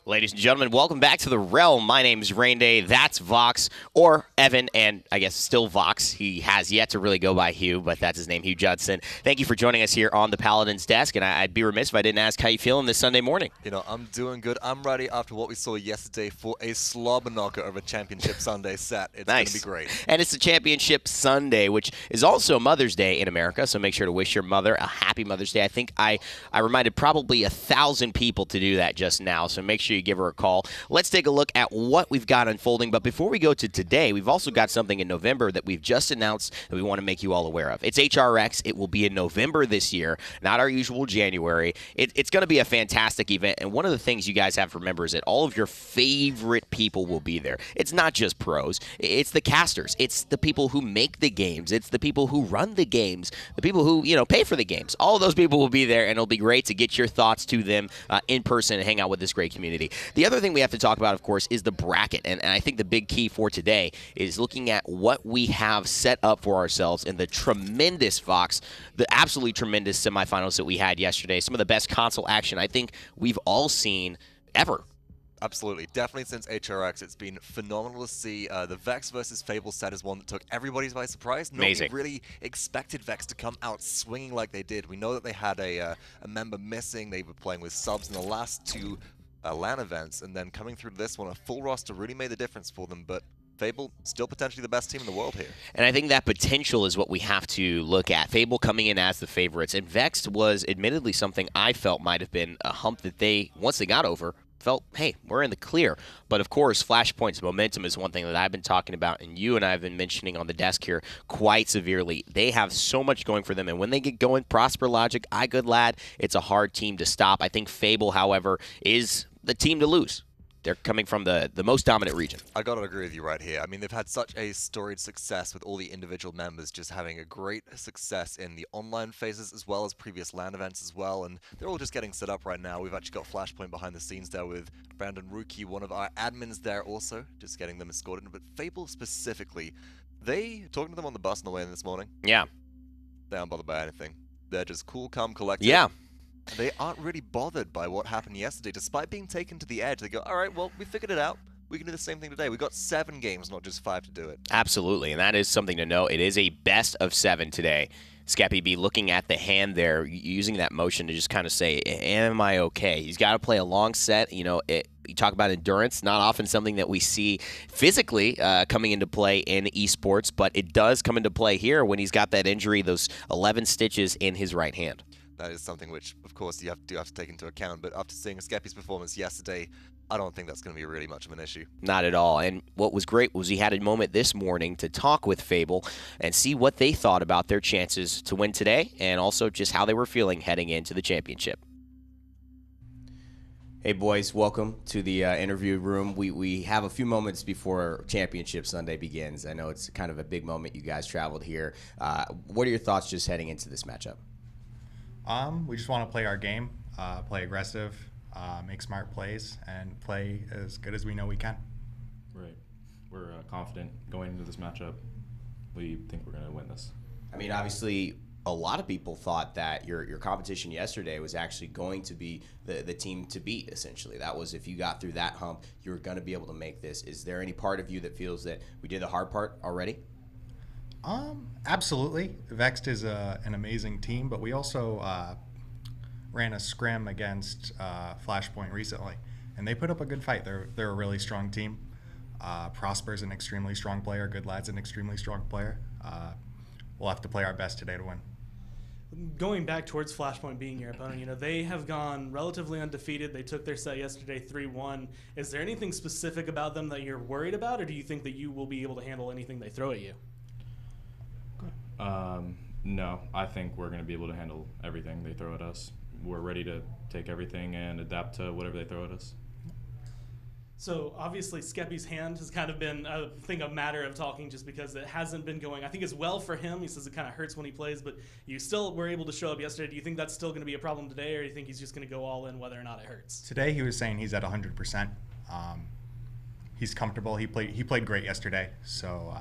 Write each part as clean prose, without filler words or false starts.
Ladies and gentlemen, welcome back to the Realm. My name is Rain Day. That's Vox, or Evan, and I guess still Vox. He has yet to really go by Hugh, but that's his name, Hugh Judson. Thank you for joining us here on the Paladins desk, and I'd be remiss if I didn't ask how you feeling this Sunday morning. You know, I'm doing good. I'm ready after what we saw yesterday for a slobber knocker of a Championship Sunday set. It's Nice. going to be great. And it's the Championship Sunday, which is also Mother's Day in America, so make sure to wish your mother a happy Mother's Day. I think I reminded probably 1,000 people to do that just now, so make sure you give her a call. Let's take a look at what we've got unfolding. But before we go to today, we've also got something in November that we've just announced that we want to make you all aware of. It's HRX. It will be in November this year, not our usual January. It's going to be a fantastic event. And one of the things you guys have to remember is that all of your favorite people will be there. It's not just pros. It's the casters. It's the people who make the games. It's the people who run the games. The people who, pay for the games. All of those people will be there, and it'll be great to get your thoughts to them in person and hang out with this great community. The other thing we have to talk about, of course, is the bracket. And I think the big key for today is looking at what we have set up for ourselves in the tremendous Vox, the absolutely tremendous semifinals that we had yesterday. Some of the best console action I think we've all seen ever. Absolutely. Definitely since HRX, it's been phenomenal to see. The Vex versus Fable set is one that took everybody by surprise. Amazing. Nobody really expected Vex to come out swinging like they did. We know that they had a member missing. They were playing with subs in the last two LAN events, and then coming through this one, a full roster really made the difference for them. But Fable, still potentially the best team in the world here. And I think that potential is what we have to look at. Fable coming in as the favorites, and Vex was admittedly something I felt might have been a hump that they, once they got over, felt, hey, we're in the clear. But of course, Flashpoint's momentum is one thing that I've been talking about, and you and I have been mentioning on the desk here quite severely. They have so much going for them, and when they get going, Prosper Logic, iGoodLad, it's a hard team to stop. I think Fable, however, is the team to lose. They're coming from the most dominant region. I gotta agree with you right here. I mean, they've had such a storied success with all the individual members just having a great success in the online phases as well as previous LAN events as well, and they're all just getting set up right now. We've actually got Flashpoint behind the scenes there with Brandon Rookie, one of our admins there also, just getting them escorted. But Fable specifically, talking to them on the bus on the way in this morning, Yeah. they aren't bothered by anything. They're just cool, calm, collected. Yeah. They aren't really bothered by what happened yesterday. Despite being taken to the edge, they go, all right, well, we figured it out. We can do the same thing today. We got 7 games, not just 5 to do it. Absolutely, and that is something to know. It is a best of 7 today. Skeppy B looking at the hand there, using that motion to just kind of say, am I okay? He's got to play a long set. You talk about endurance, not often something that we see physically coming into play in esports, but it does come into play here when he's got that injury, those 11 stitches in his right hand. That is something which, of course, you have to take into account. But after seeing Skeppy's performance yesterday, I don't think that's going to be really much of an issue. Not at all. And what was great was he had a moment this morning to talk with Fable and see what they thought about their chances to win today and also just how they were feeling heading into the championship. Hey boys, welcome to the interview room. We have a few moments before Championship Sunday begins. I know it's kind of a big moment. You guys traveled here. What are your thoughts just heading into this matchup? We just want to play our game, play aggressive, make smart plays, and play as good as we know we can. Right. We're confident going into this matchup. We think we're going to win this. I mean, obviously, a lot of people thought that your competition yesterday was actually going to be the team to beat, essentially. That was, if you got through that hump, you were going to be able to make this. Is there any part of you that feels that we did the hard part already? Absolutely. Vexed is an amazing team, but we also ran a scrim against Flashpoint recently, and they put up a good fight. They're a really strong team. Prosper's an extremely strong player. iGoodLad's an extremely strong player. We'll have to play our best today to win. Going back towards Flashpoint being your opponent, they have gone relatively undefeated. They took their set yesterday 3-1. Is there anything specific about them that you're worried about, or do you think that you will be able to handle anything they throw at you? No, I think we're going to be able to handle everything they throw at us. We're ready to take everything and adapt to whatever they throw at us. So obviously Skeppy's hand has kind of been, I think, a matter of talking just because it hasn't been going, I think, as well for him. He says it kind of hurts when he plays, but you still were able to show up yesterday. Do you think that's still going to be a problem today, or do you think he's just going to go all in whether or not it hurts? Today he was saying he's at 100%. He's comfortable. He played great yesterday, so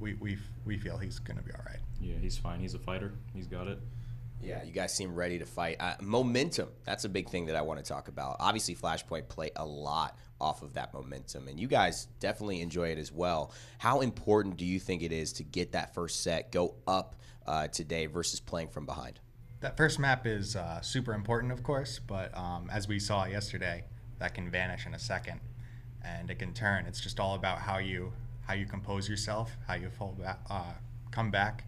we feel he's going to be all right. Yeah, he's fine. He's a fighter. He's got it. Yeah, you guys seem ready to fight. Momentum, that's a big thing that I want to talk about. Obviously, Flashpoint play a lot off of that momentum, and you guys definitely enjoy it as well. How important do you think it is to get that first set, go up today versus playing from behind? That first map is super important, of course, but as we saw yesterday, that can vanish in a second, and it can turn. It's just all about how you compose yourself, how you come back.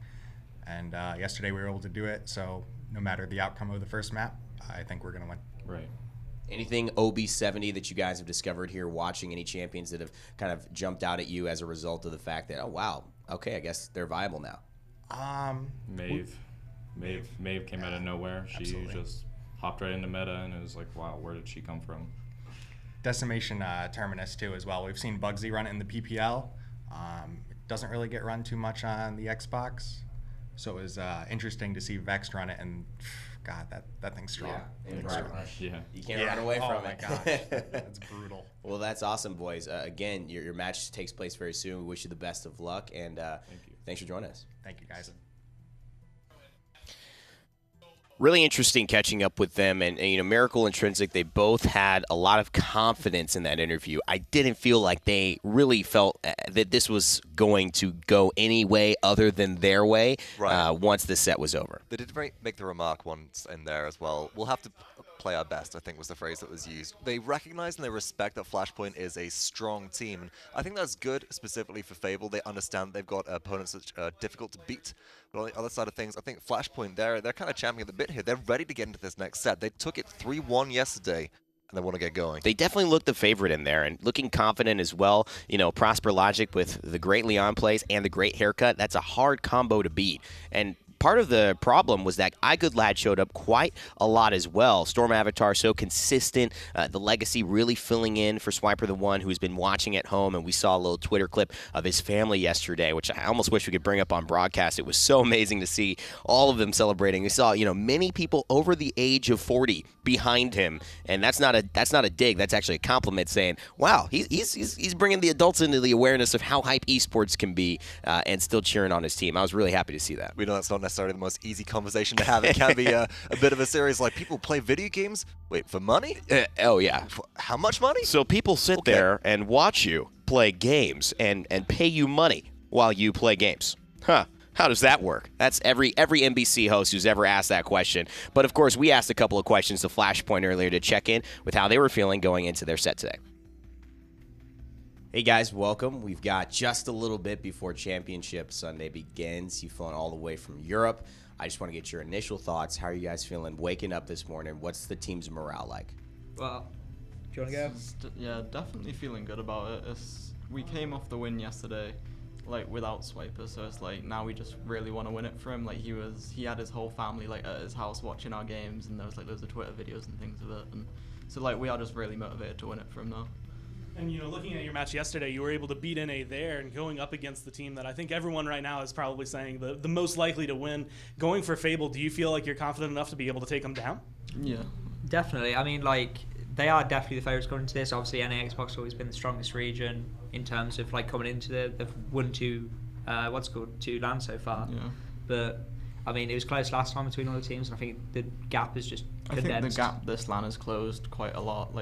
And yesterday we were able to do it, so no matter the outcome of the first map, I think we're going to win. Right. Anything OB70 that you guys have discovered here watching, any champions that have kind of jumped out at you as a result of the fact that, oh, wow, okay, I guess they're viable now? Maeve came out of nowhere. She Absolutely. just hopped right into meta, and it was like, wow, where did she come from? Decimation Terminus, too, as well. We've seen Bugsy run it in the PPL. It doesn't really get run too much on the Xbox. So it was interesting to see Vex run it, and God, that thing's strong. Yeah. You can't run away from it. Oh my gosh, that's brutal. Well, that's awesome, boys. Again, your match takes place very soon. We wish you the best of luck, and thanks for joining us. Thank you, guys. Really interesting catching up with them, and Miracle Intrinsic, they both had a lot of confidence in that interview. I didn't feel like they really felt that this was going to go any way other than their way once the set was over. They did make the remark once in there as well. We'll have to play our best, I think was the phrase that was used. They recognize and they respect that Flashpoint is a strong team, and I think that's good specifically for Fable. They understand they've got opponents that are difficult to beat. But on the other side of things, I think Flashpoint, they're kind of championing the bit here. They're ready to get into this next set. They took it 3-1 yesterday, and they want to get going. They definitely looked the favorite in there and looking confident as well. Prosper Logic with the great Leon plays and the great haircut, that's a hard combo to beat. And part of the problem was that iGoodLad showed up quite a lot as well. Storm Avatar so consistent, the legacy really filling in for Swiper the One, who's been watching at home, and we saw a little Twitter clip of his family yesterday, which I almost wish we could bring up on broadcast. It was so amazing to see all of them celebrating. We saw, many people over the age of 40 behind him, and that's not a dig. That's actually a compliment, saying, "Wow, he's bringing the adults into the awareness of how hype esports can be, and still cheering on his team." I was really happy to see that. We know that's not necessarily the most easy conversation to have. It can be a bit of a series like, people play video games? Wait, for money? Oh, yeah. How much money? So people sit there and watch you play games and pay you money while you play games. Huh. How does that work? That's every NBC host who's ever asked that question. But, of course, we asked a couple of questions to Flashpoint earlier to check in with how they were feeling going into their set today. Hey guys, welcome. We've got just a little bit before Championship Sunday begins. You've flown all the way from Europe. I just want to get your initial thoughts. How are you guys feeling waking up this morning? What's the team's morale like? Well, do you want to go? Yeah, definitely feeling good about it. We came off the win yesterday, without Swiper, so it's now we just really want to win it for him. He had his whole family at his house watching our games, and there was loads of Twitter videos and things of it, and so we are just really motivated to win it for him now. And looking at your match yesterday, you were able to beat NA there, and going up against the team that I think everyone right now is probably saying the most likely to win. Going for Fable, do you feel like you're confident enough to be able to take them down? Yeah, definitely. I mean, they are definitely the favourites going into this. Obviously, NA Xbox has always been the strongest region in terms of coming into they've won two LAN so far. Yeah. But I mean, it was close last time between all the teams, and I think the gap is just condensed. I think the gap this LAN has closed quite a lot.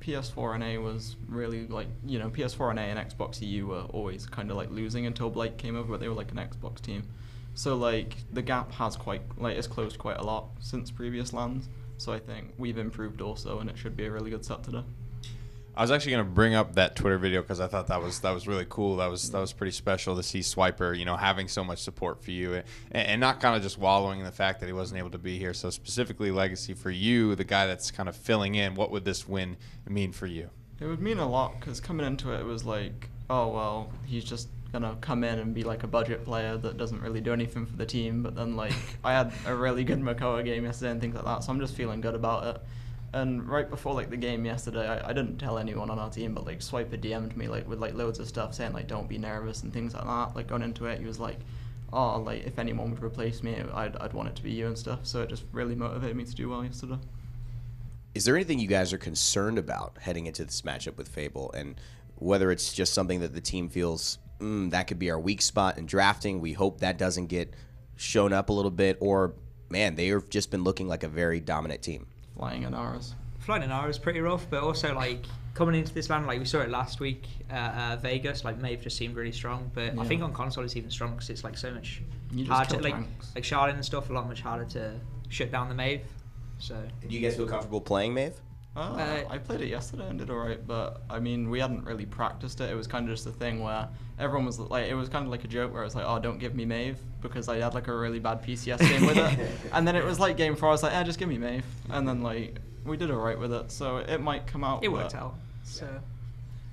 PS4 NA was really PS4 NA and Xbox EU were always kind of losing until Blake came over, but they were an Xbox team. So the gap has it's closed quite a lot since previous LANs. So I think we've improved also, and it should be a really good set today. I was actually going to bring up that Twitter video because I thought that was really cool. That was pretty special to see Swiper, having so much support for you and not kind of just wallowing in the fact that he wasn't able to be here. So specifically, Legacy, for you, the guy that's kind of filling in, what would this win mean for you? It would mean a lot because coming into it was oh well, he's just gonna come in and be a budget player that doesn't really do anything for the team. But then I had a really good Makoa game yesterday and things like that, so I'm just feeling good about it. And right before the game yesterday, I didn't tell anyone on our team, but Swiper DM'd me with loads of stuff saying don't be nervous and things like that. Going into it, he was oh, if anyone would replace me, I'd want it to be you and stuff. So it just really motivated me to do well yesterday. Is there anything you guys are concerned about heading into this matchup with Fable, and whether it's just something that the team feels that could be our weak spot in drafting? We hope that doesn't get shown up a little bit, or man, they have just been looking like a very dominant team. Flying in ours. Flying in Ara is pretty rough, but also like coming into this land, like we saw it last week at Vegas, like Maeve just seemed really strong, but I think on console it's even stronger because it's like so much You just harder kill to tanks. like Charlotte and stuff, a lot much harder to shut down the Maeve. So Do you guys feel comfortable playing Maeve? I played it yesterday and did alright, but I mean, we hadn't really practiced it. It was kind of just a thing where everyone was like, it was kind of like a joke where it was like, oh, don't give me Maeve, because I had like a really bad PCS game with it. And then it was like game 4, I was like, just give me Maeve. And then like, we did alright with it, so it might come out. it worked out. So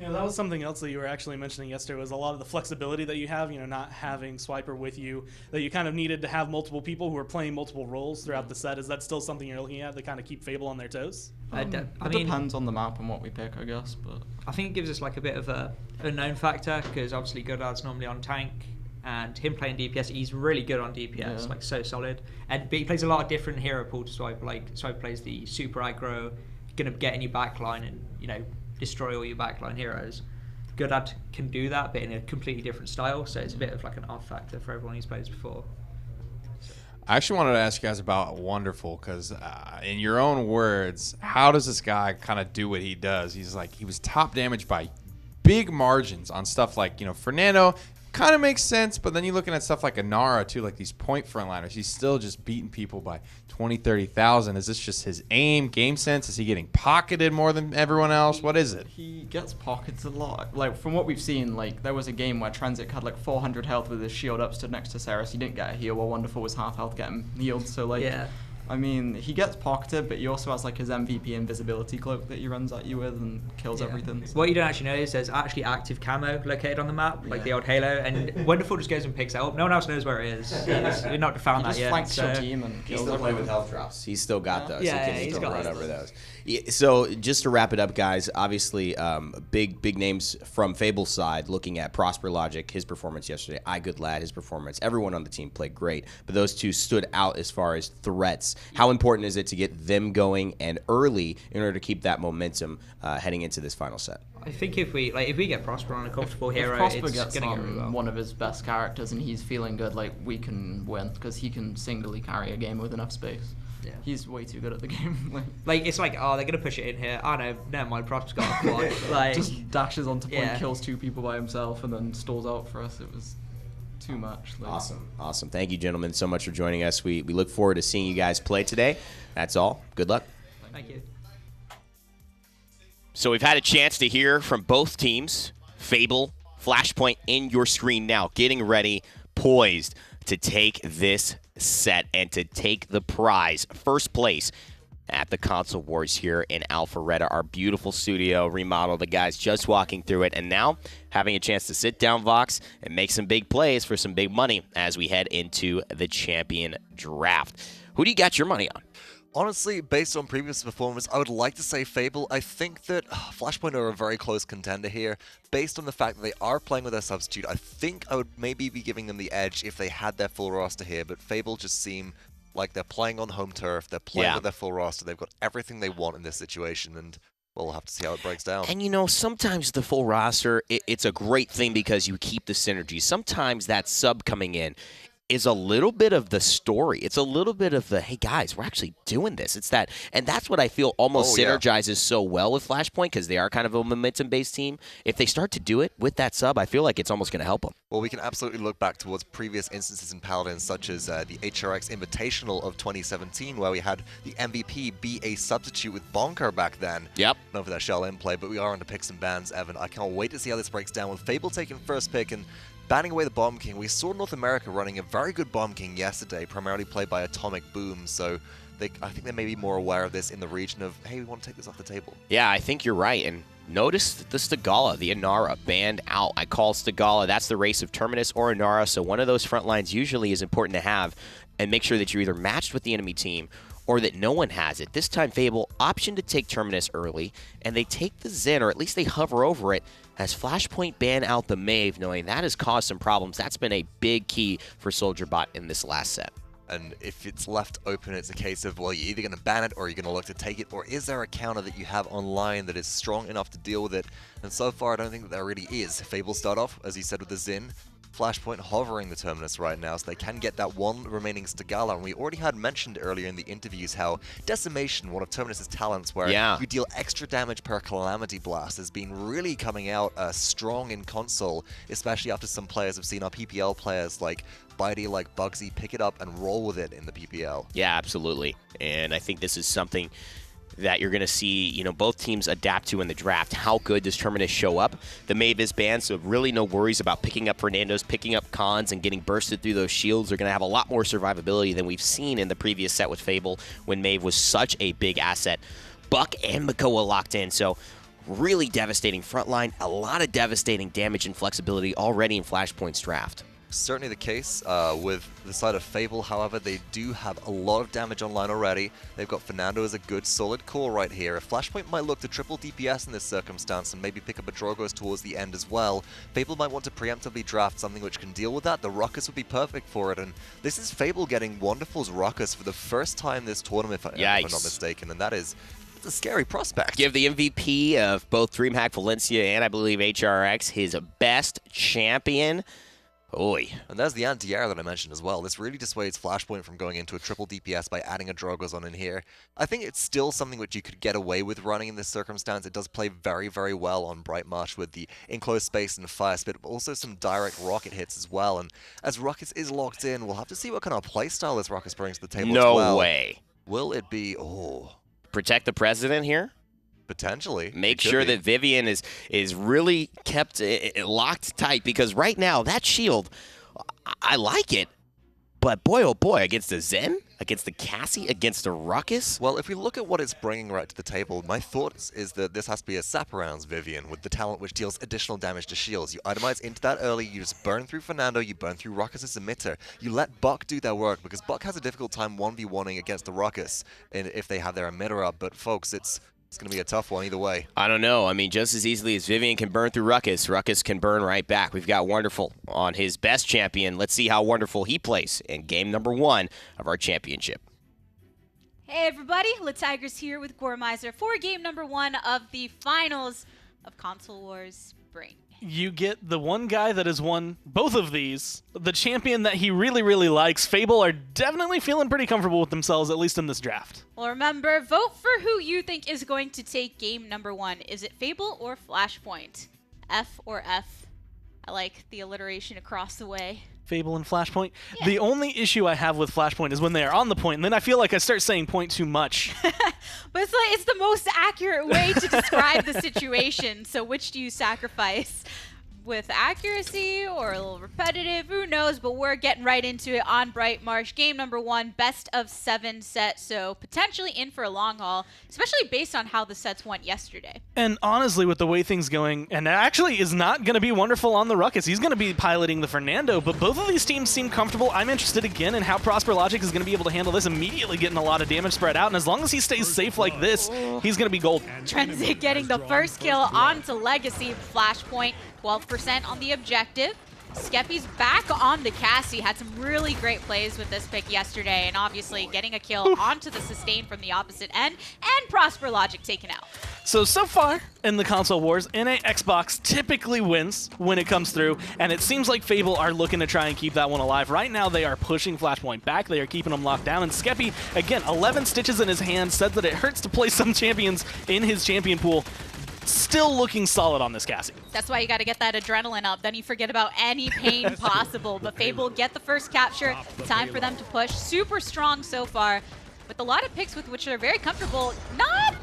That was something else that you were actually mentioning yesterday, was a lot of the flexibility that you have, not having Swiper with you, that you kind of needed to have multiple people who are playing multiple roles throughout the set. Is that still something you're looking at to kind of keep Fable on their toes? I It mean, depends on the map and what we pick, I guess, but I think it gives us like a bit of a unknown factor, because obviously Goddard's normally on tank, and him playing DPS, he's really good on DPS, like so solid. But he plays a lot of different hero pool to Swipe. Like Swipe plays the super aggro, gonna get in your backline and destroy all your backline heroes. Goddard can do that, but in a completely different style. So it's a bit of like an off factor for everyone who's played this before. I actually wanted to ask you guys about Wonderful, because in your own words, how does this guy kind of do what he does? He was top damage by big margins on stuff like, Fernando kind of makes sense, but then you're looking at stuff like Inara too, like these point frontliners. He's still just beating people by 20, 30,000. Is this just his aim, game sense? Is he getting pocketed more than everyone else? What is it? he gets pockets a lot. Like, from what we've seen, like, there was a game where Transit had like 400 health with his shield up, stood next to Ceres. He didn't get a heal, while Wonderful was half health getting healed. So like, Yeah. I mean, he gets pocketed, but he also has like his MVP invisibility cloak that he runs at you with and kills everything. What you don't actually know is there's actually active camo located on the map, like the old Halo, and Wonderful just goes and picks it up. No one else knows where it is. We're not found He that just yet. flanks your So team and He's kills still playing everyone. with health drops. He's still got those. Yeah, he can he's still got run those. over those. Yeah, so just to wrap it up, guys, obviously big names from Fable's side, looking at Prosper Logic, his performance yesterday, iGoodLad, his performance. Everyone on the team played great, but those two stood out as far as threats. How important is it to get them going and early in order to keep that momentum heading into this final set? I think if we get Prosper on a comfortable hero, If Prosper it's gets gonna go really well. one of his best characters and he's feeling good, like, we can win, because he can singly carry a game with enough space. Yeah. He's way too good at the game. Like it's like, oh, they're gonna push it in here. Oh no, never mind. Prosper's got a quad. Like just dashes onto point, Yeah. kills 2 people by himself, and then stalls out for us. It was too much. Like, Awesome. Thank you, gentlemen, so much for joining us. We look forward to seeing you guys play today. That's all. Good luck. Thank you. So we've had a chance to hear from both teams. Fable, Flashpoint in your screen now, getting ready, poised to take this set and to take the prize. First place at the Console Wars here in Alpharetta, our beautiful studio, remodel. The guys just walking through it, and now having a chance to sit down, Vox, and make some big plays for some big money as we head into the champion draft. Who do you got your money on? Honestly, based on previous performance, I would like to say Fable. I think that Flashpoint are a very close contender here. Based on the fact that they are playing with their substitute, I think I would maybe be giving them the edge if they had their full roster here, but Fable just seem like they're playing on home turf, they're playing with their full roster, they've got everything they want in this situation, and we'll have to see how it breaks down. And sometimes the full roster, it's a great thing because you keep the synergy. Sometimes that sub coming in is a little bit of the story. It's a little bit of the, hey guys, we're actually doing this. It's that, and that's what I feel almost synergizes so well with Flashpoint, because they are kind of a momentum-based team. If they start to do it with that sub, I feel like it's almost going to help them. Well, we can absolutely look back towards previous instances in Paladins, such as the HRX Invitational of 2017, where we had the MVP be a substitute with Bonker back then. Yep. Not for that shell in play, but we are on to picks and bans, Evan. I can't wait to see how this breaks down with Fable taking first pick and banning away the Bomb King. We saw North America running a very good Bomb King yesterday, primarily played by Atomic Boom, so I think they may be more aware of this in the region of, hey, we want to take this off the table. Yeah, I think you're right. And notice the Stigala, the Inara, banned out. I call Stigala, that's the race of Terminus or Inara, so one of those front lines usually is important to have, and make sure that you're either matched with the enemy team or that no one has it. This time, Fable option to take Terminus early, and they take the Zen, or at least they hover over it, as Flashpoint ban out the Maeve, knowing that has caused some problems. That's been a big key for SoldierBot in this last set. And if it's left open, it's a case of, well, you're either going to ban it or you're going to look to take it, or is there a counter that you have online that is strong enough to deal with it? And so far, I don't think that there really is. Fable start off, as you said, with the Zin. Flashpoint hovering the Terminus right now, so they can get that one remaining Stigala. And we already had mentioned earlier in the interviews how Decimation, one of Terminus's talents, where you deal extra damage per Calamity Blast, has been really coming out strong in console, especially after some players have seen our PPL players like Bitey, like Bugsy, pick it up and roll with it in the PPL. Yeah, absolutely. And I think this is something that you're going to see, you know, both teams adapt to in the draft. How good does Terminus show up? The Maeve is banned, so really no worries about picking up Fernando's, picking up Cons, and getting bursted through those shields. They're going to have a lot more survivability than we've seen in the previous set with Fable when Maeve was such a big asset. Buck and Makoa locked in, so really devastating frontline, a lot of devastating damage and flexibility already in Flashpoint's draft. Certainly the case with the side of Fable, however, they do have a lot of damage online already. They've got Fernando as a good solid core right here. If Flashpoint might look to triple DPS in this circumstance and maybe pick up a Drogos towards the end as well, Fable might want to preemptively draft something which can deal with that. The Ruckus would be perfect for it, and this is Fable getting Wonderful's Ruckus for the first time this tournament, if I'm not mistaken, and that is a scary prospect. Give the MVP of both DreamHack Valencia and I believe HRX his best champion. Oy. And there's the anti-air that I mentioned as well. This really dissuades Flashpoint from going into a triple DPS by adding a Drogos on in here. I think it's still something which you could get away with running in this circumstance. It does play very, very well on Bright Marsh with the enclosed space and fire spit, but also some direct rocket hits as well. And as Ruckus is locked in, we'll have to see what kind of playstyle this Ruckus brings to the table as well. No way. Will it be, protect the president here? Potentially. Make sure that Vivian is really kept locked tight, because right now that shield, I like it, but boy oh boy, against the Zen, against the Cassie, against the Ruckus. Well, if we look at what it's bringing right to the table, my thoughts is that this has to be a Saparounds Vivian with the talent which deals additional damage to shields. You itemize into that early, you just burn through Fernando, you burn through Ruckus' emitter. You let Buck do their work, because Buck has a difficult time 1v1ing against the Ruckus if they have their emitter up, but folks, it's going to be a tough one either way. I don't know. I mean, just as easily as Vivian can burn through Ruckus, Ruckus can burn right back. We've got Wonderful on his best champion. Let's see how Wonderful he plays in game number 1 of our championship. Hey everybody, LaTigress here with Gormizer for game number 1 of the finals of Console Wars Spring. You get the one guy that has won both of these, the champion that he really, really likes. Fable are definitely feeling pretty comfortable with themselves, at least in this draft. Well, remember, vote for who you think is going to take game number 1. Is it Fable or Flashpoint? F or F? I like the alliteration across the way. Fable and Flashpoint. Yeah. The only issue I have with Flashpoint is when they are on the point, and then I feel like I start saying point too much. But it's the most accurate way to describe the situation. So which do you sacrifice? With accuracy or a little repetitive, who knows, but we're getting right into it on Bright Marsh. Game number 1, best of 7 set, so potentially in for a long haul, especially based on how the sets went yesterday. And honestly, with the way things going, and it actually is not going to be Wonderful on the Ruckus. He's going to be piloting the Fernando, but both of these teams seem comfortable. I'm interested again in how Prosper Logic is going to be able to handle this, immediately getting a lot of damage spread out, and as long as he stays safe like this, he's going to be gold. Trenzik getting the first kill onto Legacy. Flashpoint 12% on the objective. Skeppy's back on the Cassie. Had some really great plays with this pick yesterday, and obviously getting a kill onto the sustain from the opposite end, and Prosper Logic taken out. So far in the console wars, NA Xbox typically wins when it comes through, and it seems like Fable are looking to try and keep that one alive. Right now, they are pushing Flashpoint back. They are keeping them locked down, and Skeppy, again, 11 stitches in his hand, said that it hurts to play some champions in his champion pool. Still looking solid on this Cassie. That's why you got to get that adrenaline up. Then you forget about any pain possible. But Fable get the first capture. Time for them to push. Super strong so far, with a lot of picks with which they're very comfortable. Not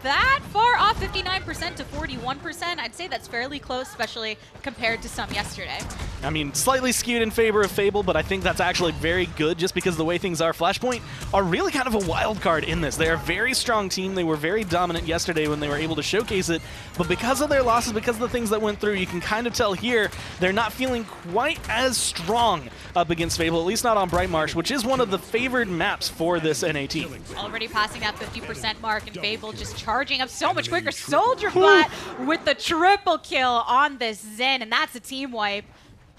that far off, 59% to 41%. I'd say that's fairly close, especially compared to some yesterday. I mean, slightly skewed in favor of Fable, but I think that's actually very good just because of the way things are. Flashpoint are really kind of a wild card in this. They're a very strong team. They were very dominant yesterday when they were able to showcase it, but because of their losses, because of the things that went through, you can kind of tell here they're not feeling quite as strong up against Fable, at least not on Bright Marsh, which is one of the favored maps for this NA team. Already passing that 50% mark, and Fable just charging up so much quicker. Soldier Bot with the triple kill on this Zen, and that's a team wipe.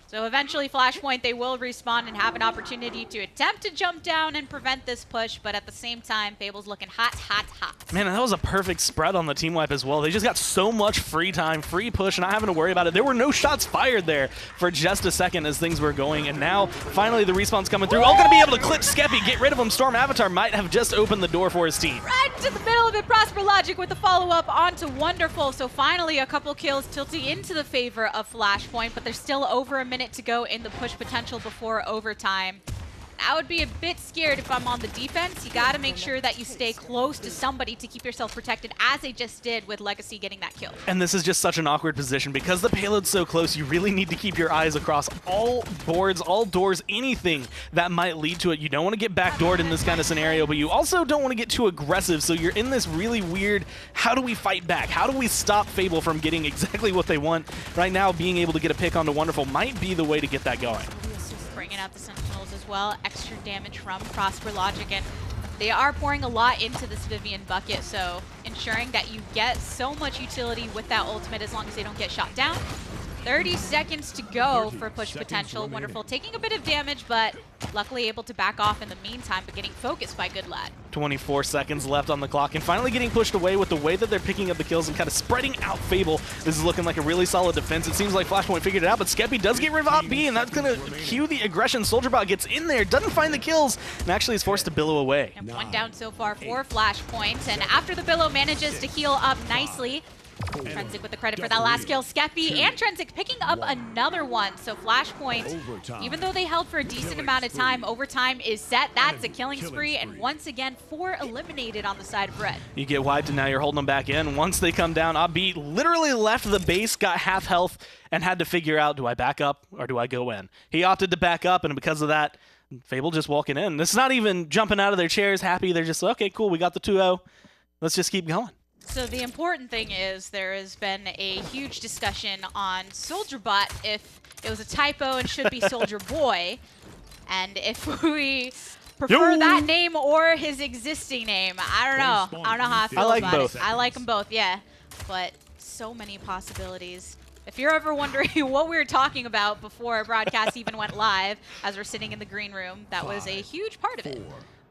So eventually Flashpoint, they will respawn and have an opportunity to attempt to jump down and prevent this push, but at the same time, Fable's looking hot, hot, hot. Man, and that was a perfect spread on the team wipe as well. They just got so much free time, free push, not having to worry about it. There were no shots fired there for just a second as things were going, and now finally the respawn's coming through. All gonna be able to clip Skeppy, get rid of him. Storm Avatar might have just opened the door for his team. Right to the middle of it, Prosper Logic with the follow-up onto Wonderful. So finally a couple kills tilting into the favor of Flashpoint, but there's still over a minute to go in the push potential before overtime. I would be a bit scared if I'm on the defense. You got to make sure that you stay close to somebody to keep yourself protected, as they just did with Legacy getting that kill. And this is just such an awkward position. Because the payload's so close, you really need to keep your eyes across all boards, all doors, anything that might lead to it. You don't want to get backdoored in this kind of scenario, but you also don't want to get too aggressive, so you're in this really weird, how do we fight back? How do we stop Fable from getting exactly what they want? Right now, being able to get a pick onto Wonderful might be the way to get that going. Bringing out the Sentinels as well. Extra damage from Prosper Logic, and they are pouring a lot into this Vivian bucket, so ensuring that you get so much utility with that ultimate as long as they don't get shot down. 30 seconds to go for push potential. Wonderful taking a bit of damage, but luckily able to back off in the meantime, but getting focused by Good Lad. 24 seconds left on the clock, and finally getting pushed away with the way that they're picking up the kills and kind of spreading out Fable. This is looking like a really solid defense. It seems like Flashpoint figured it out, but Skeppy does get Revive B, and that's going to cue the aggression. SoldierBot gets in there, doesn't find the kills, and actually is forced to billow away. And one down so far for Flashpoint, and after the billow manages to heal up nicely, Trensic with the credit for that last kill. Skeppy and Trensic picking up another one. So Flashpoint, even though they held for a decent amount of time, overtime is set. That's a killing spree. And once again, 4 eliminated on the side of Red. You get wiped, and now you're holding them back in. Once they come down, Abi literally left the base, got half health, and had to figure out, do I back up or do I go in? He opted to back up, and because of that, Fable just walking in. It's not even jumping out of their chairs happy. They're just, okay, cool, we got the 2-0. Let's just keep going. So the important thing is there has been a huge discussion on SoldierBot if it was a typo and should be Soldier Boy, and if we prefer that name or his existing name. I don't know. I don't know how I feel like about both. it. I like them both, yeah. But so many possibilities. If you're ever wondering what we were talking about before our broadcast even went live, as we're sitting in the green room, that was a huge part of it.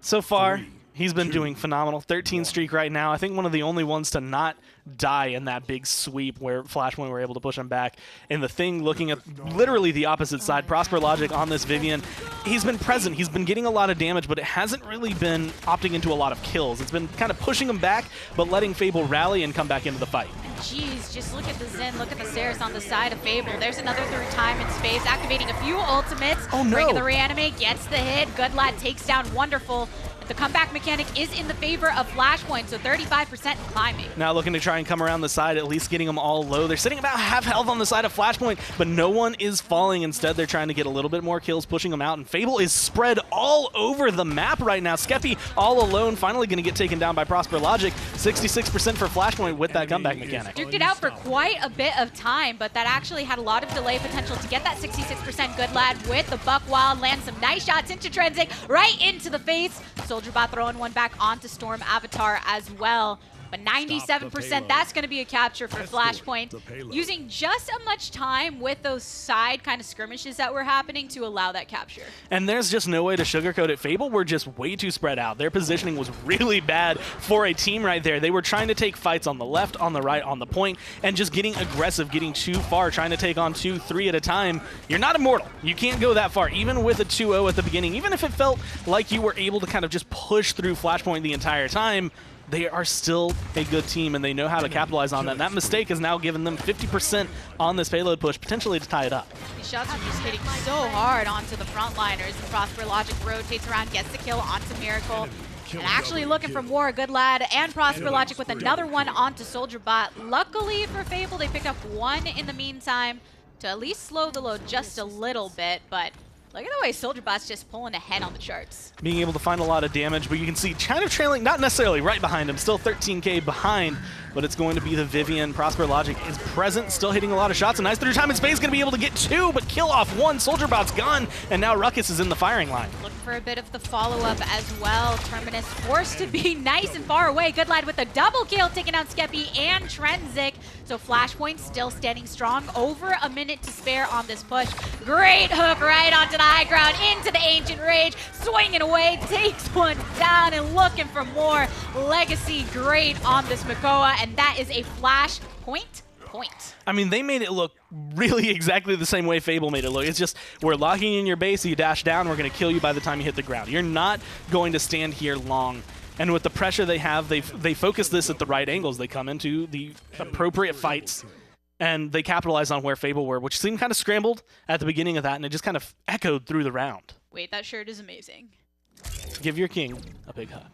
So far, he's been doing phenomenal. 13 streak right now. I think one of the only ones to not die in that big sweep where Flashpoint were able to push him back. And the thing looking at literally the opposite side, Prosper Logic on this Vivian, he's been present. He's been getting a lot of damage, but it hasn't really been opting into a lot of kills. It's been kind of pushing him back, but letting Fable rally and come back into the fight. Jeez, just look at the Zen, look at the Ceres on the side of Fable. There's another through time and space, activating a few ultimates. Oh no! Bringing the reanimate, gets the hit. Good Lad takes down Wonderful. The comeback mechanic is in the favor of Flashpoint, so 35% climbing. Now looking to try and come around the side, at least getting them all low. They're sitting about half health on the side of Flashpoint, but no one is falling. Instead, they're trying to get a little bit more kills, pushing them out, and Fable is spread all over the map right now. Skeppy all alone, finally going to get taken down by Prosper Logic. 66% for Flashpoint with that comeback mechanic. Duked it out for quite a bit of time, but that actually had a lot of delay potential to get that 66% Good Lad with the Buck Wild, land some nice shots into Trensic, right into the face. SoldierBot throwing one back onto Storm Avatar as well. But 97%, that's going to be a capture for Flashpoint, using just as much time with those side kind of skirmishes that were happening to allow that capture. And there's just no way to sugarcoat it. Fable were just way too spread out. Their positioning was really bad for a team right there. They were trying to take fights on the left, on the right, on the point, and just getting aggressive, getting too far, trying to take on 2, 3 at a time. You're not immortal. You can't go that far, even with a 2-0 at the beginning. Even if it felt like you were able to kind of just push through Flashpoint the entire time, they are still a good team, and they know how to capitalize on that. And that mistake has now given them 50% on this payload push, potentially to tie it up. These shots are just hitting so hard onto the frontliners. And Prosper Logic rotates around, gets the kill onto Miracle. And actually looking for more. Good Lad and Prosper Logic with another one onto SoldierBot. Luckily for Fable, they pick up one in the meantime to at least slow the load just a little bit, but look at the way SoldierBot's just pulling ahead on the charts. Being able to find a lot of damage, but you can see kind of trailing, not necessarily right behind him, still 13K behind, but it's going to be the Vivian. Prosper Logic is present, still hitting a lot of shots. A nice through time in space, going to be able to get 2, but kill off 1. SoldierBot's gone, and now Ruckus is in the firing line. Looking for a bit of the follow-up as well. Terminus forced to be nice and far away. Good lad with a double kill, taking out Skeppy and Trenzik. So Flashpoint still standing strong. Over a minute to spare on this push. Great hook right onto the high ground, into the Ancient Rage, swinging away, takes one down and looking for more. Legacy great on this Makoa, and that is a Flashpoint point. I mean, they made it look really exactly the same way Fable made it look. It's just, we're locking in your base, you dash down, we're going to kill you by the time you hit the ground. You're not going to stand here long. And with the pressure they have, they focus this at the right angles. They come into the appropriate fights, and they capitalize on where Fable were, which seemed kind of scrambled at the beginning of that, and it just kind of echoed through the round. Wait, that shirt is amazing. Give your king a big hug.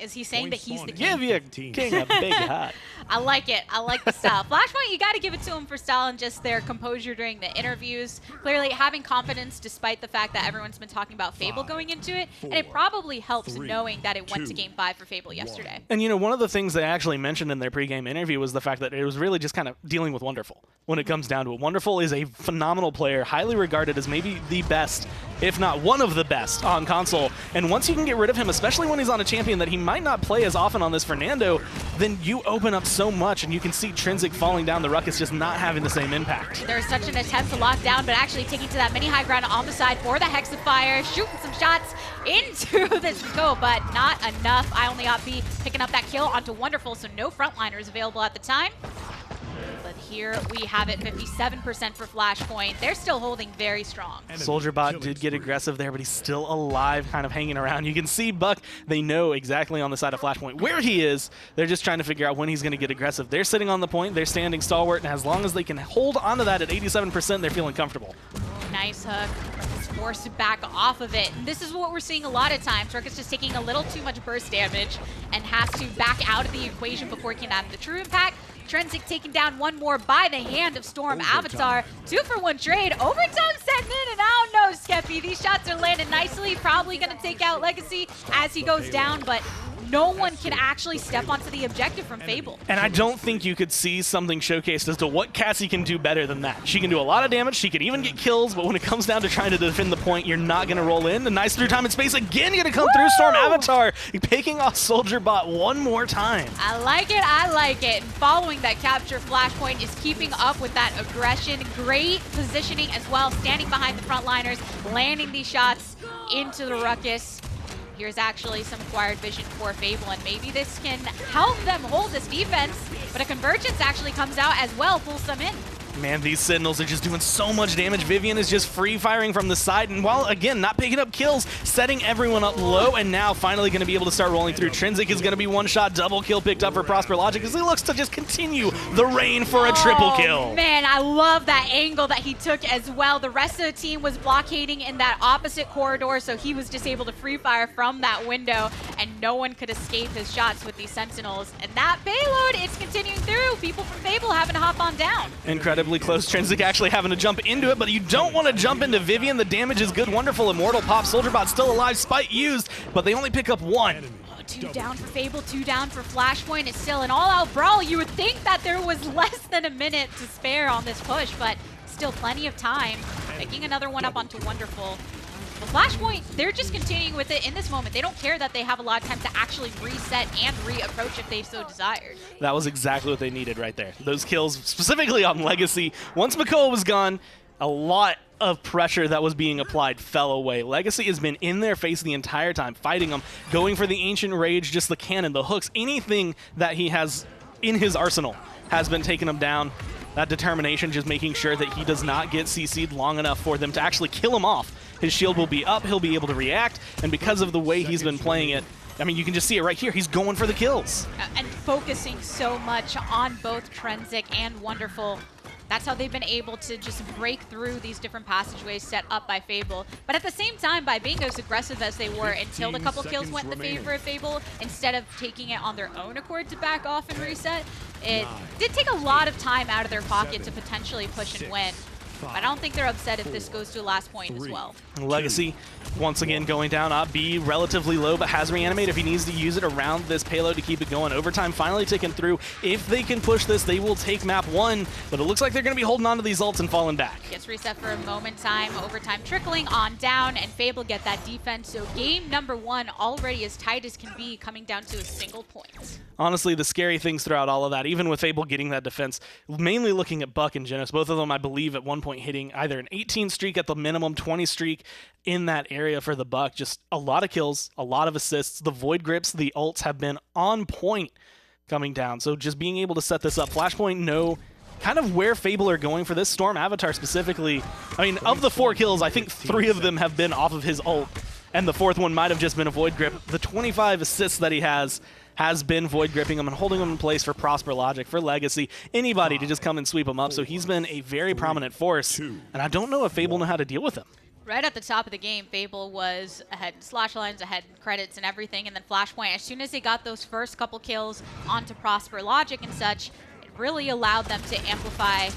Is he saying that he's the king? Give your king a big hug. I like it. I like the style. Flashpoint, you got to give it to him for style and just their composure during the interviews. Clearly having confidence despite the fact that everyone's been talking about Fable going into it. And it probably helps knowing that it went to Game 5 for Fable yesterday. And, you know, one of the things they actually mentioned in their pregame interview was the fact that it was really just kind of dealing with Wonderful when it comes down to it. Wonderful is a phenomenal player, highly regarded as maybe the best, if not one of the best, on console. And once you can get rid of him, especially when he's on a champion that he might not play as often on this Fernando, then you open up so much, and you can see Trinzic falling down the Ruckus just not having the same impact. There's such an attempt to lock down, but actually taking to that mini high ground on the side for the Hexifier, shooting some shots into this go, but not enough. I only got B picking up that kill onto Wonderful, so no frontliners available at the time. But here we have it, 57% for Flashpoint. They're still holding very strong. SoldierBot did get aggressive there, but he's still alive, kind of hanging around. You can see Buck, they know exactly on the side of Flashpoint where he is. They're just trying to figure out when he's going to get aggressive. They're sitting on the point, they're standing stalwart, and as long as they can hold onto that at 87%, they're feeling comfortable. Nice hook. Forced to back off of it. And this is what we're seeing a lot of times. Ruckus just taking a little too much burst damage and has to back out of the equation before he can have the true impact. Trenzik taking down one more by the hand of Storm Avatar. 2-for-1 trade. Overtime setting in, and I don't know, Skeppy. These shots are landing nicely. Probably going to take out Legacy as he goes down, but no one can actually step onto the objective from Fable. And I don't think you could see something showcased as to what Cassie can do better than that. She can do a lot of damage, she can even get kills, but when it comes down to trying to defend the point, you're not going to roll in. The nice through time and space again going to come through Storm Avatar, picking off SoldierBot one more time. I like it, I like it. And following that capture, Flashpoint is keeping up with that aggression. Great positioning as well, standing behind the frontliners, landing these shots into the Ruckus. Here's actually some acquired vision for Fable, and maybe this can help them hold this defense, but a convergence actually comes out as well, pulls them in. Man, these Sentinels are just doing so much damage. Vivian is just free firing from the side, and while, again, not picking up kills, setting everyone up low, and now finally going to be able to start rolling through. Trinzic is going to be one-shot double kill picked up for Prosper Logic as he looks to just continue the reign for a triple kill. Man, I love that angle that he took as well. The rest of the team was blockading in that opposite corridor, so he was just able to free fire from that window, and no one could escape his shots with these Sentinels. And that payload, it's continuing through. People from Fable having to hop on down. Incredibly close. Trinzic actually having to jump into it, but you don't want to jump into Vivian. The damage is good. Wonderful. Immortal pop. SoldierBot still alive. Spite used, but they only pick up one. 2 down for Fable, 2 down for Flashpoint. It's still an all-out brawl. You would think that there was less than a minute to spare on this push, but still plenty of time. Picking another one up onto Wonderful. But Flashpoint, they're just continuing with it in this moment. They don't care that they have a lot of time to actually reset and re-approach if they so desired. That was exactly what they needed right there. Those kills, specifically on Legacy. Once Makoa was gone, a lot of pressure that was being applied fell away. Legacy has been in their face the entire time, fighting them, going for the Ancient Rage, just the cannon, the hooks, anything that he has in his arsenal has been taking him down. That determination, just making sure that he does not get CC'd long enough for them to actually kill him off. His shield will be up, he'll be able to react, and because of the way he's been playing it, I mean, you can just see it right here. He's going for the kills. And focusing so much on both Trinzic and Wonderful. That's how they've been able to just break through these different passageways set up by Fable. But at the same time, by being as aggressive as they were until the couple kills went in the favor of Fable, instead of taking it on their own accord to back off and reset, it did take a lot of time out of their pocket to potentially push and win. But I don't think they're upset if this goes to last point as well. Legacy, once again, going down. Up B, relatively low, but has reanimate if he needs to use it around this payload to keep it going. Overtime finally ticking through. If they can push this, they will take map 1, but it looks like they're going to be holding on to these ults and falling back. Gets reset for a moment time. Overtime trickling on down, and Fable get that defense. So game number 1 already as tight as can be, coming down to a single point. Honestly, the scary things throughout all of that, even with Fable getting that defense, mainly looking at Buck and Genos, both of them, I believe, at one point hitting either an 18 streak at the minimum, 20 streak in that area for the Buck. Just a lot of kills, a lot of assists. The Void Grips, the ults have been on point coming down. So just being able to set this up. Flashpoint know kind of where Fable are going for this. Storm Avatar specifically, I mean, of the 4 kills, I think 3 of them have been off of his ult, and the 4th one might have just been a Void Grip. The 25 assists that he has been Void Gripping him and holding him in place for Prosper Logic, for Legacy, anybody to just come and sweep him up. So he's been a very prominent force, and I don't know if Fable know how to deal with him. Right at the top of the game, Fable was ahead in slash lines, ahead in credits and everything, and then Flashpoint, as soon as they got those first couple kills onto Prosper Logic and such, it really allowed them to amplify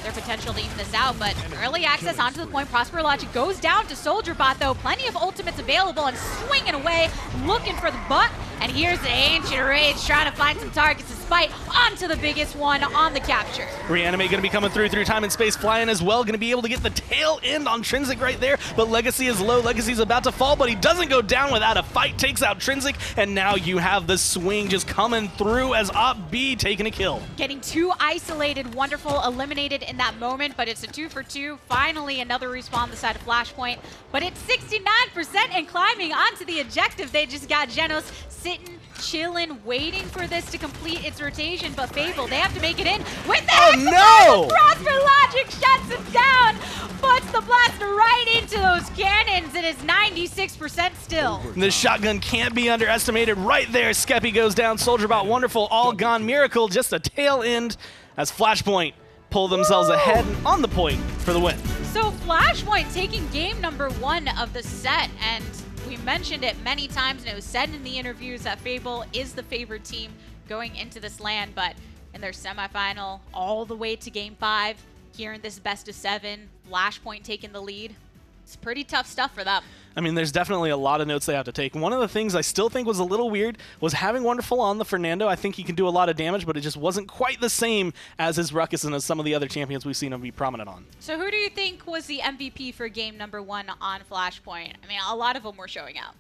their potential to even this out. But early access onto the point, Prosper Logic goes down to Soldier Bot though, plenty of ultimates available and swinging away, looking for the butt. And here's the Ancient Rage trying to find some targets despite onto the biggest one on the capture. Reanimate going to be coming through time and space, flying as well, going to be able to get the tail end on Trinsic right there, but Legacy is low. Legacy's about to fall, but he doesn't go down without a fight, takes out Trinsic, and now you have the swing just coming through as Op B taking a kill. Getting 2 isolated, wonderful, eliminated in that moment, but it's a 2 for 2. Finally, another respawn on the side of Flashpoint, but it's 69% and climbing onto the objective. They just got Genos sitting, chilling, waiting for this to complete its rotation, but Fable, they have to make it in with that. Oh no! Prosper Logic shuts him down, puts the blaster right into those cannons, and it's 96% still. The shotgun can't be underestimated right there. Skeppy goes down, Soldier Bot, wonderful, all gone. Miracle, just a tail end as Flashpoint pull themselves ahead and on the point for the win. So Flashpoint taking game number 1 of the set, and we mentioned it many times, and it was said in the interviews that Fable is the favored team going into this LAN, but in their semifinal, all the way to game 5, here in this best of 7, Flashpoint taking the lead. It's pretty tough stuff for them. I mean, there's definitely a lot of notes they have to take. One of the things I still think was a little weird was having Wonderful on the Fernando. I think he can do a lot of damage, but it just wasn't quite the same as his Ruckus and as some of the other champions we've seen him be prominent on. So who do you think was the MVP for game number 1 on Flashpoint? I mean, a lot of them were showing out.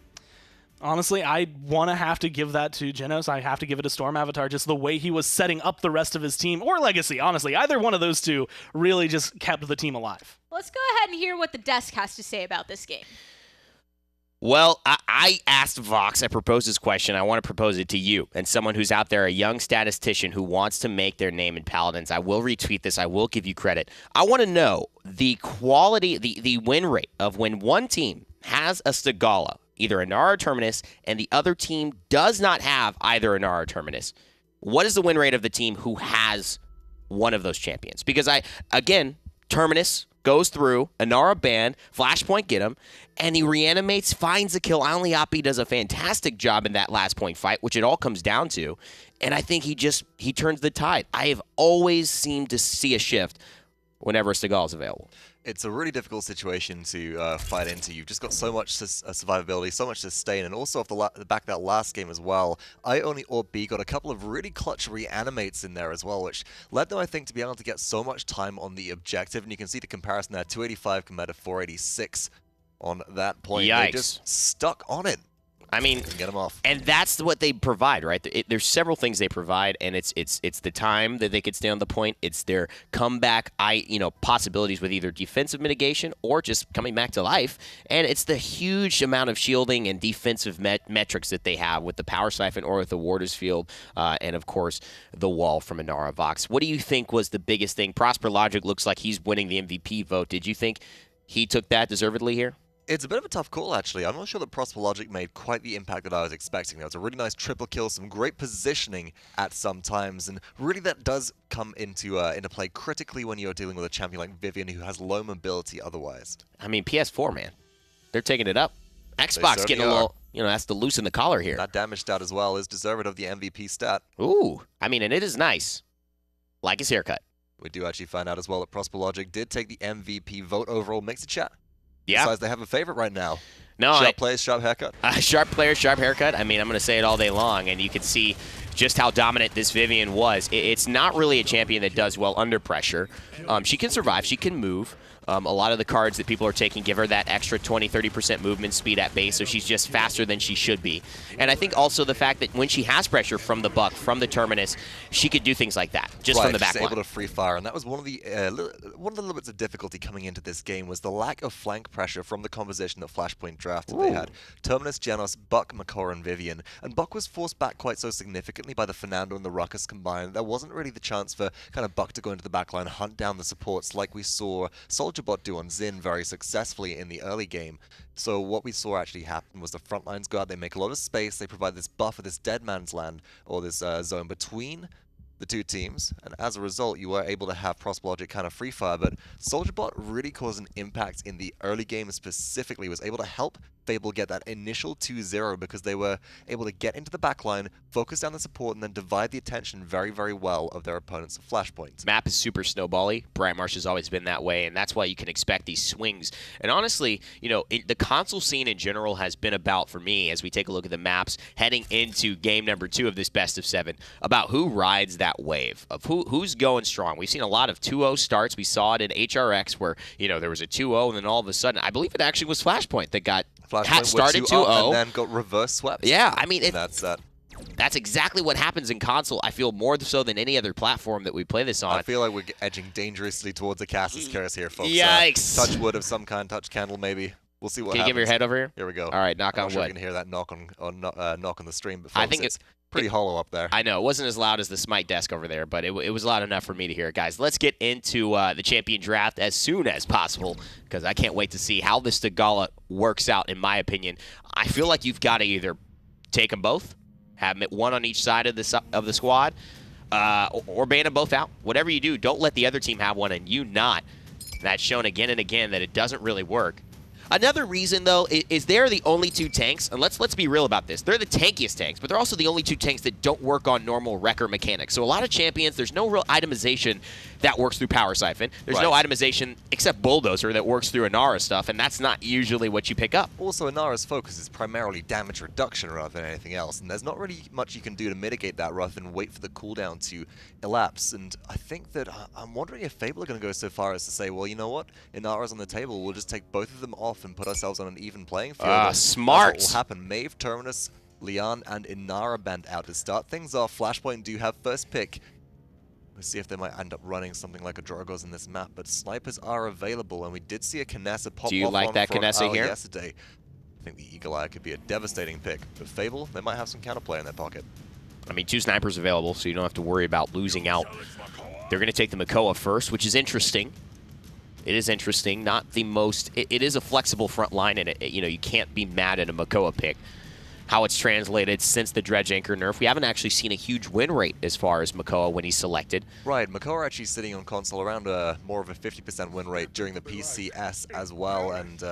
Honestly, I want to have to give that to Genos. I have to give it to Storm Avatar, just the way he was setting up the rest of his team, or Legacy, honestly. Either one of those two really just kept the team alive. Let's go ahead and hear what the desk has to say about this game. Well, I asked Vox, I proposed this question, I want to propose it to you, and someone who's out there, a young statistician who wants to make their name in Paladins. I will retweet this, I will give you credit. I want to know the quality, the win rate of when one team has a Stigala, either a Nara or Terminus, and the other team does not have either a Nara or Terminus. What is the win rate of the team who has one of those champions? Because again, Terminus goes through, Inara ban, Flashpoint get him, and he reanimates, finds a kill. Only Oppi does a fantastic job in that last point fight, which it all comes down to. And I think he turns the tide. I have always seemed to see a shift whenever Stigala is available. It's a really difficult situation to fight into. You've just got so much survivability, so much sustain, and also off the back of that last game as well, Ioni or B got a couple of really clutch reanimates in there as well, which led them, I think, to be able to get so much time on the objective, and you can see the comparison there, 285 compared to 486 on that point. Yikes. They just stuck on it. I mean, get them off. And that's what they provide, right? There's several things they provide, and it's the time that they could stay on the point. It's their comeback, possibilities with either defensive mitigation or just coming back to life, and it's the huge amount of shielding and defensive metrics that they have with the Power Siphon or with the Warder's Field, and of course the wall from Inara Vox. What do you think was the biggest thing? Prosper Logic looks like he's winning the MVP vote. Did you think he took that deservedly here? It's a bit of a tough call, actually. I'm not sure that Prosper Logic made quite the impact that I was expecting. There was a really nice triple kill, some great positioning at some times, and really that does come into play critically when you're dealing with a champion like Vivian who has low mobility otherwise. I mean, PS4, man. They're taking it up. Xbox getting a little, has to loosen the collar here. That damage stat as well is deserved of the MVP stat. Ooh. I mean, and it is nice. Like his haircut. We do actually find out as well that Prosper Logic did take the MVP vote overall. Mixed chat. Yeah. Besides, they have a favorite right now. No, Sharp plays, sharp haircut. Sharp player, sharp haircut. I mean, I'm going to say it all day long, and you can see just how dominant this Vivian was. It's not really a champion that does well under pressure. She can survive. She can move. A lot of the cards that people are taking give her that extra 20-30% movement speed at base, so she's just faster than she should be. And I think also the fact that when she has pressure from the Buck, from the Terminus, she could do things like that, just from the back she's line. Able to free fire, and that was one of the little bits of difficulty coming into this game was the lack of flank pressure from the composition that Flashpoint drafted. They had Terminus, Genos, Buck, Makor, and Vivian, and Buck was forced back quite so significantly by the Fernando and the Ruckus combined. There wasn't really the chance for kind of Buck to go into the backline, hunt down the supports like we saw SoldierBot do on Xin very successfully in the early game. So what we saw actually happen was the front lines go out, they make a lot of space, they provide this buffer, this dead man's land, or this zone between the two teams, and as a result, you were able to have Prosper Logic kind of free fire, but SoldierBot really caused an impact in the early game specifically, was able to help Fable get that initial 2-0 because they were able to get into the backline, focus down the support, and then divide the attention very, very well of their opponents' Flashpoints. Map is super snowbally. Bright Marsh has always been that way, and that's why you can expect these swings. And honestly, you know, the console scene in general has been about, for me, as we take a look at the maps, heading into game number 2 of this best of 7, about who rides that wave, of who's going strong. We've seen a lot of 2-0 starts. We saw it in HRX where, you know, there was a 2-0, and then all of a sudden, I believe it actually was Flashpoint that got started 2-0 and then got reverse swept. Yeah, I mean, that's exactly what happens in console. I feel more so than any other platform that we play this on. I feel like we're edging dangerously towards a Cass's curse here, folks. Yikes! Touch wood of some kind, touch candle maybe. We'll see what happens. Can you give your head over here? Here we go. All right, knock on wood. I'm sure you can hear that knock on the stream, but folks, I think it's pretty hollow up there. I know. It wasn't as loud as the Smite desk over there, but it was loud enough for me to hear it. Guys, let's get into the champion draft as soon as possible because I can't wait to see how this Tagala works out, in my opinion. I feel like you've got to either take them both, have them at one on each side of the squad, or ban them both out. Whatever you do, don't let the other team have one and you not. That's shown again and again that it doesn't really work. Another reason, though, is they're the only 2 tanks, and let's be real about this. They're the tankiest tanks, but they're also the only 2 tanks that don't work on normal wrecker mechanics. So a lot of champions, there's no real itemization that works through Power Siphon. There's no itemization except Bulldozer that works through Inara stuff, and that's not usually what you pick up. Also, Inara's focus is primarily damage reduction rather than anything else, and there's not really much you can do to mitigate that rather than wait for the cooldown to elapse. And I think that I'm wondering if Fable are going to go so far as to say, well, you know what? Inara's on the table, we'll just take both of them off and put ourselves on an even playing field. Smart. That's what will happen. Maeve, Terminus, Leon, and Inara band out to start things off. Flashpoint do have first pick. We'll see if they might end up running something like a Dragos in this map, but snipers are available, and we did see a Kinessa pop off. Do you like that Kinessa here? Yesterday. I think the Eagle Eye could be a devastating pick, but Fable, they might have some counterplay in their pocket. I mean, 2 snipers available, so you don't have to worry about losing out. They're going to take the Makoa first, which is interesting. It is interesting, not the most. It is a flexible front line, and you know, you can't be mad at a Makoa pick. How it's translated since the Dredge Anchor nerf, we haven't actually seen a huge win rate as far as Makoa when he's selected. Right, Makoa actually sitting on console around more of a 50% win rate during the PCS as well, and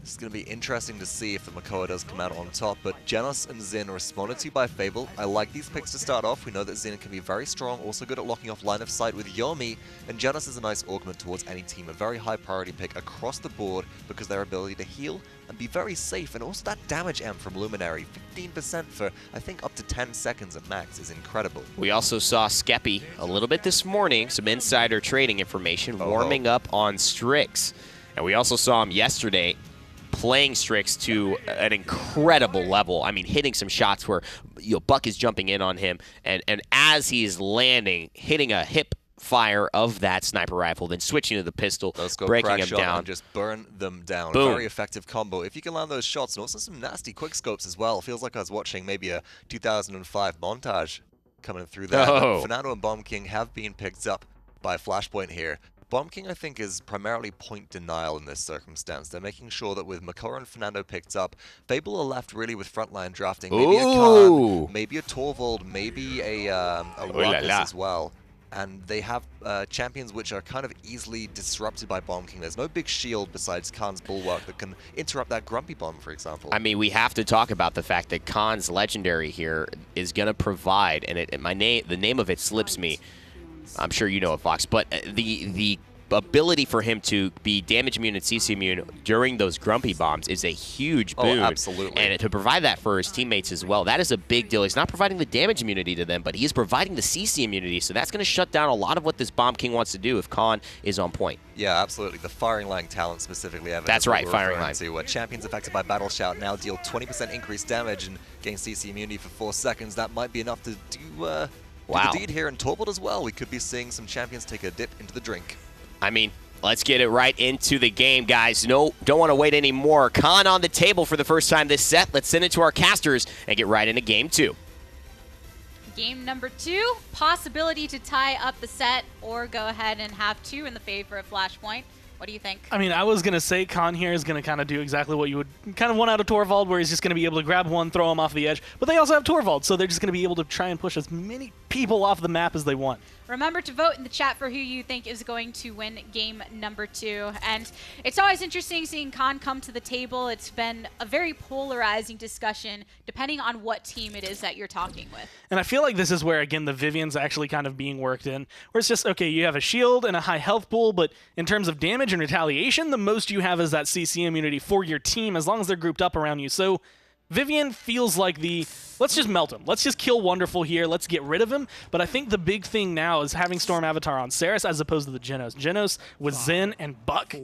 it's going to be interesting to see if the Makoa does come out on top, but Genos and Xin responded to by Fable. I like these picks to start off. We know that Xin can be very strong, also good at locking off line of sight with Yomi, and Genos is a nice augment towards any team, a very high priority pick across the board because their ability to heal and be very safe, and also that damage M from Luminary, 15% for, I think, up to 10 seconds at max is incredible. We also saw Skeppy a little bit this morning, some insider trading information, warming up on Strix. And we also saw him yesterday playing Strix to an incredible level. I mean, hitting some shots where Buck is jumping in on him, and as he's landing, hitting a hip fire of that sniper rifle, then switching to the pistol, breaking him down. And just burn them down. Boom. A very effective combo. If you can land those shots, and also some nasty quick scopes as well. Feels like I was watching maybe a 2005 montage coming through there. Fernando and Bomb King have been picked up by Flashpoint here. Bomb King, I think, is primarily point denial in this circumstance. They're making sure that with Makora and Fernando picked up, Fable are left really with frontline drafting. Maybe a Khan, maybe a Torvald, maybe a Ruckus as well. And they have champions which are kind of easily disrupted by Bomb King. There's no big shield besides Khan's Bulwark that can interrupt that Grumpy Bomb, for example. I mean, we have to talk about the fact that Khan's Legendary here is going to provide, and the name of it slips me, I'm sure you know it, Fox, but the ability for him to be damage immune and CC immune during those grumpy bombs is a huge boon. Oh, absolutely. And to provide that for his teammates as well, that is a big deal. He's not providing the damage immunity to them, but he is providing the CC immunity, so that's going to shut down a lot of what this Bomb King wants to do if Khan is on point. Yeah, absolutely. The firing line talent specifically. Evan, That's right, firing line. Champions affected by Battle Shout now deal 20% increased damage and gain CC immunity for 4 seconds. That might be enough to do the deed here in Torvald as well. We could be seeing some champions take a dip into the drink. I mean, let's get it right into the game, guys. No, don't want to wait anymore. Khan on the table for the first time this set. Let's send it to our casters and get right into game 2. Game number 2, possibility to tie up the set or go ahead and have 2 in the favor of Flashpoint. What do you think? I mean, I was going to say Khan here is going to kind of do exactly what you would kind of want out of Torvald, where he's just going to be able to grab one, throw him off the edge. But they also have Torvald, so they're just going to be able to try and push as many people off the map as they want. Remember to vote in the chat for who you think is going to win game number 2. And it's always interesting seeing Khan come to the table. It's been a very polarizing discussion depending on what team it is that you're talking with. And I feel like this is where, again, the Vivian's actually kind of being worked in, where it's just, okay, you have a shield and a high health pool, but in terms of damage and retaliation, the most you have is that CC immunity for your team as long as they're grouped up around you. So Vivian feels like let's just melt him. Let's just kill Wonderful here. Let's get rid of him. But I think the big thing now is having Storm Avatar on Saris as opposed to the Genos. Genos with Zen and Buck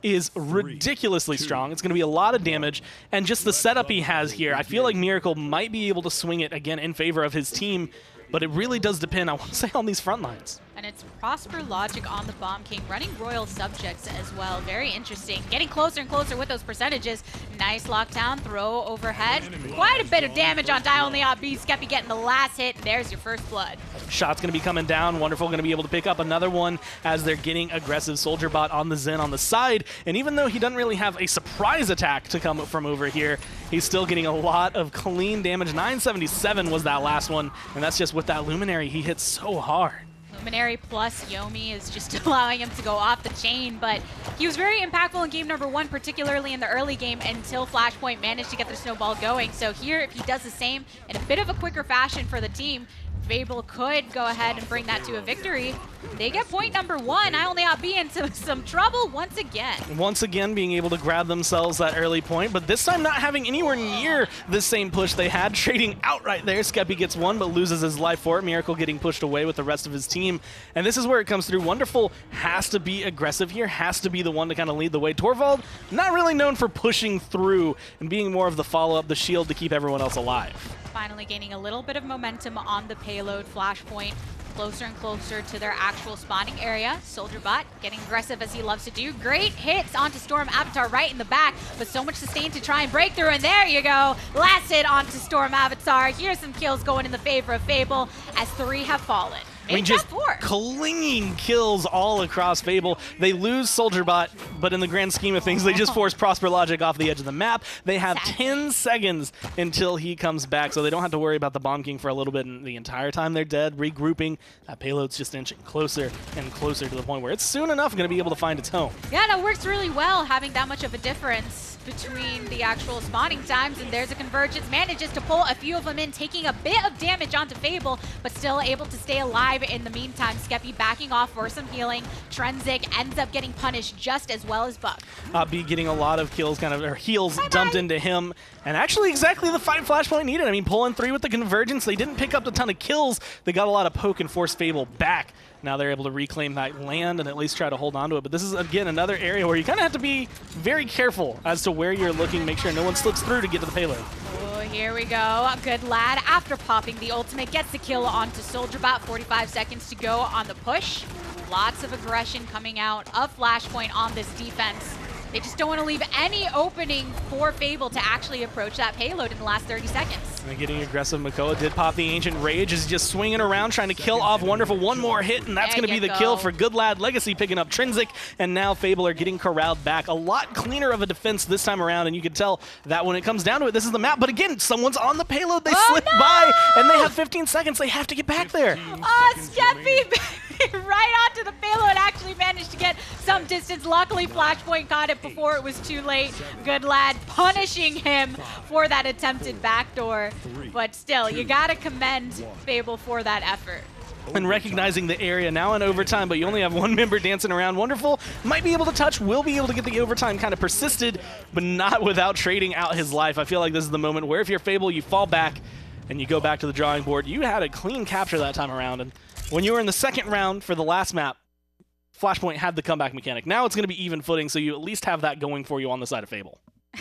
is ridiculously strong. It's going to be a lot of damage. And just the setup he has here, I feel like Miracle might be able to swing it again in favor of his team. But it really does depend, I want to say, on these front lines. And it's Prosper Logic on the Bomb King, running Royal Subjects as well. Very interesting. Getting closer and closer with those percentages. Nice lockdown, throw overhead. Quite a bit of damage on Die Only Op B. Skeppy getting the last hit. There's your first blood. Shot's going to be coming down. Wonderful going to be able to pick up another one as they're getting aggressive. Soldier Bot on the Zen on the side. And even though he doesn't really have a surprise attack to come from over here, he's still getting a lot of clean damage. 977 was that last one. And that's just with that Luminary. He hits so hard. Luminary plus Yomi is just allowing him to go off the chain, but he was very impactful in game number 1, particularly in the early game until Flashpoint managed to get the snowball going. So here, if he does the same in a bit of a quicker fashion for the team, Fable could go ahead and bring that to a victory. They get point number 1. I only be into some trouble once again. Once again, being able to grab themselves that early point, but this time not having anywhere near the same push they had, trading outright there. Skeppy gets one, but loses his life for it. Miracle getting pushed away with the rest of his team. And this is where it comes through. Wonderful has to be aggressive here, has to be the one to kind of lead the way. Torvald, not really known for pushing through and being more of the follow-up, the shield to keep everyone else alive. Finally gaining a little bit of momentum on the payload. Flashpoint closer and closer to their actual spawning area. Soldier Bot getting aggressive as he loves to do. Great hits onto Storm Avatar right in the back, but so much sustain to try and break through, and there you go. Last hit onto Storm Avatar. Here's some kills going in the favor of Fable as 3 have fallen. I mean, just clinging kills all across Fable. They lose Soldier Bot, but in the grand scheme of things, they just force Prosper Logic off the edge of the map. They have 10 seconds until he comes back, so they don't have to worry about the Bomb King for a little bit. And the entire time they're dead, regrouping, that payload's just inching closer and closer to the point where it's soon enough going to be able to find its home. Yeah, that works really well, having that much of a difference between the actual spawning times, and there's a convergence. Manages to pull a few of them in, taking a bit of damage onto Fable, but still able to stay alive in the meantime. Skeppy backing off for some healing. Trenzik ends up getting punished just as well as Buck. Be getting a lot of kills, or heals dumped into him, and actually exactly the fight Flashpoint needed. I mean, pulling 3 with the convergence. They didn't pick up a ton of kills. They got a lot of poke and forced Fable back. Now they're able to reclaim that land and at least try to hold on to it. But this is, again, another area where you kind of have to be very careful as to where you're looking, make sure no one slips through to get to the payload. Oh, here we go. Good lad, after popping the ultimate, gets the kill onto Soldier Bot. 45 seconds to go on the push. Lots of aggression coming out of Flashpoint on this defense. They just don't want to leave any opening for Fable to actually approach that payload in the last 30 seconds. And getting aggressive, Makoa did pop the Ancient Rage, is just swinging around trying to kill off Wonderful. One more hit, and that's going to be the kill for Good Lad. Legacy picking up Trinzik, and now Fable are getting corralled back. A lot cleaner of a defense this time around, and you can tell that when it comes down to it, this is the map. But again, someone's on the payload. They slip by, and they have 15 seconds. They have to get back there. Oh, Skeppy! Right onto the payload, actually managed to get some distance. Luckily, Flashpoint caught it before it was too late. Good Lad punishing him for that attempted backdoor. But still, you gotta commend Fable for that effort. and recognizing the area now in overtime, but you only have one member dancing around. Wonderful might be able to touch, will be able to get the overtime, kind of persisted, but not without trading out his life. I feel like this is the moment where if you're Fable, you fall back and you go back to the drawing board. You had a clean capture that time around, and when you were in the second round for the last map, Flashpoint had the comeback mechanic. Now it's going to be even footing, so you at least have that going for you on the side of Fable.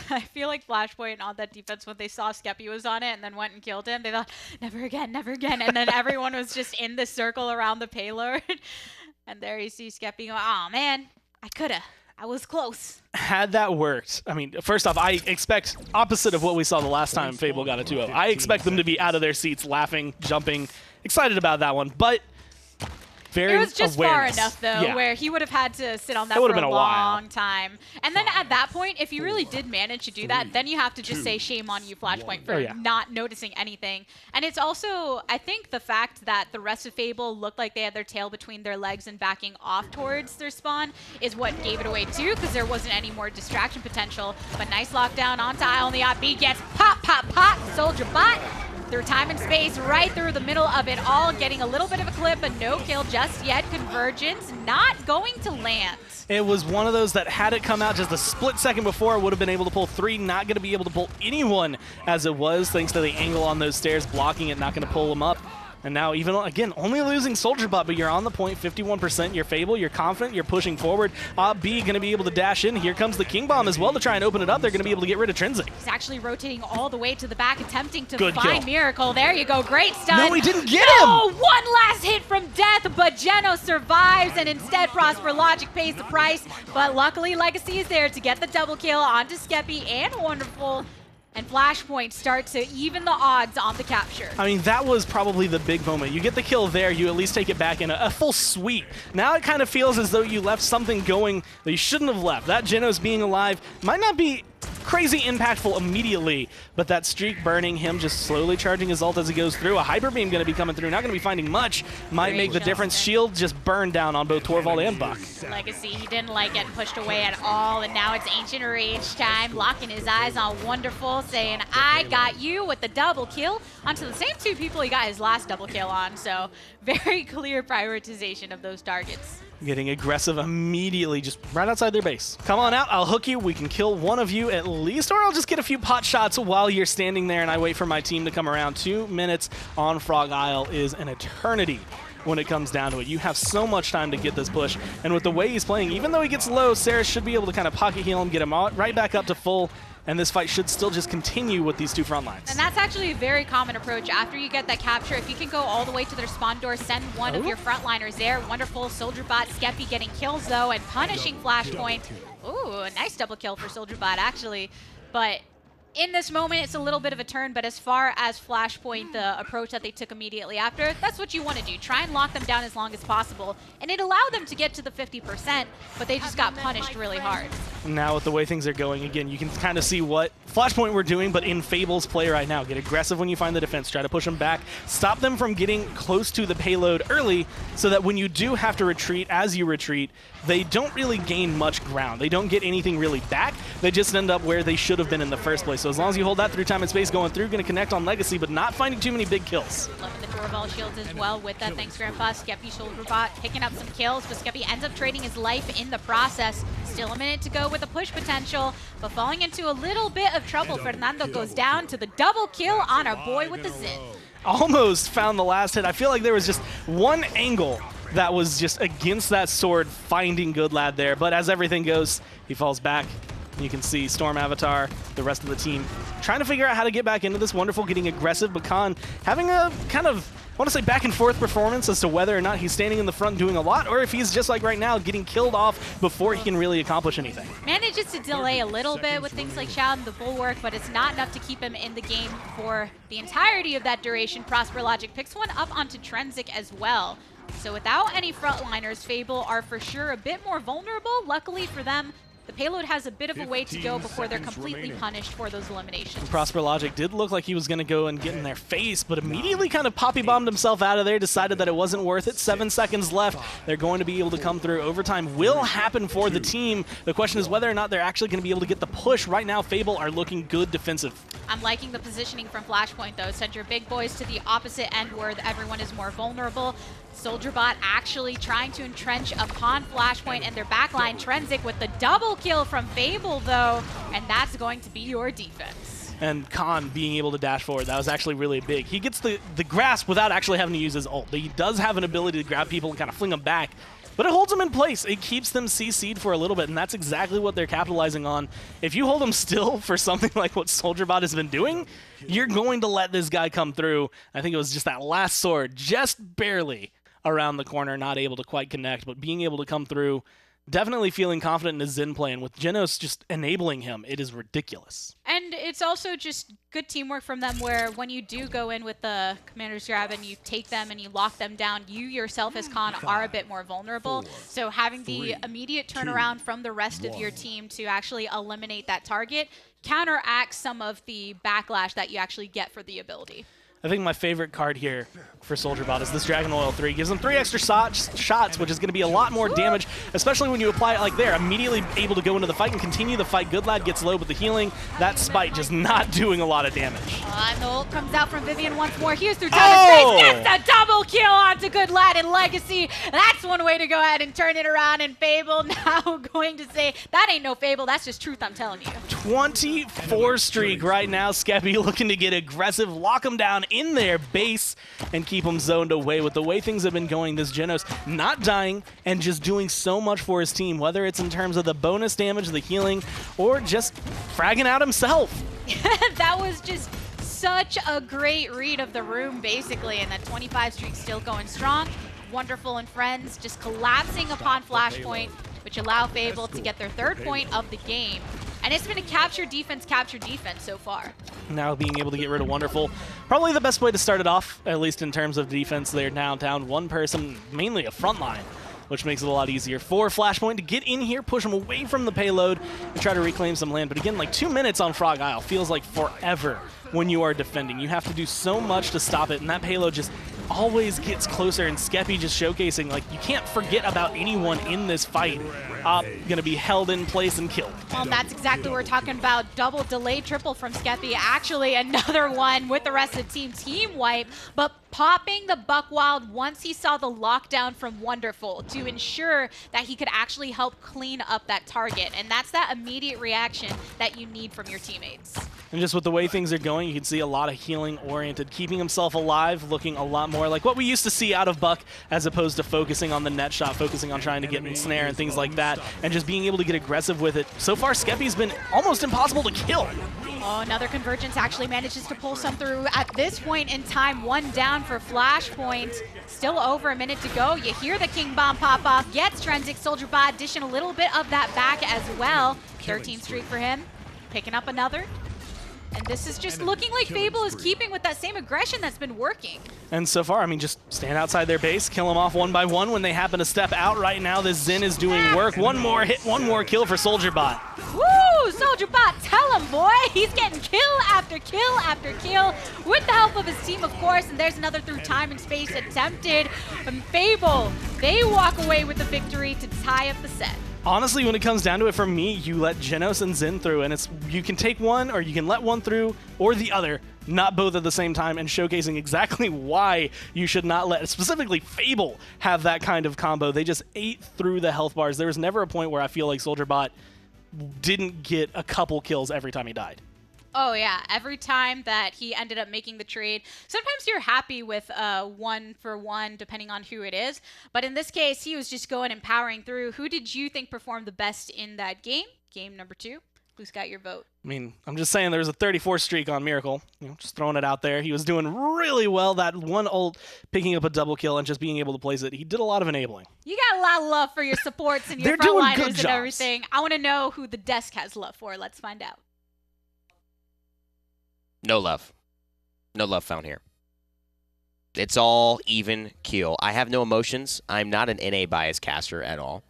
I feel like Flashpoint on that defense, when they saw Skeppy was on it and then went and killed him, they thought, never again, never again. And then everyone was just in the circle around the payload. And there you see Skeppy going, oh man, I coulda. I was close. Had that worked, I mean, first off, I expect opposite of what we saw the last time Fable got a 2-0. I expect them to be out of their seats, laughing, jumping, excited about that one. But it was just far enough, though, where he would have had to sit on that for a long time. And then at that point, if you really did manage to do that, then you have to just say shame on you, Flashpoint, for not noticing anything. And it's also, I think, the fact that the rest of Fable looked like they had their tail between their legs and backing off towards their spawn is what gave it away, too, because there wasn't any more distraction potential. But nice lockdown onto Eye on the op. B gets pop, pop, pop. Soldier bot. Through time and space, right through the middle of it all, getting a little bit of a clip, but no kill just yet. Convergence not going to land. It was one of those that had it come out just a split second before, would have been able to pull 3, not going to be able to pull anyone as it was, thanks to the angle on those stairs, blocking it, not going to pull them up. And now even, again, only losing Soldier Bot, but you're on the point, 51%. You're Fable, you're confident, you're pushing forward. B going to be able to dash in. Here comes the King Bomb as well to try and open it up. They're going to be able to get rid of Trinsic. He's actually rotating all the way to the back, attempting to find Miracle. There you go, great stun. No, he didn't get him! One last hit from Death, but Geno survives, and instead Prosper Logic pays the price. But luckily, Legacy is there to get the double kill onto Skeppy and Wonderful. And Flashpoint start to even the odds on the capture. I mean, that was probably the big moment. You get the kill there, you at least take it back in a full sweep. Now it kind of feels as though you left something going that you shouldn't have left. That Genos being alive might not be crazy impactful immediately, but that streak burning, him just slowly charging his ult as he goes through. A Hyper Beam going to be coming through, not going to be finding much. Might make the difference. Shield just burned down on both Torvald and Buck. Legacy, he didn't like getting pushed away at all, and now it's Ancient Rage time, locking his eyes on Wonderful, saying, I got you with the double kill onto the same 2 people he got his last double kill on, so very clear prioritization of those targets. Getting aggressive immediately, just right outside their base. Come on out, I'll hook you, we can kill one of you at least, or I'll just get a few pot shots while you're standing there and I wait for my team to come around. 2 minutes on Frog Isle is an eternity when it comes down to it. You have so much time to get this push, and with the way he's playing, even though he gets low, Sarah should be able to kind of pocket heal him, get him right back up to full, and this fight should still just continue with these 2 front lines. And that's actually a very common approach. After you get that capture, if you can go all the way to their spawn door, send one of your frontliners there. Wonderful. Soldier Bot, Skeppy getting kills though, and punishing Flashpoint. Ooh, a nice double kill for Soldier Bot actually. But in this moment, it's a little bit of a turn, but as far as Flashpoint, the approach that they took immediately after, that's what you want to do. Try and lock them down as long as possible. And it allowed them to get to the 50%, but they just got punished really hard. Now with the way things are going, again, you can kind of see what Flashpoint were doing, but in Fable's play right now. Get aggressive when you find the defense. Try to push them back. Stop them from getting close to the payload early so that when you do have to retreat, as you retreat, they don't really gain much ground. They don't get anything really back. They just end up where they should have been in the first place. So as long as you hold that through time and space going through, going to connect on Legacy, but not finding too many big kills. Loving the doorbell shields as well with that. Thanks, Grandpa. Skeppy Soldier Bot picking up some kills, but Skeppy ends up trading his life in the process. Still a minute to go with a push potential, but falling into a little bit of trouble. Fernando goes down to the double kill on our boy with the Zin. Almost found the last hit. I feel like there was just one angle that was just against that sword, finding Good Lad there. But as everything goes, he falls back. You can see Storm Avatar, the rest of the team, trying to figure out how to get back into this. Wonderful, getting aggressive, but Khan having a kind of, I want to say, back and forth performance as to whether or not he's standing in the front doing a lot, or if he's just like right now, getting killed off before he can really accomplish anything. Manages to delay a little bit with things like Shao and the Bulwark, but it's not enough to keep him in the game for the entirety of that duration. Prosper Logic picks one up onto Trinsic as well. So without any frontliners, Fable are for sure a bit more vulnerable. Luckily for them, the payload has a bit of a way to go before they're completely punished for those eliminations. Prosper Logic did look like he was going to go and get in their face, but immediately kind of poppy bombed himself out of there, decided that it wasn't worth it. 7 seconds left. They're going to be able to come through. Overtime will happen for the team. The question is whether or not they're actually going to be able to get the push. Right now, Fable are looking good defensive. I'm liking the positioning from Flashpoint, though. Send your big boys to the opposite end where everyone is more vulnerable. SoldierBot actually trying to entrench upon Flashpoint and their backline. Trenzik with the double kill from Fable, though, and that's going to be your defense. And Khan being able to dash forward, that was actually really big. He gets the grasp without actually having to use his ult. He does have an ability to grab people and kind of fling them back, but it holds them in place. It keeps them CC'd for a little bit, and that's exactly what they're capitalizing on. If you hold them still for something like what SoldierBot has been doing, you're going to let this guy come through. I think it was just that last sword, just barely around the corner, not able to quite connect, but being able to come through, definitely feeling confident in his Zen play, and with Genos just enabling him, it is ridiculous. And it's also just good teamwork from them where when you do go in with the commander's grab and you take them and you lock them down, you yourself as Khan are a bit more vulnerable. So having the immediate turnaround from the rest of your team to actually eliminate that target counteracts some of the backlash that you actually get for the ability. I think my favorite card here for SoldierBot is this Dragon Oil 3. Gives them 3 extra shots, which is going to be a lot more damage, especially when you apply it like there. Immediately able to go into the fight and continue the fight. Good Lad gets low, but the healing, that Spite just not doing a lot of damage. And the ult comes out from Vivian once more. Here's through time and space. Gets a double kill onto Good Lad in Legacy. That's one way to go ahead and turn it around. And Fable now going to say, that ain't no Fable, that's just truth, I'm telling you. 24 streak right now. Skeppy looking to get aggressive, lock him down in their base, and keep them zoned away. With the way things have been going, this Genos not dying and just doing so much for his team, whether it's in terms of the bonus damage, the healing, or just fragging out himself. That was just such a great read of the room, basically, and that 25 streak still going strong. Wonderful and Friends just collapsing upon Flashpoint, which allow Fable to get their 3rd point of the game. And it's been a capture defense so far. Now being able to get rid of Wonderful. Probably the best way to start it off, at least in terms of defense. They're downtown, one person, mainly a front line, which makes it a lot easier for Flashpoint to get in here, push them away from the payload, and try to reclaim some land. But again, like 2 minutes on Frog Isle feels like forever when you are defending. You have to do so much to stop it, and that payload just always gets closer, and Skeppy just showcasing, like, you can't forget about anyone in this fight gonna be held in place and killed. Well, that's exactly what we're talking about. Double delay triple from Skeppy. Actually, another one with the rest of the team wipe, but popping the Buckwild once he saw the lockdown from Wonderful to ensure that he could actually help clean up that target. And that's that immediate reaction that you need from your teammates. And just with the way things are going, you can see a lot of healing oriented, keeping himself alive, looking a lot more like what we used to see out of Buck, as opposed to focusing on the net shot, focusing on trying to get in snare and things like that, and just being able to get aggressive with it. So far, Skeppy's been almost impossible to kill. Oh, another Convergence actually manages to pull some through at this point in time. One down for Flashpoint. Still over a minute to go. You hear the King Bomb pop off. Gets Trenzik. SoldierBot dishing a little bit of that back as well. 13 streak for him. Picking up another. And this is just looking like Fable is keeping with that same aggression that's been working. And so far, I mean, just stand outside their base, kill them off one by one when they happen to step out. Right now, this Zen is doing work. One more hit, one more kill for SoldierBot. Woo! SoldierBot, tell him, boy! He's getting kill after kill after kill with the help of his team, of course. And there's another through time and space attempted. And Fable, they walk away with the victory to tie up the set. Honestly, when it comes down to it, for me, you let Genos and Zen through, and it's you can take one or you can let one through or the other, not both at the same time, and showcasing exactly why you should not let, specifically Fable, have that kind of combo. They just ate through the health bars. There was never a point where I feel like SoldierBot didn't get a couple kills every time he died. Oh, yeah. Every time that he ended up making the trade, sometimes you're happy with 1-for-1, depending on who it is. But in this case, he was just going and powering through. Who did you think performed the best in that game? Game number 2. Who's got your vote? I mean, I'm just saying there's a 34 streak on Miracle. You know, just throwing it out there. He was doing really well. That one ult, picking up a double kill and just being able to place it. He did a lot of enabling. You got a lot of love for your supports and your frontliners and everything. I want to know who the desk has love for. Let's find out. No love. No love found here. It's all even keel. I have no emotions. I'm not an NA bias caster at all.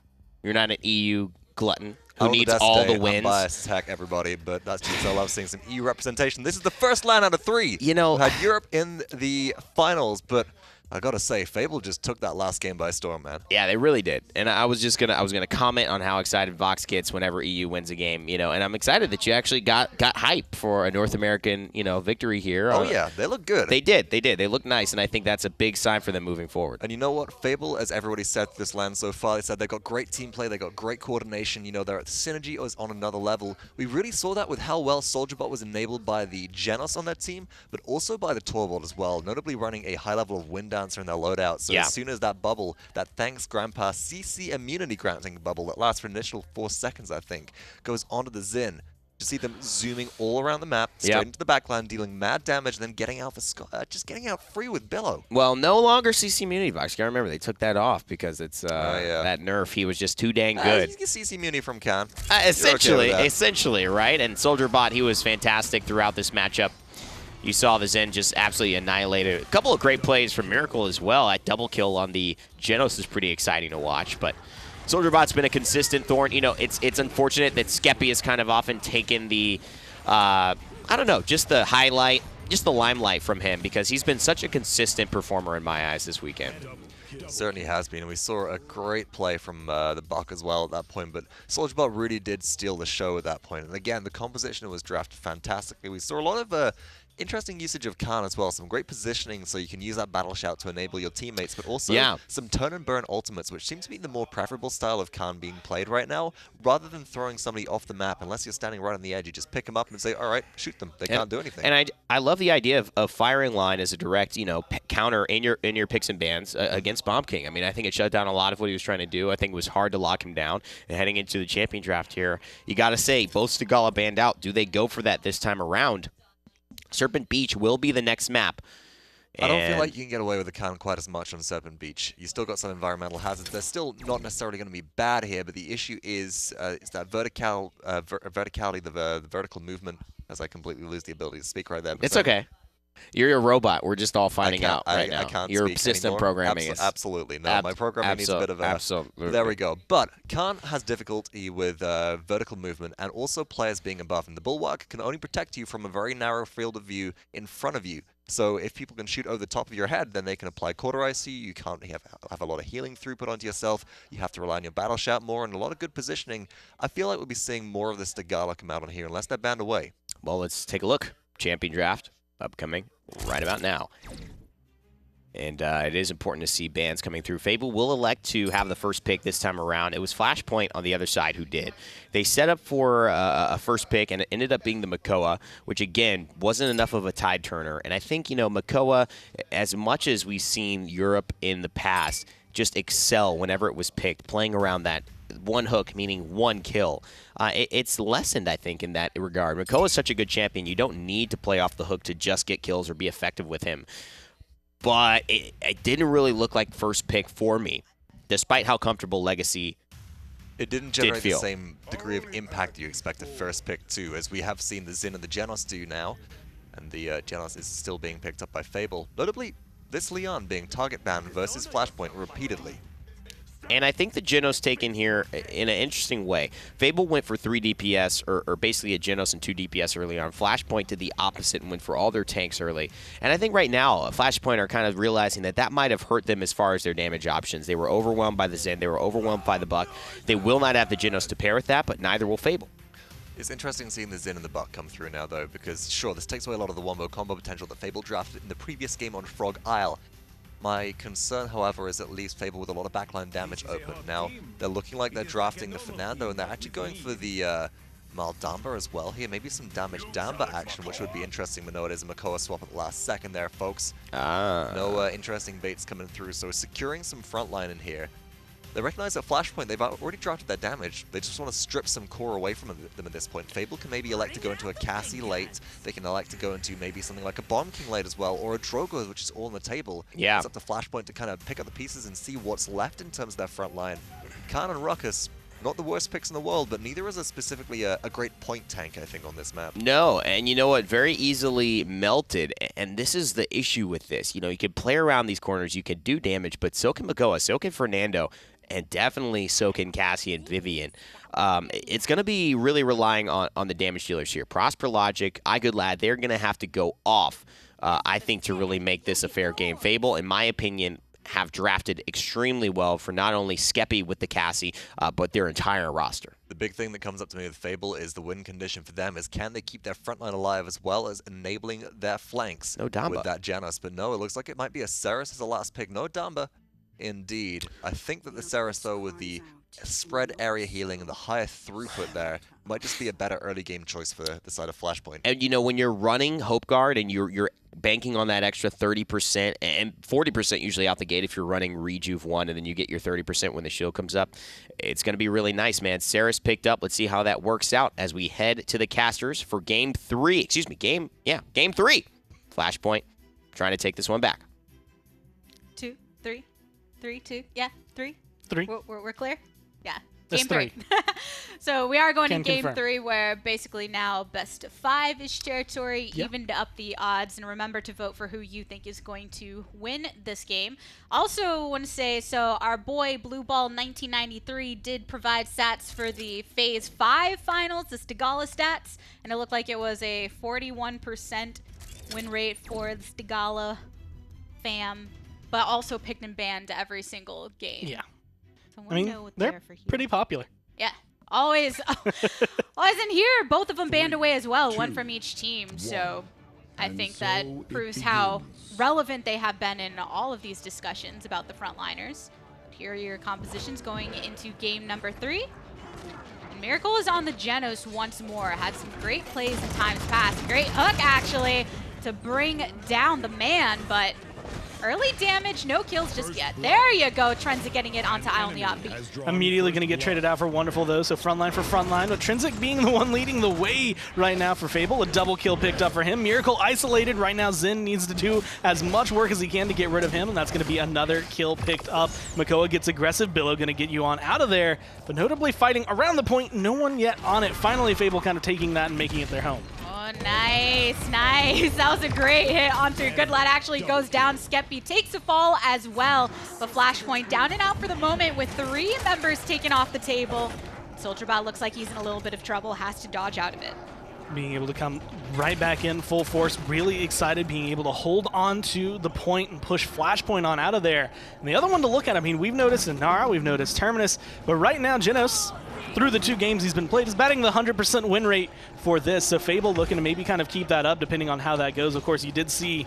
You're not an EU glutton who needs all the wins. I'm biased, attack everybody, but that's just I love seeing some EU representation. This is the first LAN out of 3. You know, we had Europe in the finals, but I gotta say, Fable just took that last game by storm, man. Yeah, they really did. And I was gonna comment on how excited Vox gets whenever EU wins a game, and I'm excited that you actually got hype for a North American, victory here. Oh yeah, they look good. They did. They look nice, and I think that's a big sign for them moving forward. And you know what? Fable, as everybody said this land so far, they said they've got great team play, they got great coordination, their synergy is on another level. We really saw that with how well SoldierBot was enabled by the Genos on their team, but also by the Torvald as well, notably running a high level of Wind Dancer in their loadout. So as soon as that bubble, that thanks Grandpa CC immunity granting bubble that lasts for an initial 4 seconds, I think, goes onto the Xin, you see them zooming all around the map, straight into the backline, dealing mad damage, and then getting out just getting out free with Billow. Well, no longer CC immunity, Vox. You gotta remember, they took that off because it's that nerf. He was just too dang good. You can CC immunity from Khan. Essentially, right? And SoldierBot, he was fantastic throughout this matchup. You saw the Zen just absolutely annihilate it. A couple of great plays from Miracle as well. That double kill on the Genos is pretty exciting to watch, but SoldierBot's been a consistent thorn. It's unfortunate that Skeppy has kind of often taken the, just the highlight, just the limelight from him because he's been such a consistent performer in my eyes this weekend. Certainly has been, and we saw a great play from the Buck as well at that point, but SoldierBot really did steal the show at that point. And again, the composition was drafted fantastically. We saw a lot of interesting usage of Khan as well, some great positioning so you can use that battle shout to enable your teammates, but also some turn and burn ultimates, which seems to be the more preferable style of Khan being played right now, rather than throwing somebody off the map. Unless you're standing right on the edge, you just pick them up and say, all right, shoot them. They can't do anything. And I love the idea of firing line as a direct, counter in your picks and bans against Bomb King. I mean, I think it shut down a lot of what he was trying to do. I think it was hard to lock him down. And heading into the champion draft here, you got to say, both Stigala banned out. Do they go for that this time around? Serpent Beach will be the next map. I don't feel like you can get away with the Khan quite as much on Serpent Beach. You still got some environmental hazards. They're still not necessarily going to be bad here, but the issue is that verticality, the vertical movement, as I completely lose the ability to speak right there. It's okay. You're a robot. We're just all finding out right now. I can't Your speak system anymore. programming is... Absolutely. No, my programming needs a bit of a... Absolutely. There we go. But Khan has difficulty with vertical movement and also players being above him. The Bulwark can only protect you from a very narrow field of view in front of you. So if people can shoot over the top of your head, then they can apply cauterize to you. You can't have a lot of healing throughput onto yourself. You have to rely on your battle shout more and a lot of good positioning. I feel like we'll be seeing more of this Stigala come out on here unless they're banned away. Well, let's take a look. Champion draft upcoming right about now. And it is important to see bans coming through. Fable will elect to have the first pick this time around. It was Flashpoint on the other side who did. They set up for a first pick, and it ended up being the Makoa, which, again, wasn't enough of a tide turner. And I think, Makoa, as much as we've seen Europe in the past just excel whenever it was picked, playing around that one hook, meaning one kill. It's lessened, I think, in that regard. Makoa is such a good champion. You don't need to play off the hook to just get kills or be effective with him. But it didn't really look like first pick for me, despite how comfortable Legacy It didn't generate the same degree of impact you expect a first pick to, as we have seen the Xin and the Genos do now. And the Genos is still being picked up by Fable. Notably, this Leon being target banned versus Flashpoint repeatedly. And I think the Genos taken here in an interesting way. Fable went for 3 DPS, or basically a Genos and 2 DPS early on. Flashpoint did the opposite and went for all their tanks early. And I think right now, Flashpoint are kind of realizing that that might have hurt them as far as their damage options. They were overwhelmed by the Zen. They were overwhelmed by the Buck. They will not have the Genos to pair with that, but neither will Fable. It's interesting seeing the Xin and the Buck come through now, though, because, sure, this takes away a lot of the wombo combo potential that Fable drafted in the previous game on Frog Isle. My concern, however, is that leaves Fable with a lot of backline damage open. Now, they're looking like they're drafting the Fernando, and they're actually going for the Maldamba as well here. Maybe some damage Damba action, which would be interesting, but no, it is a Makoa swap at the last second there, folks. No interesting baits coming through, so securing some frontline in here. They recognize that Flashpoint, they've already drafted that damage. They just want to strip some core away from them at this point. Fable can maybe elect to go into a Cassie late. They can elect to go into maybe something like a Bomb King late as well, or a Drogo, which is all on the table. Yeah. It's up to Flashpoint to kind of pick up the pieces and see what's left in terms of their front line. Khan and Ruckus, not the worst picks in the world, but neither is specifically a great point tank, I think, on this map. No, and you know what? Very easily melted, and this is the issue with this. You can play around these corners, you can do damage, but so can Makoa, so can Fernando, and definitely so can Cassie and Vivian. It's going to be really relying on the damage dealers here. Prosper Logic, iGoodLad, they're going to have to go off I think, to really make this a fair game. Fable, in my opinion, have drafted extremely well for not only Skeppy with the Cassie, but their entire roster. The big thing that comes up to me with Fable is the win condition for them is can they keep their front line alive as well as enabling their flanks No Damba. with that Janus. But no, it looks like it might be a Ceres as the last pick. No Damba, indeed. I think that the Ceres, though, with the spread area healing and the higher throughput there, might just be a better early game choice for the side of Flashpoint. And, you know, when you're running Hope Guard and you're banking on that extra 30% and 40% usually out the gate if you're running Rejuve 1 and then you get your 30% when the shield comes up, it's going to be really nice, man. Ceres picked up. Let's see how that works out as we head to the casters for game 3. Excuse me, game 3. Flashpoint trying to take this one back. 2, 3, 3, 2. Yeah, 3. 3. We're clear? Yeah. That's Game 3. So we are going to game confirm. 3 where basically now best of 5-ish territory, evened up the odds. And remember to vote for who you think is going to win this game. Also want to say, so our boy Blue Ball 1993 did provide stats for the Phase 5 finals, the Stigala stats. And it looked like it was a 41% win rate for the Stigala fam, but also picked and banned every single game. Yeah. So I mean, know what they're for here. pretty popular. Yeah, always in here. Both of them banned away as well, one from each team. So I think that proves how relevant they have been in all of these discussions about the frontliners. Here are your compositions going into game number 3. And Miracle is on the Genos once more. Had some great plays in times past. Great hook, actually, to bring down the man, but early damage, no kills just yet. There you go, Trenzik getting it onto Ionliot B. Immediately going to get traded out for Wonderful, though, so frontline for frontline, with Trenzik being the one leading the way right now for Fable. A double kill picked up for him. Miracle isolated. Right now, Zen needs to do as much work as he can to get rid of him, and that's going to be another kill picked up. Makoa gets aggressive. Billow going to get you on out of there, but notably fighting around the point. No one yet on it. Finally, Fable kind of taking that and making it their home. Oh, nice, nice. That was a great hit onto Good Lad. Actually goes down. Skeppy takes a fall as well. But Flashpoint down and out for the moment with 3 members taken off the table. SoldierBot looks like he's in a little bit of trouble, has to dodge out of it. Being able to come right back in full force, really excited, being able to hold on to the point and push Flashpoint on out of there. And the other one to look at, I mean, we've noticed Inara, we've noticed Terminus, but right now Genos, through the 2 games he's been played, is batting the 100% win rate for this. So Fable looking to maybe kind of keep that up depending on how that goes. Of course, you did see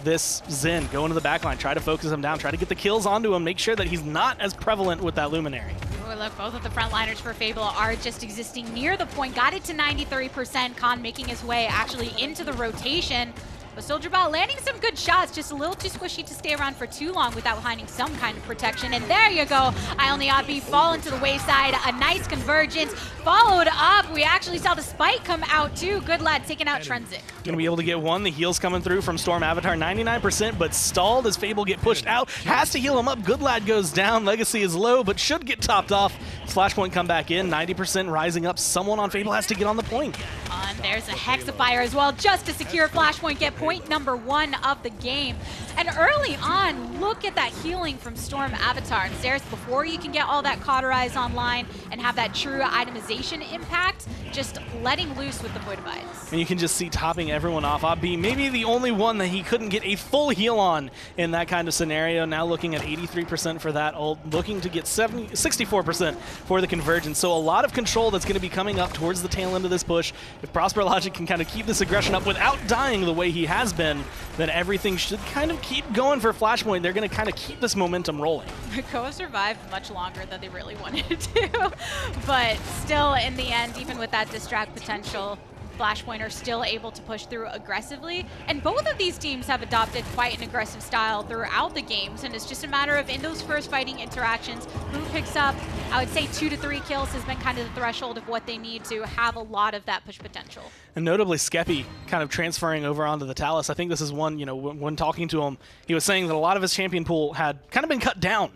this Zen go into the backline, try to focus him down, try to get the kills onto him, make sure that he's not as prevalent with that Luminary. Oh, look, both of the frontliners for Fable are just existing near the point. Got it to 93%. Khan making his way actually into the rotation. But SoldierBot landing some good shots, just a little too squishy to stay around for too long without finding some kind of protection. And there you go, Ionliot B fall into the wayside. A nice convergence. Followed up, we actually saw the spike come out too. Good Lad taking out Trenzik. Gonna be able to get one. The heals coming through from Storm Avatar, 99%, but stalled as Fable get pushed out. Has to heal him up. Good Lad goes down. Legacy is low, but should get topped off. Flashpoint come back in, 90% rising up. Someone on Fable has to get on the point. And there's a Hexifier as well, just to secure Flashpoint, get point number 1 of the game. And early on, look at that healing from Storm Avatar. And Ceres, before you can get all that cauterize online and have that true itemization impact, just letting loose with the Void of Eyes. And you can just see topping everyone off. Abi, maybe the only one that he couldn't get a full heal on in that kind of scenario. Now looking at 83% for that ult, looking to get 64% for the convergence. So a lot of control that's going to be coming up towards the tail end of this push. If Prosper Logic can kind of keep this aggression up without dying the way he has been, then everything should kind of keep going for Flashpoint. They're going to kind of keep this momentum rolling. Koa survived much longer than they really wanted to, but still in the end, even with that distract potential, Flashpoint are still able to push through aggressively. And both of these teams have adopted quite an aggressive style throughout the games, and it's just a matter of, in those first fighting interactions, who picks up, I would say 2 to 3 kills has been kind of the threshold of what they need to have a lot of that push potential. And notably, Skeppy kind of transferring over onto the Talus. I think this is one, you know, when talking to him, he was saying that a lot of his champion pool had kind of been cut down.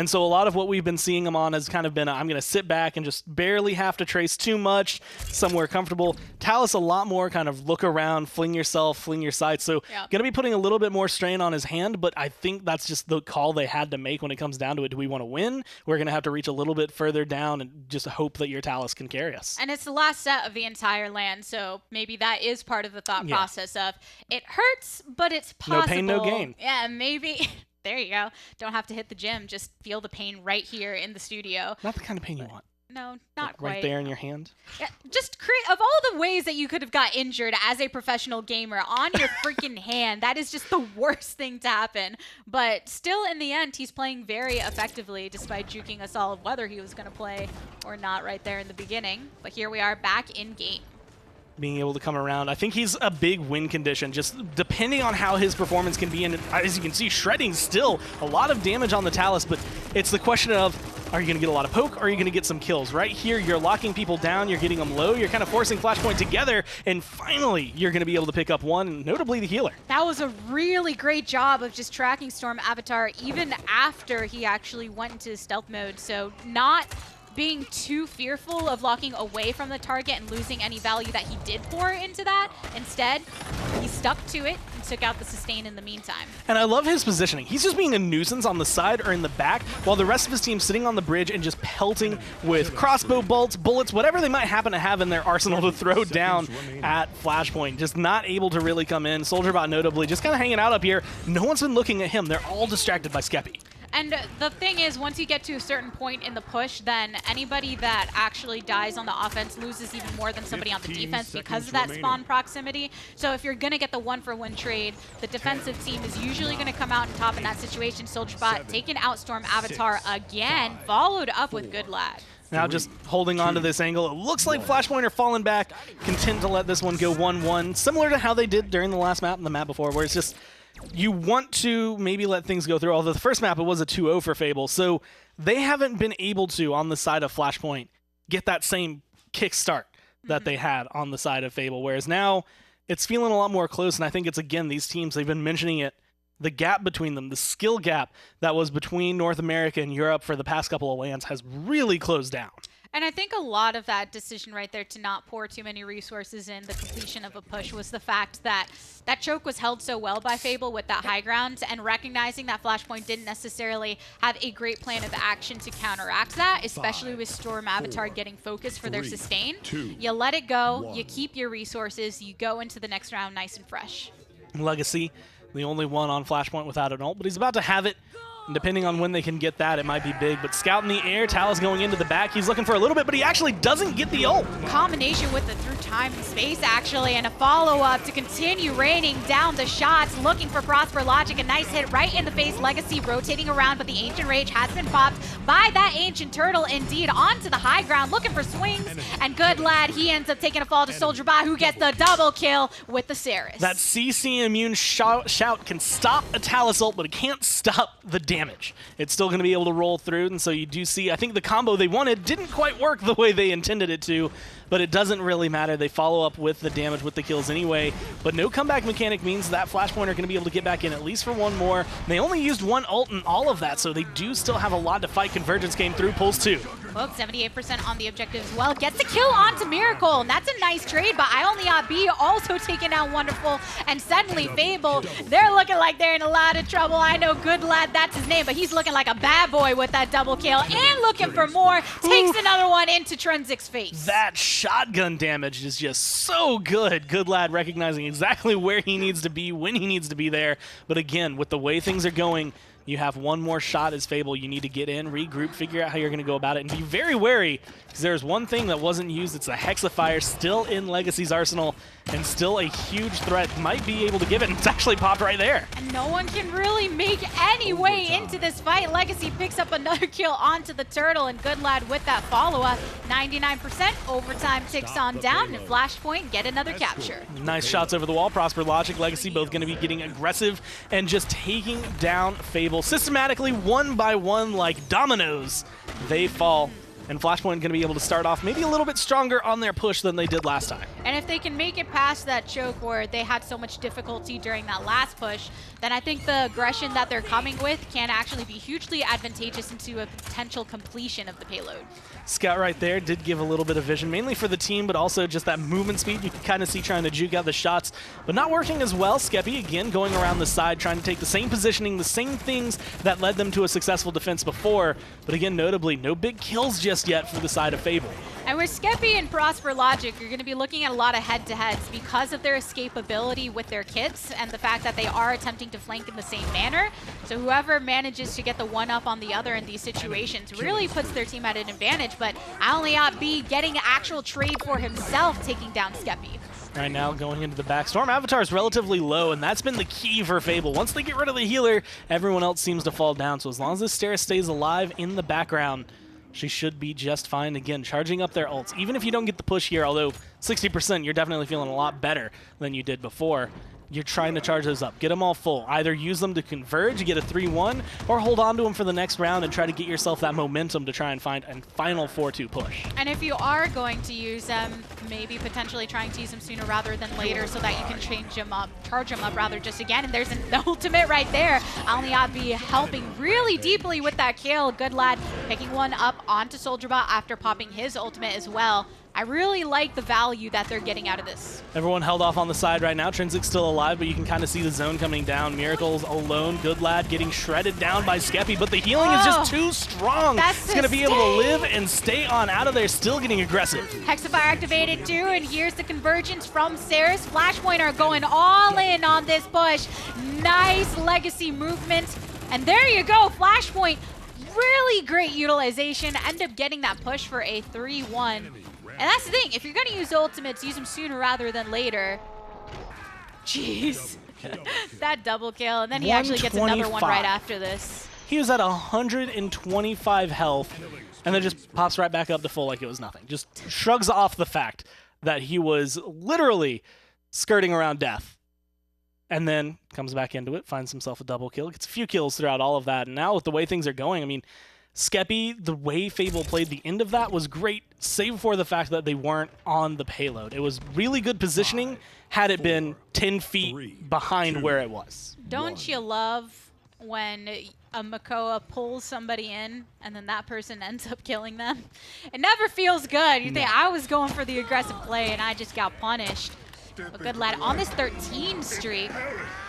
And so a lot of what we've been seeing him on has kind of been, I'm going to sit back and just barely have to trace too much, somewhere comfortable. Talus a lot more kind of look around, fling yourself, fling your sights. So going to be putting a little bit more strain on his hand, but I think that's just the call they had to make when it comes down to it. Do we want to win? We're going to have to reach a little bit further down and just hope that your Talus can carry us. And it's the last set of the entire land, so maybe that is part of the thought process of it hurts, but it's possible. No pain, no gain. Yeah, maybe. There you go. Don't have to hit the gym. Just feel the pain right here in the studio. Not the kind of pain you want. No, not quite. Right there in your hand. Yeah, just of all the ways that you could have got injured as a professional gamer on your freaking hand, that is just the worst thing to happen. But still, in the end, he's playing very effectively, despite juking us all of whether he was going to play or not right there in the beginning. But here we are back in game. Being able to come around. I think he's a big win condition, just depending on how his performance can be. And as you can see, shredding still a lot of damage on the Talus, but it's the question of, are you going to get a lot of poke, or are you going to get some kills? Right here, you're locking people down, you're getting them low, you're kind of forcing Flashpoint together, and finally, you're going to be able to pick up one, and notably the healer. That was a really great job of just tracking Storm Avatar, even after he actually went into stealth mode, so not being too fearful of locking away from the target and losing any value that he did pour into that. Instead, he stuck to it and took out the sustain in the meantime. And I love his positioning. He's just being a nuisance on the side or in the back, while the rest of his team's sitting on the bridge and just pelting with crossbow bolts, bullets, whatever they might happen to have in their arsenal to throw down at Flashpoint. Just not able to really come in. SoldierBot notably just kind of hanging out up here. No one's been looking at him. They're all distracted by Skeppy. And the thing is, once you get to a certain point in the push, then anybody that actually dies on the offense loses even more than somebody on the defense because of that spawn proximity. So if you're going to get the one-for-one trade, the defensive team is usually going to come out on top in that situation. SoldierBot taking out Storm Avatar again, followed up with Good Lad. Now just holding on to this angle. It looks like Flashpoint are falling back, content to let this one go 1-1, similar to how they did during the last map and the map before, where it's just, you want to maybe let things go through, although the first map, it was a 2-0 for Fable, so they haven't been able to, on the side of Flashpoint, get that same kickstart that they had on the side of Fable, whereas now it's feeling a lot more close, and I think it's, again, these teams, they've been mentioning it, the gap between them, the skill gap that was between North America and Europe for the past couple of lands has really closed down. And I think a lot of that decision right there to not pour too many resources in the completion of a push was the fact that that choke was held so well by Fable with that high ground, and recognizing that Flashpoint didn't necessarily have a great plan of action to counteract that, especially with Storm Avatar getting focused for their sustain. You let it go, you keep your resources, you go into the next round nice and fresh. Legacy, the only one on Flashpoint without an ult, but he's about to have it. And depending on when they can get that, it might be big. But Scout in the air, Talus going into the back. He's looking for a little bit, but he actually doesn't get the ult. Combination with the through time and space, actually, and a follow-up to continue raining down the shots, looking for Prosper Logic. A nice hit right in the face. Legacy rotating around, but the Ancient Rage has been popped by that Ancient Turtle, indeed, onto the high ground, looking for swings. And Good Lad, he ends up taking a fall to SoldierBot, who gets the double kill with the Ceres. That CC immune shout can stop a Talus ult, but it can't stop the damage. It's still going to be able to roll through, and so you do see, I think the combo they wanted didn't quite work the way they intended it to, but it doesn't really matter. They follow up with the damage with the kills anyway, but no comeback mechanic means that Flashpoint are going to be able to get back in at least for one more. They only used one ult in all of that, so they do still have a lot to fight. Convergence came through, pulls 2. Well, 78% on the objective as well. Gets the kill onto Miracle, and that's a nice trade, but I only got B also taking out Wonderful, and suddenly Fable, they're looking like they're in a lot of trouble. I know Good Lad, that's his name, but he's looking like a bad boy with that double kill, and looking for more. Takes another one into Trenzic's face. That shotgun damage is just so good. Good Lad recognizing exactly where he needs to be, when he needs to be there, but again, with the way things are going, you have one more shot as Fable. You need to get in, regroup, figure out how you're going to go about it, and be very wary, because there's one thing that wasn't used. It's the Hexafire still in Legacy's arsenal, and still a huge threat. Might be able to give it, and it's actually popped right there. And no one can really make any way into this fight. Legacy picks up another kill onto the Turtle, and Good Lad with that follow-up. 99%, overtime ticks on down, and Flashpoint get another capture. Nice shots over the wall. Prosper Logic, Legacy both going to be getting aggressive and just taking down Fable systematically, one by one, like dominoes. They fall. and Flashpoint going to be able to start off maybe a little bit stronger on their push than they did last time. And if they can make it past that choke where they had so much difficulty during that last push, then I think the aggression that they're coming with can actually be hugely advantageous into a potential completion of the payload. Scout right there did give a little bit of vision, mainly for the team, but also just that movement speed. You can kind of see trying to juke out the shots, but not working as well. Skeppy, again, going around the side, trying to take the same positioning, the same things that led them to a successful defense before. But again, notably, no big kills just yet for the side of Fable. And with Skeppy and Prosper Logic, you're going to be looking at a lot of head-to-heads because of their escapability with their kits and the fact that they are attempting to flank in the same manner. So whoever manages to get the one-up on the other in these situations really puts their team at an advantage. But Alniat B getting an actual trade for himself, taking down Skeppy. Right now, going into the back. Storm Avatar is relatively low, and that's been the key for Fable. Once they get rid of the healer, everyone else seems to fall down. So as long as this Stera stays alive in the background, she should be just fine. Again, charging up their ults. Even if you don't get the push here, although 60%, you're definitely feeling a lot better than you did before. You're trying to charge those up. Get them all full. Either use them to converge, get a 3-1, or hold on to them for the next round and try to get yourself that momentum to try and find a final 4-2 push. And if you are going to use them, maybe potentially trying to use them sooner rather than later so that you can change them up, charge them up rather just again. And there's the ultimate right there. Alniat B helping really deeply with that kill. Good lad picking one up onto SoldierBot after popping his ultimate as well. I really like the value that they're getting out of this. Everyone held off on the side right now. Trinsic's still alive, but you can kind of see the zone coming down. Miracle's alone. Good lad getting shredded down by Skeppy, but the healing is just too strong. It's going to be able to live and stay on out of there, still getting aggressive. Hexafire activated too, and here's the convergence from Ceres. Flashpoint are going all in on this push. Nice legacy movement. And there you go, Flashpoint. Really great utilization. End up getting that push for a 3-1. And that's the thing, if you're going to use ultimates, use them sooner rather than later. Jeez. That double kill, and then he actually gets another one right after this. He was at 125 health, and then just pops right back up to full like it was nothing. Just shrugs off the fact that he was literally skirting around death. And then comes back into it, finds himself a double kill, gets a few kills throughout all of that. And now with the way things are going, I mean, Skeppy, the way Fable played the end of that was great, save for the fact that they weren't on the payload. It was really good positioning had it been 10 feet behind where it was. Don't you love when a Makoa pulls somebody in and then that person ends up killing them? It never feels good. You think, I was going for the aggressive play and I just got punished. But good lad on this 13 streak,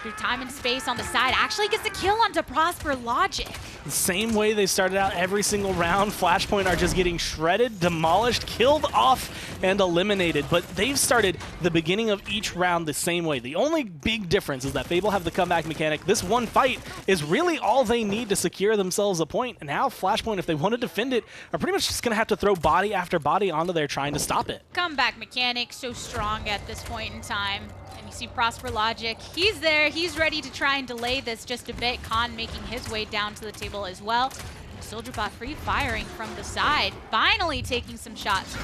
through time and space on the side, actually gets a kill onto Prosper Logic. The same way they started out every single round, Flashpoint are just getting shredded, demolished, killed off, and eliminated. But they've started the beginning of each round the same way. The only big difference is that Fable have the comeback mechanic. This one fight is really all they need to secure themselves a point. And now Flashpoint, if they want to defend it, are pretty much just going to have to throw body after body onto there trying to stop it. Comeback mechanic so strong at this point in time. And you see Prosper Logic, he's there, he's ready to try and delay this just a bit. Khan making his way down to the table as well. SoldierBot free firing from the side, finally taking some shots.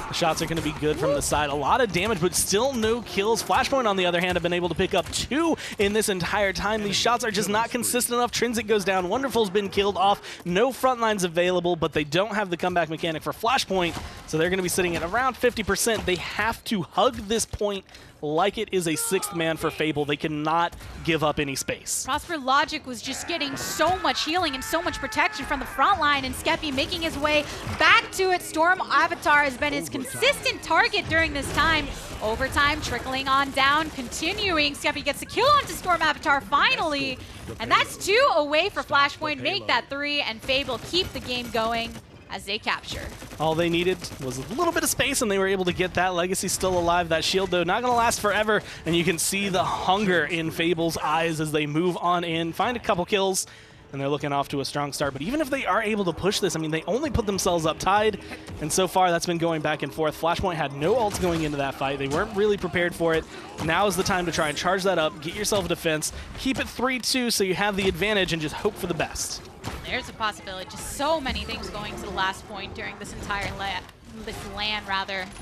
The shots are going to be good from the side. A lot of damage, but still no kills. Flashpoint, on the other hand, have been able to pick up 2 in this entire time. These shots are just not consistent enough. Trinsic goes down. Wonderful's been killed off. No front lines available, but they don't have the comeback mechanic for Flashpoint, so they're going to be sitting at around 50%. They have to hug this point like it is a 6th man for Fable. They cannot give up any space. Prosper Logic was just getting so much healing and so much protection from the front line, and Skeppy making his way back to it. Storm Avatar has been his consistent target during this time. Overtime trickling on down, continuing. Skeppy gets the kill onto Storm Avatar finally, and that's 2 away for Flashpoint. Make that 3, and Fable keep the game going as they capture. All they needed was a little bit of space, and they were able to get that. Legacy still alive. That shield, though, not going to last forever, and you can see the hunger in Fable's eyes as they move on in, find a couple kills, and they're looking off to a strong start. But even if they are able to push this, I mean, they only put themselves up tied, and so far that's been going back and forth. Flashpoint had no ults going into that fight. They weren't really prepared for it. Now is the time to try and charge that up, get yourself a defense, keep it 3-2 so you have the advantage, and just hope for the best. There's a possibility. Just so many things going to the last point during this entire LAN.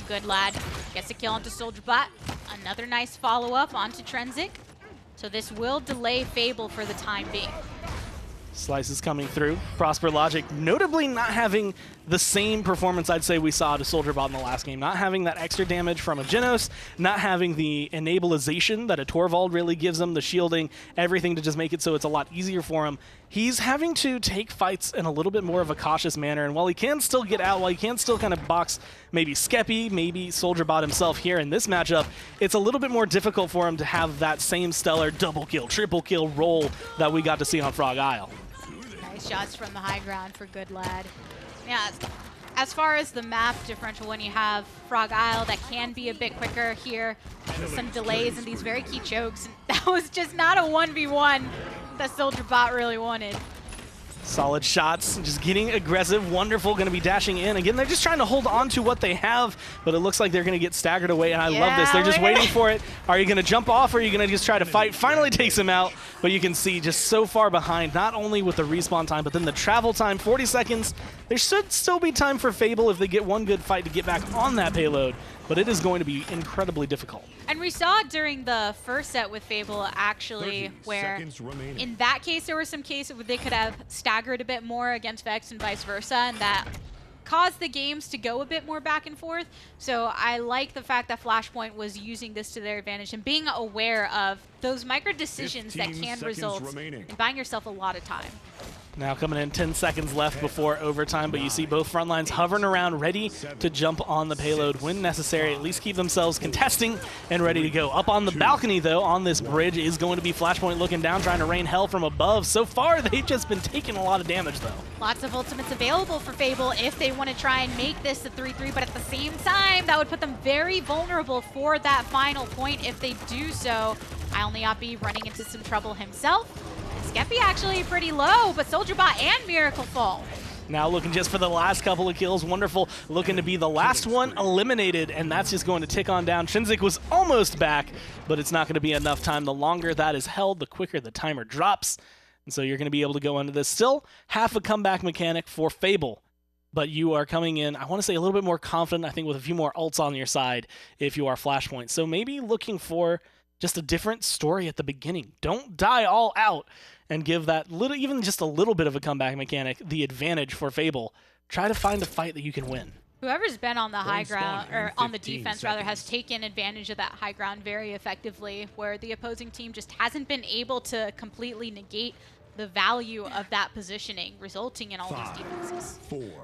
Good lad gets a kill onto SoldierBot. Another nice follow-up onto Trinsic. So this will delay Fable for the time being. Slices coming through. Prosper Logic notably not having the same performance I'd say we saw to Soldier Bot in the last game. Not having that extra damage from a Genos, not having the enableization that a Torvald really gives him, the shielding, everything to just make it so it's a lot easier for him. He's having to take fights in a little bit more of a cautious manner, and while he can still get out, while he can still kind of box maybe Skeppy, maybe Soldier Bot himself here in this matchup, it's a little bit more difficult for him to have that same stellar double kill, triple kill roll that we got to see on Frog Isle. Nice shots from the high ground for Good Lad. Yeah, as far as the map differential, when you have Frog Isle, that can be a bit quicker here. Some delays and these very key chokes. And that was just not a 1v1 that Soldier Bot really wanted. Solid shots, just getting aggressive, wonderful, going to be dashing in. Again, they're just trying to hold on to what they have, but it looks like they're going to get staggered away, and I love this. They're just waiting for it. Are you going to jump off, or are you going to just try to fight? Finally takes him out, but you can see just so far behind, not only with the respawn time, but then the travel time, 40 seconds. There should still be time for Fable if they get one good fight to get back on that payload, but it is going to be incredibly difficult. And we saw it during the first set with Fable, actually, where in that case there were some cases where they could have staggered a bit more against Vex and vice versa, and that caused the games to go a bit more back and forth. So I like the fact that Flashpoint was using this to their advantage and being aware of those micro decisions that can result in buying yourself a lot of time. Now coming in, 10 seconds left before overtime, but you see both front lines hovering around, ready to jump on the payload when necessary, at least keep themselves contesting and ready to go. Up on the balcony, though, on this bridge is going to be Flashpoint looking down, trying to rain hell from above. So far, they've just been taking a lot of damage, though. Lots of ultimates available for Fable if they want to try and make this a 3-3, but at the same time, that would put them very vulnerable for that final point if they do so. Ionliop running into some trouble himself. Skeppy actually pretty low, but Soldier Bot and Miracle fall. Now looking just for the last couple of kills. Wonderful looking to be the last one eliminated, and that's just going to tick on down. Trinzik was almost back, but it's not going to be enough time. The longer that is held, the quicker the timer drops. And so you're going to be able to go into this. Still half a comeback mechanic for Fable, but you are coming in, I want to say, a little bit more confident, I think, with a few more ults on your side if you are Flashpoint. So maybe looking for just a different story at the beginning. Don't die all out and give that little, even just a little bit of a comeback mechanic, the advantage for Fable. Try to find a fight that you can win. Whoever's been on the high ground, or on the defense rather, has taken advantage of that high ground very effectively, where the opposing team just hasn't been able to completely negate the value of that positioning, resulting in all these defenses.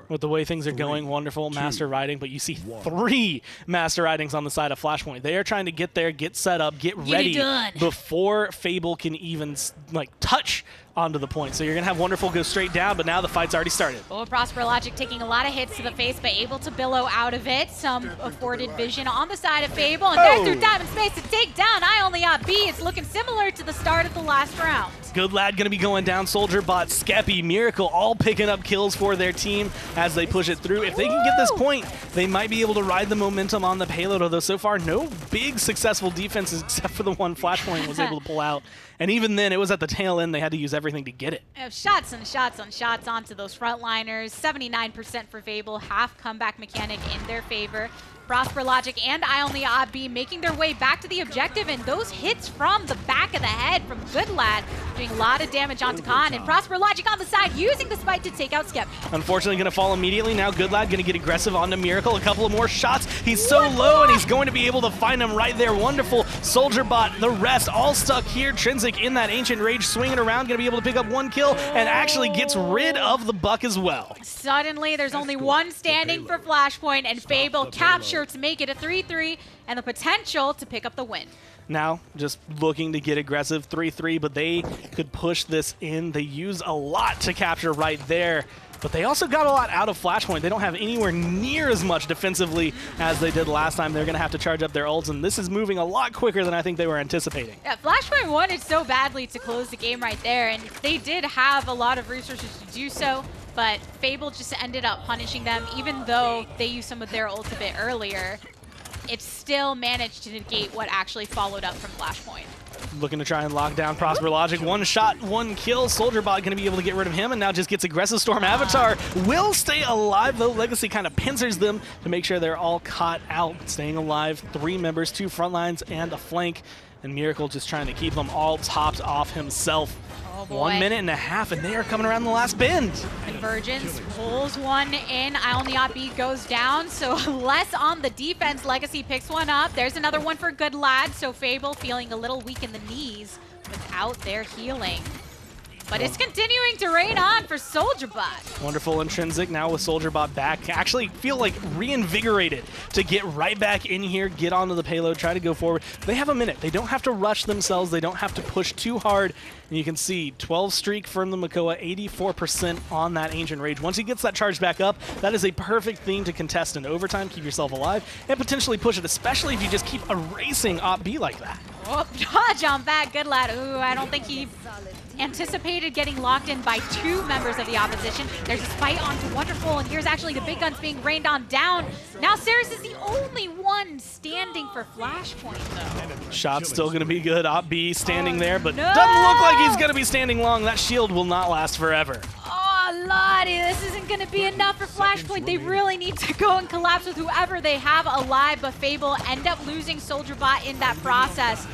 With the way things are going, wonderful master riding, but you see 3 master ridings on the side of Flashpoint. They are trying to get there, get set up, get ready before Fable can even like touch onto the point. So you're going to have Wonderful go straight down, but now the fight's already started. Oh, Prosper Logic taking a lot of hits to the face, but able to billow out of it. Some afforded vision on the side of Fable, and there's through time and space to take down Ionliop B. It's looking similar to the start of the last round. Good Lad going to be going down. Soldier Bot, Skeppy, Miracle all picking up kills for their team as they push it through. If they can get this point, they might be able to ride the momentum on the payload, although so far no big successful defenses except for the one Flashpoint was able to pull out. And even then, it was at the tail end. They had to use everything to get it. Shots and shots on shots onto those frontliners. 79% for Fable, half comeback mechanic in their favor. Prosper Logic and Ionliop B making their way back to the objective, and those hits from the back of the head from Good Lad doing a lot of damage onto Khan, and Prosper Logic on the side using the spike to take out Skep. Unfortunately going to fall immediately. Now Good Lad going to get aggressive onto Miracle. A couple of more shots. He's so low, and he's going to be able to find him right there. Wonderful. Soldier Bot, the rest all stuck here. Trinzik in that Ancient Rage swinging around, going to be able to pick up 1 kill, and actually gets rid of the buck as well. Suddenly there's only one standing for Flashpoint, and Fable captured to make it a 3-3 and the potential to pick up the win. Now just looking to get aggressive, 3-3, but they could push this in. They use a lot to capture right there, but they also got a lot out of Flashpoint. They don't have anywhere near as much defensively as they did last time. They're going to have to charge up their ults, and this is moving a lot quicker than I think they were anticipating. Yeah, Flashpoint wanted so badly to close the game right there, and they did have a lot of resources to do so, but Fable just ended up punishing them. Even though they used some of their ult a bit earlier, it still managed to negate what actually followed up from Flashpoint. Looking to try and lock down Prosper Logic. 1 shot, 1 kill. Soldier Bot going to be able to get rid of him, and now just gets aggressive. Storm Avatar will stay alive, though. Legacy kind of pincers them to make sure they're all caught out. Staying alive, 3 members, 2 front lines, and a flank. And Miracle just trying to keep them all topped off himself. Oh boy. 1 minute and a half, and they are coming around the last bend. Convergence pulls one in. Eye on the op B goes down, so less on the defense. Legacy picks one up. There's another one for Good Lad, so Fable feeling a little weak in the knees without their healing. But it's continuing to rain on for SoldierBot. Wonderful Intrinsic now with SoldierBot back. Actually feel like reinvigorated to get right back in here, get onto the payload, try to go forward. They have a minute. They don't have to rush themselves. They don't have to push too hard. And you can see 12 streak from the Makoa, 84% on that Ancient Rage. Once he gets that charge back up, that is a perfect thing to contest in overtime, keep yourself alive, and potentially push it, especially if you just keep erasing Op B like that. Oh, dodge on that. Good Lad. Ooh, I don't think he anticipated getting locked in by 2 members of the opposition. There's a spite onto Wonderful, and here's actually the big guns being rained on down. Now Ceres is the only one standing for Flashpoint, though. Shot's still going to be good. Op B standing there, but no! doesn't look like he's going to be standing long. That shield will not last forever. Oh, Lottie, this isn't going to be enough for Flashpoint. They really need to go and collapse with whoever they have alive, but Fable end up losing SoldierBot in that process.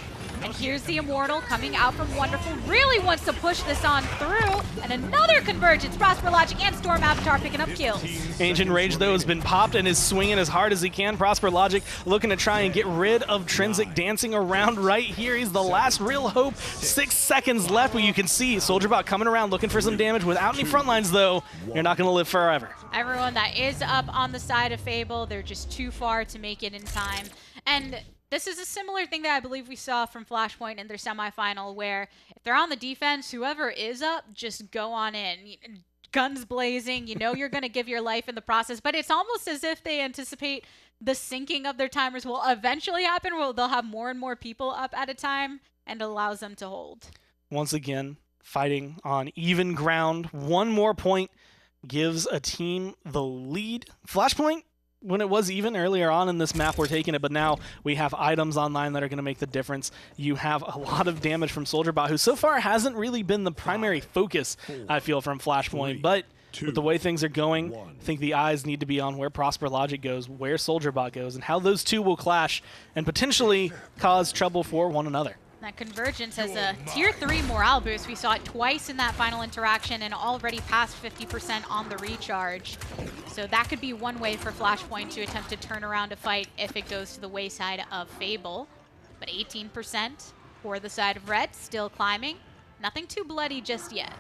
And here's the Immortal coming out from Wonderful. Really wants to push this on through. And another Convergence. Prosper Logic and Storm Avatar picking up kills. Ancient Rage, though, has been popped and is swinging as hard as he can. Prosper Logic looking to try and get rid of Trinsic, dancing around right here. He's the last real hope. 6 seconds left, but you can see SoldierBot coming around looking for some damage. Without any front lines, though, you're not going to live forever. Everyone that is up on the side of Fable, they're just too far to make it in time. And this is a similar thing that I believe we saw from Flashpoint in their semifinal, where if they're on the defense, whoever is up, just go on in. Guns blazing, you know you're going to give your life in the process, but it's almost as if they anticipate the sinking of their timers will eventually happen, where they'll have more and more people up at a time, and allows them to hold. Once again, fighting on even ground. One more point gives a team the lead. Flashpoint, when it was even earlier on in this map, we're taking it, but now we have items online that are going to make the difference. You have a lot of damage from SoldierBot, who so far hasn't really been the primary focus, I feel, from Flashpoint, but with the way things are going, I think the eyes need to be on where Prosper Logic goes, where SoldierBot goes, and how those two will clash and potentially cause trouble for one another. That Convergence has a tier 3 morale boost. We saw it twice in that final interaction and already passed 50% on the recharge. So that could be one way for Flashpoint to attempt to turn around a fight if it goes to the wayside of Fable. But 18% for the side of Red, still climbing. Nothing too bloody just yet.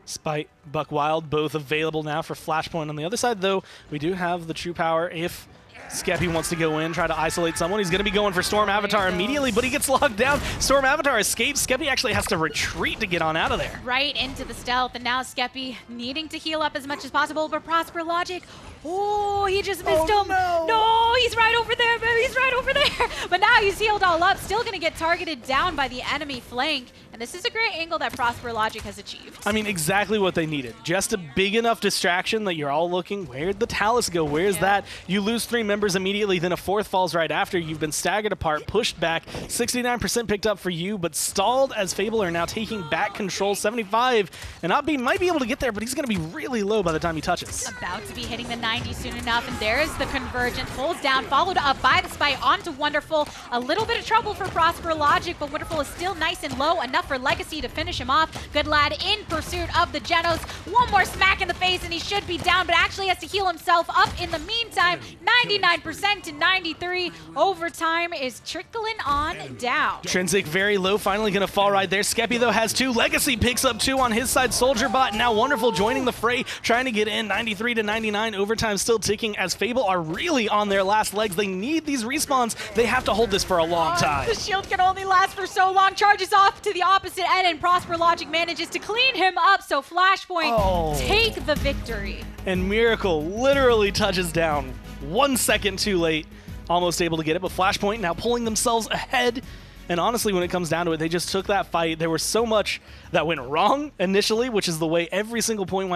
Spite, Buck Wild, both available now for Flashpoint. On the other side, though, we do have the True Power if Skeppy wants to go in, try to isolate someone. He's going to be going for Storm Avatar immediately, but he gets locked down. Storm Avatar escapes. Skeppy actually has to retreat to get on out of there. Right into the stealth, and now Skeppy needing to heal up as much as possible, but Prosper Logic, oh, he just missed him. No, he's right over there, baby. He's right over there. But now he's healed all up, still going to get targeted down by the enemy flank. And this is a great angle that Prosper Logic has achieved. I mean, exactly what they needed. Just a big enough distraction that you're all looking, where'd the Talus go? Where's that? You lose 3 members immediately, then a 4th falls right after. You've been staggered apart, pushed back. 69% picked up for you, but stalled as Fable are now taking back control. 75, and Abby might be able to get there, but he's going to be really low by the time he touches. About to be hitting the 90 soon enough, and there is the Convergence. Holds down, followed up by the Spite onto Wonderful. A little bit of trouble for Prosper Logic, but Wonderful is still nice and low, enough for Legacy to finish him off. Good Lad in pursuit of the Genos. One more smack in the face, and he should be down, but actually has to heal himself up in the meantime. 99% to 93. Overtime is trickling on down. Trinsic very low, finally going to fall right there. Skeppy, though, has 2. Legacy picks up 2 on his side. SoldierBot now Wonderful joining the fray, trying to get in. 93 to 99. Overtime still ticking as Fable are really on their last legs. They need these respawns. They have to hold this for a long time. The shield can only last for so long. Charges off to the opposite end, and Prosper Logic manages to clean him up, so Flashpoint take the victory. And Miracle literally touches down 1 second too late. Almost able to get it, but Flashpoint now pulling themselves ahead. And honestly, when it comes down to it, they just took that fight. There was so much that went wrong initially, which is the way every single point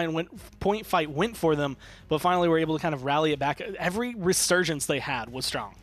fight went for them. But finally, were able to kind of rally it back. Every resurgence they had was strong.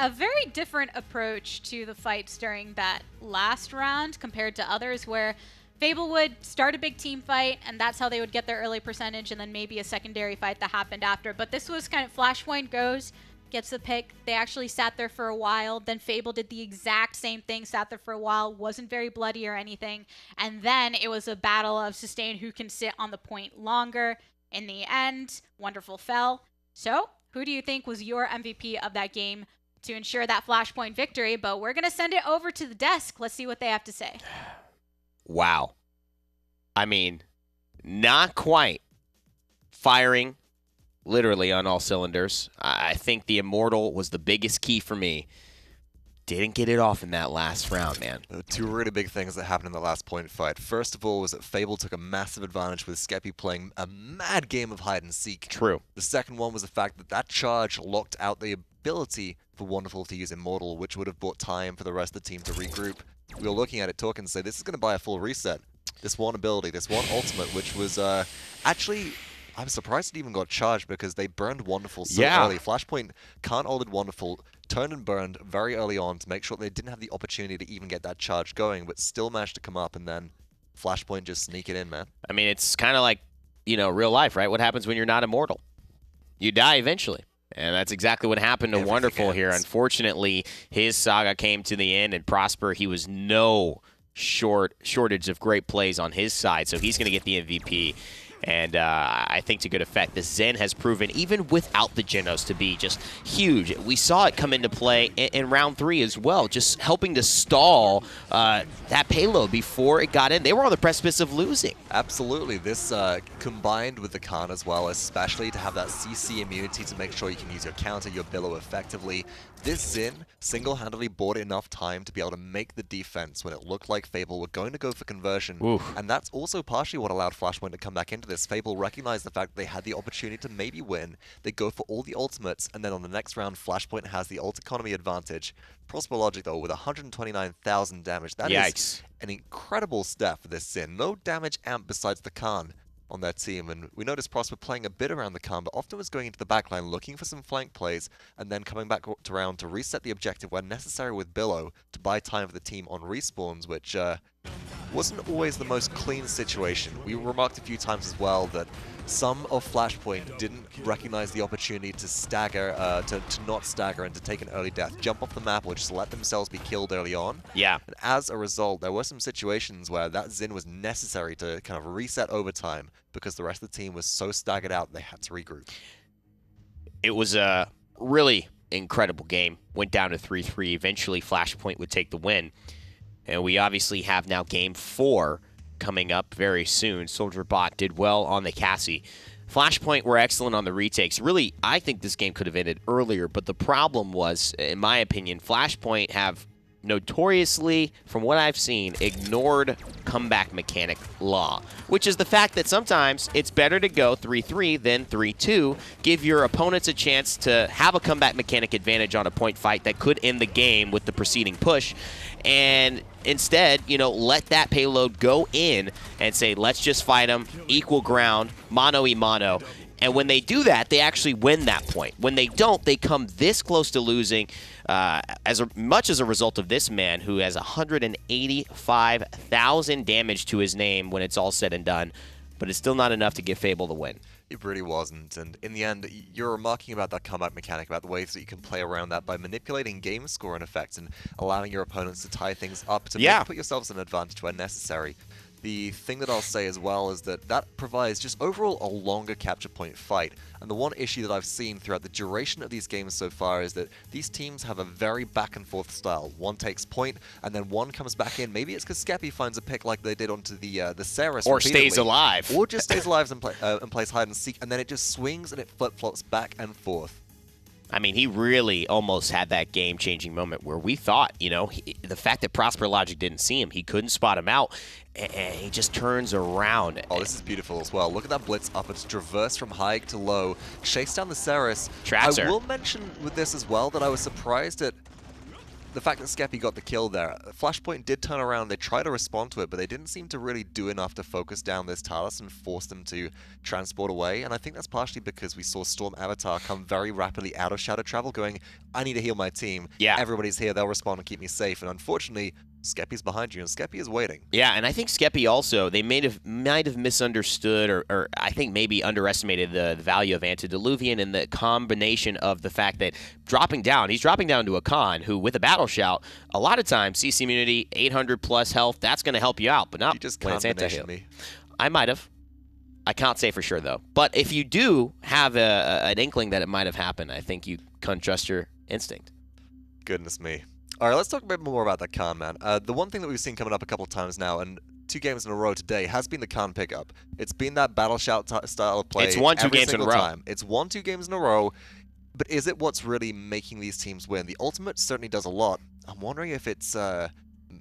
A very different approach to the fights during that last round compared to others, where Fable would start a big team fight, and that's how they would get their early percentage, and then maybe a secondary fight that happened after. But this was kind of Flashpoint goes, gets the pick. They actually sat there for a while. Then Fable did the exact same thing, sat there for a while, wasn't very bloody or anything. And then it was a battle of sustain who can sit on the point longer. In the end, Wonderful fell. So, who do you think was your MVP of that game to ensure that Flashpoint victory? But we're going to send it over to the desk. Let's see what they have to say. Wow. I mean, not quite firing literally on all cylinders. I think the Immortal was the biggest key for me. Didn't get it off in that last round, man. There were two really big things that happened in the last point fight. First of all was that Fable took a massive advantage with Skeppy playing a mad game of hide and seek. True. The second one was the fact that that charge locked out the ability for Wonderful to use Immortal, which would have bought time for the rest of the team to regroup. We were looking at it, talking, and say, this is going to buy a full reset. This one ability, this one ultimate, which was actually... I'm surprised it even got charged because they burned Wonderful so early. Flashpoint can't ulted Wonderful, turned and burned very early on to make sure they didn't have the opportunity to even get that charge going, but still managed to come up, and then Flashpoint just sneak it in, man. I mean, it's kind of like, real life, right? What happens when you're not immortal? You die eventually. And that's exactly what happened to Wonderful here. Unfortunately, his saga came to the end, and Prosper, he was no shortage of great plays on his side, so he's going to get the MVP. And I think to good effect, the Zen has proven, even without the Genos, to be just huge. We saw it come into play in round 3 as well, just helping to stall that payload before it got in. They were on the precipice of losing. Absolutely. This combined with the Khan as well, especially to have that CC immunity to make sure you can use your counter, your Billow effectively. This Zen single-handedly bought enough time to be able to make the defense when it looked like Fable were going to go for conversion. Oof. And that's also partially what allowed Flashpoint to come back into this. Fable recognized the fact that they had the opportunity to maybe win. They go for all the ultimates, and then on the next round, Flashpoint has the ult economy advantage. Prosper Logic, though, with 129,000 damage. That is an incredible step for this Zen. No damage amp besides the Khan on their team, and we noticed Prosper playing a bit around the Khan, but often was going into the backline looking for some flank plays, and then coming back around to reset the objective when necessary with Billow to buy time for the team on respawns, which wasn't always the most clean situation. We remarked a few times as well that some of Flashpoint didn't recognize the opportunity to stagger, to not stagger and to take an early death, jump off the map, or just let themselves be killed early on. Yeah. And as a result, there were some situations where that Zen was necessary to kind of reset overtime because the rest of the team was so staggered out they had to regroup. It was a really incredible game. Went down to 3-3. Eventually, Flashpoint would take the win. And we obviously have now Game 4 coming up very soon. Soldier Bot did well on the Cassie. Flashpoint were excellent on the retakes. Really, I think this game could have ended earlier, but the problem was, in my opinion, Flashpoint have notoriously, from what I've seen, ignored comeback mechanic law, which is the fact that sometimes it's better to go 3-3 than 3-2, give your opponents a chance to have a comeback mechanic advantage on a point fight that could end the game with the preceding push, and instead, let that payload go in and say, let's just fight them, equal ground, mano-y-mano. And when they do that, they actually win that point. When they don't, they come this close to losing, much as a result of this man who has 185,000 damage to his name when it's all said and done. But it's still not enough to give Fable the win. It really wasn't, and in the end, you're remarking about that comeback mechanic, about the ways that you can play around that by manipulating game score in effect and allowing your opponents to tie things up to put yourselves in an advantage where necessary. The thing that I'll say as well is that that provides just overall a longer capture point fight. And the one issue that I've seen throughout the duration of these games so far is that these teams have a very back and forth style. One takes point, and then one comes back in. Maybe it's because Skeppy finds a pick like they did onto the Ceres or stays alive. Or just stays alive and plays hide and seek, and then it just swings and it flip-flops back and forth. I mean, he really almost had that game-changing moment where we thought, the fact that Prosper Logic didn't see him, he couldn't spot him out, and he just turns around. Oh, this is beautiful as well. Look at that blitz up. It's traverse from high to low, chase down the Ceres. Traps her. I will mention with this as well that I was surprised at the fact that Skeppy got the kill there. Flashpoint did turn around, they tried to respond to it, but they didn't seem to really do enough to focus down this Talus and force them to transport away, and I think that's partially because we saw Storm Avatar come very rapidly out of Shadow Travel going, I need to heal my team. Yeah. Everybody's here, they'll respond and keep me safe, and unfortunately, Skeppy's behind you, and Skeppy is waiting. Yeah, and I think Skeppy also, they might have misunderstood or I think maybe underestimated the value of Antediluvian and the combination of the fact that he's dropping down to a Khan who, with a Battle Shout, a lot of times, CC immunity, 800 plus health, that's going to help you out, but not You just when it's combination anti-heal. me. I might have. I can't say for sure, though. But if you do have an inkling that it might have happened, I think you can trust your instinct. Goodness me. All right, let's talk a bit more about that Khan, man. The one thing that we've seen coming up a couple of times now, and 2 games in a row today, has been the Khan pickup. It's been that battle shout style of play. It's 1-2 every games in a single row. time. It's 1-2 games in a row. But is it what's really making these teams win? The ultimate certainly does a lot. I'm wondering if it's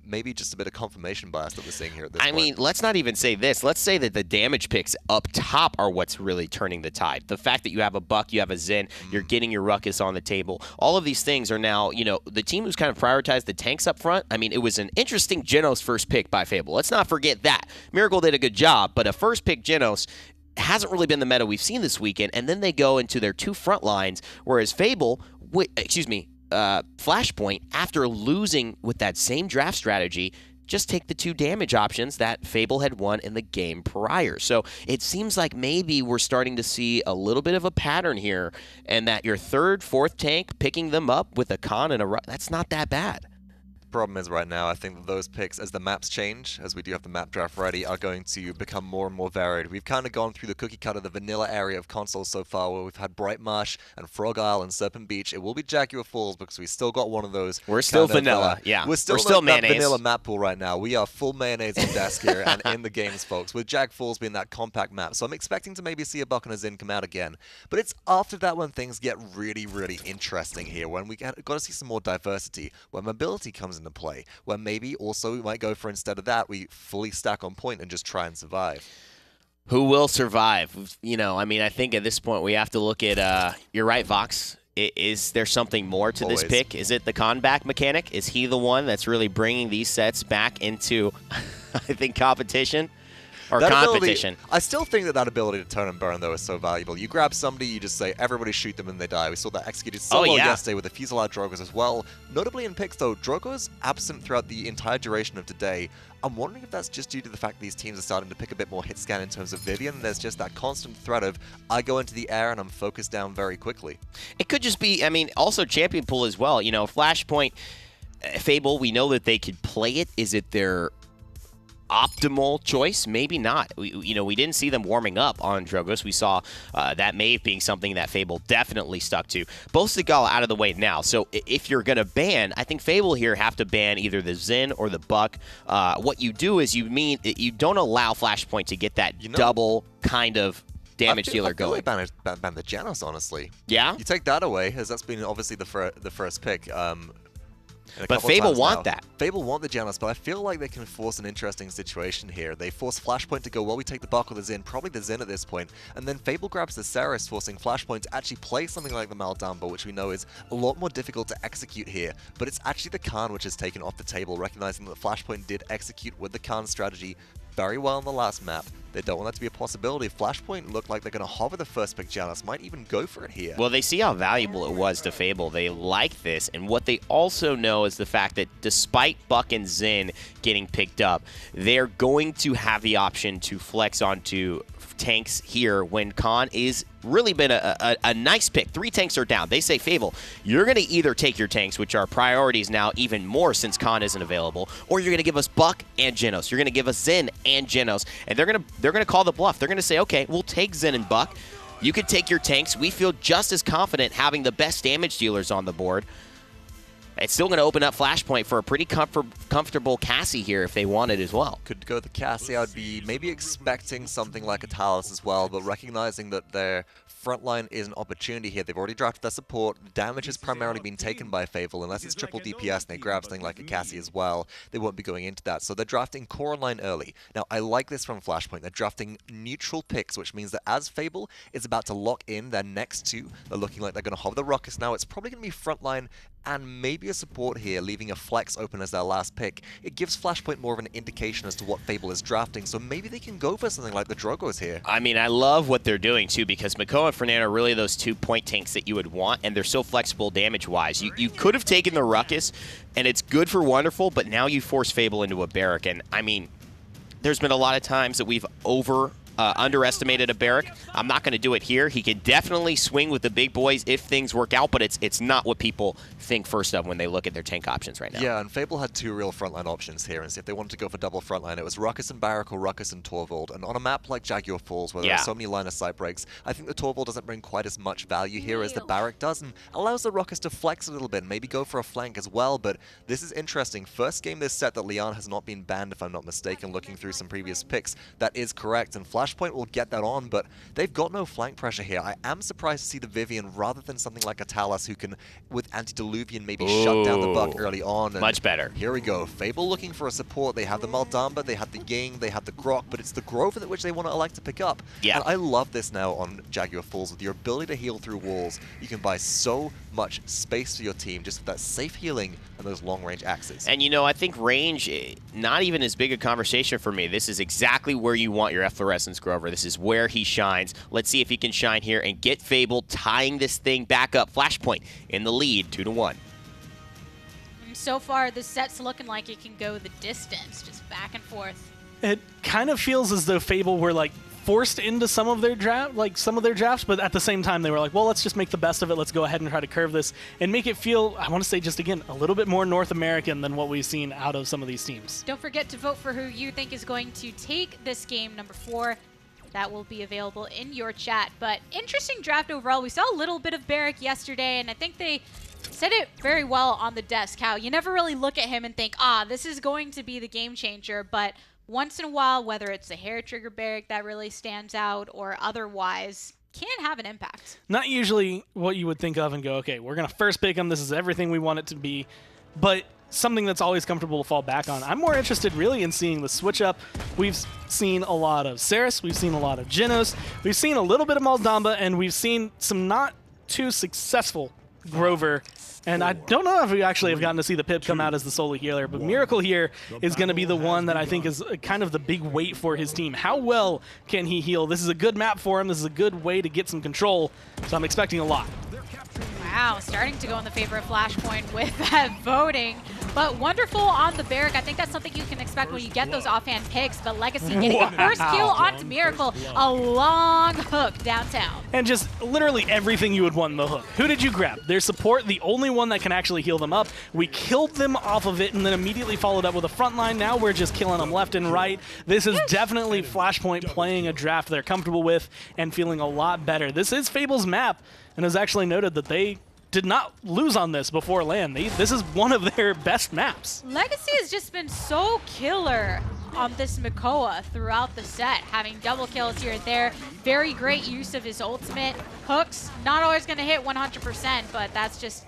maybe just a bit of confirmation bias that we're seeing here at this point. I mean, let's not even say this. Let's say that the damage picks up top are what's really turning the tide. The fact that you have a Buck, you have a Zen, you're getting your Ruckus on the table. All of these things are now, the team who's kind of prioritized the tanks up front. I mean, it was an interesting Genos first pick by Fable. Let's not forget that. Miracle did a good job, but a first pick Genos hasn't really been the meta we've seen this weekend, and then they go into their 2 front lines, whereas Fable, Flashpoint, after losing with that same draft strategy, just take the 2 damage options that Fable had won in the game prior. So it seems like maybe we're starting to see a little bit of a pattern here, and that your 3rd, 4th tank, picking them up with a Khan and that's not that bad. Problem is right now, I think that those picks, as the maps change, as we do have the map draft ready, are going to become more and more varied. We've kind of gone through the cookie cutter, the vanilla area of consoles so far, where we've had Bright Marsh and Frog Isle and Serpent Beach. It will be Jaguar Falls because we still got one of those. We're still kind of, vanilla, yeah. We're still that mayonnaise. Vanilla map pool right now. We are full mayonnaise on desk here and in the games, folks, with Jag Falls being that compact map. So I'm expecting to maybe see a Buck and a Zin come out again. But it's after that when things get really, really interesting here, when we got to see some more diversity, when mobility comes into play, when maybe also we might go for, instead of that, we fully stack on point and just try and survive. Who will survive? I think at this point we have to look at, you're right, Vox. Is there something more to this pick? Is it the Khan back mechanic? Is he the one that's really bringing these sets back into, I think, competition? Or that competition. Ability, I still think that ability to turn and burn, though, is so valuable. You grab somebody, you just say, everybody shoot them and they die. We saw that executed so well yesterday with the Fusillade Drogos as well. Notably in picks, though, Drogo's absent throughout the entire duration of today. I'm wondering if that's just due to the fact these teams are starting to pick a bit more hit scan in terms of Vivian. There's just that constant threat of, I go into the air and I'm focused down very quickly. It could just be, also champion pool as well. Flashpoint, Fable, we know that they could play it. Is it their optimal choice? Maybe not. We didn't see them warming up on Drogos. We saw that Mave being something that Fable definitely stuck to. Both Sigala out of the way now. So if you're going to ban, I think Fable here have to ban either the Zin or the Buck. What you do is you don't allow Flashpoint to get that double kind of damage dealer going. I feel like ban the Janos, honestly. Yeah? You take that away, as that's been obviously the first pick. But Fable want that. Fable want the Janos, but I feel like they can force an interesting situation here. They force Flashpoint to go, well, we take the Buck or the Zin, probably the Zin at this point, and then Fable grabs the Ceres, forcing Flashpoint to actually play something like the Maldamba, which we know is a lot more difficult to execute here. But it's actually the Khan which is taken off the table, recognizing that Flashpoint did execute with the Khan strategy very well on the last map. They don't want that to be a possibility. Flashpoint look like they're going to hover the first pick. Janus might even go for it here. Well, they see how valuable it was to Fable. They like this, and what they also know is the fact that despite Buck and Zin getting picked up, they're going to have the option to flex onto tanks here when Khan is really been a nice pick. 3 tanks are down. They say, Fable, you're going to either take your tanks, which are priorities now even more since Khan isn't available, or you're going to give us Buck and Genos. You're going to give us Zin and Genos, and they're going to call the bluff. They're going to say, okay, we'll take Zin and Buck. You could take your tanks. We feel just as confident having the best damage dealers on the board. It's still going to open up Flashpoint for a pretty comfortable Cassie here if they want it as well. Could go the Cassie. I'd be maybe expecting something like a Talus as well, but recognizing that their front line is an opportunity here. They've already drafted their support. The damage has primarily been taken by Fable. Unless it's triple DPS and they grab something like a Cassie as well, they won't be going into that. So they're drafting core line early. Now, I like this from Flashpoint. They're drafting neutral picks, which means that as Fable is about to lock in their next 2, they're looking like they're going to hover the Ruckus now. It's probably going to be front line and maybe a support here, leaving a flex open as their last pick. It gives Flashpoint more of an indication as to what Fable is drafting, so maybe they can go for something like the Drogos here. I mean, I love what they're doing, too, because Makoa and Fernando are really those 2-point tanks that you would want, and they're so flexible damage-wise. You could have taken the Ruckus, and it's good for Wonderful, but now you force Fable into a Barrack, and, I mean, there's been a lot of times that we've underestimated a Barrack. I'm not going to do it here. He can definitely swing with the big boys if things work out, but it's not what people think first of when they look at their tank options right now. Yeah, and Fable had 2 real frontline options here, and so if they wanted to go for double frontline, it was Ruckus and Barrack or Ruckus and Torvald. And on a map like Jaguar Falls, where there are so many line of sight breaks, I think the Torvald doesn't bring quite as much value here as the Barrack does, and allows the Ruckus to flex a little bit, and maybe go for a flank as well. But this is interesting. First game this set that Leon has not been banned, if I'm not mistaken, looking through some previous picks. That is correct, and Flashpoint will get that on, but they've got no flank pressure here. I am surprised to see the Vivian rather than something like a Talus who can, with Antediluvian, maybe shut down the Buck early on. And much better. Here we go. Fable looking for a support. They have the Maldamba, they have the Ying, they have the Grok, but it's the Grover that which they want to elect to pick up. Yeah. And I love this now on Jaguar Falls. With your ability to heal through walls, you can buy so much space for your team just with that safe healing and those long-range axes. And, you know, I think range, not even as big a conversation for me. This is exactly where you want your Efflorescence Grover. This is where he shines. Let's see if he can shine here and get Fable tying this thing back up. Flashpoint in the lead, 2-1. So far, this set's looking like it can go the distance, just back and forth. It kind of feels as though Fable were like forced into some of their drafts, but at the same time they were like, well, let's just make the best of it. Let's go ahead and try to curve this and make it feel, I want to say just again, a little bit more North American than what we've seen out of some of these teams. Don't forget to vote for who you think is going to take this game, number 4. That will be available in your chat. But interesting draft overall. We saw a little bit of Barrack yesterday, and I think they said it very well on the desk, how you never really look at him and think, this is going to be the game changer, but once in a while, whether it's the hair trigger Barrack that really stands out or otherwise, can have an impact. Not usually what you would think of and go, okay, we're going to first pick him. This is everything we want it to be. But something that's always comfortable to fall back on. I'm more interested really in seeing the switch up. We've seen a lot of Saris. We've seen a lot of Genos. We've seen a little bit of Maldamba, and we've seen some not too successful Grover. And I don't know if we actually have gotten to see the Pip come out as the solo healer, but Miracle here is going to be the one that I think is kind of the big weight for his team. How well can he heal? This is a good map for him. This is a good way to get some control, so I'm expecting a lot. Wow, starting to go in the favor of Flashpoint with that voting. But Wonderful on the Barrack. I think that's something you can expect when you get those offhand picks. But Legacy getting the first kill onto Miracle. A long hook downtown. And just literally everything you would want in the hook. Who did you grab? Their support, the only one that can actually heal them up. We killed them off of it and then immediately followed up with a frontline. Now we're just killing them left and right. This is definitely Flashpoint playing a draft they're comfortable with and feeling a lot better. This is Fable's map, and it's actually noted that they did not lose on this before LAN. This is one of their best maps. Legacy has just been so killer on this Makoa throughout the set, having double kills here and there. Very great use of his ultimate. Hooks, not always going to hit 100%, but that's just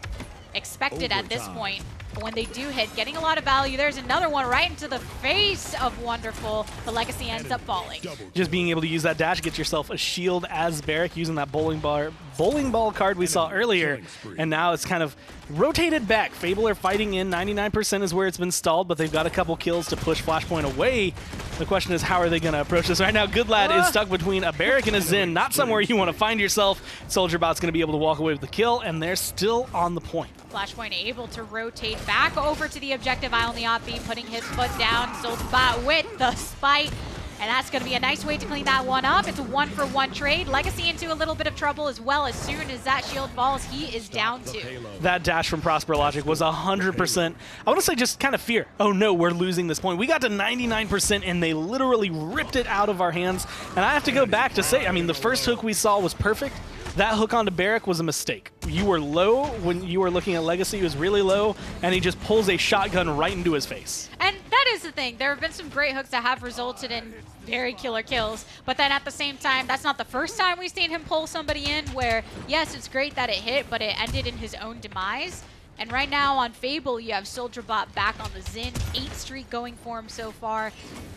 expected at this point. But when they do hit, getting a lot of value. There's another one right into the face of Wonderful. The Legacy ends up falling. Just being able to use that dash, get yourself a shield as Barrack, using that bowling ball card we saw earlier. And now it's kind of rotated back. Fable are fighting in. 99% is where it's been stalled, but they've got a couple kills to push Flashpoint away. The question is, how are they going to approach this? Right now, Good Lad is stuck between a Barrack and a Zen. Not somewhere you want to find yourself. Soldier Bot's going to be able to walk away with the kill, and they're still on the point. Flashpoint able to rotate back over to the objective. Ionly putting his foot down. Soldier Bot with the spite. And that's going to be a nice way to clean that one up. It's a 1-for-1 trade. Legacy into a little bit of trouble as well. As soon as that shield falls, he is down 2. That dash from Prosper Logic was 100%. I want to say just kind of fear. Oh no, we're losing this point. We got to 99% and they literally ripped it out of our hands. And I have to go back to say, I mean, the first hook we saw was perfect. That hook onto Barrack was a mistake. You were low when you were looking at Legacy. He was really low, and he just pulls a shotgun right into his face. And that is the thing. There have been some great hooks that have resulted in very killer kills, but then at the same time, that's not the first time we've seen him pull somebody in where, yes, it's great that it hit, but it ended in his own demise. And right now on Fable, you have Soldier Bot back on the Zin, 8th streak going for him so far,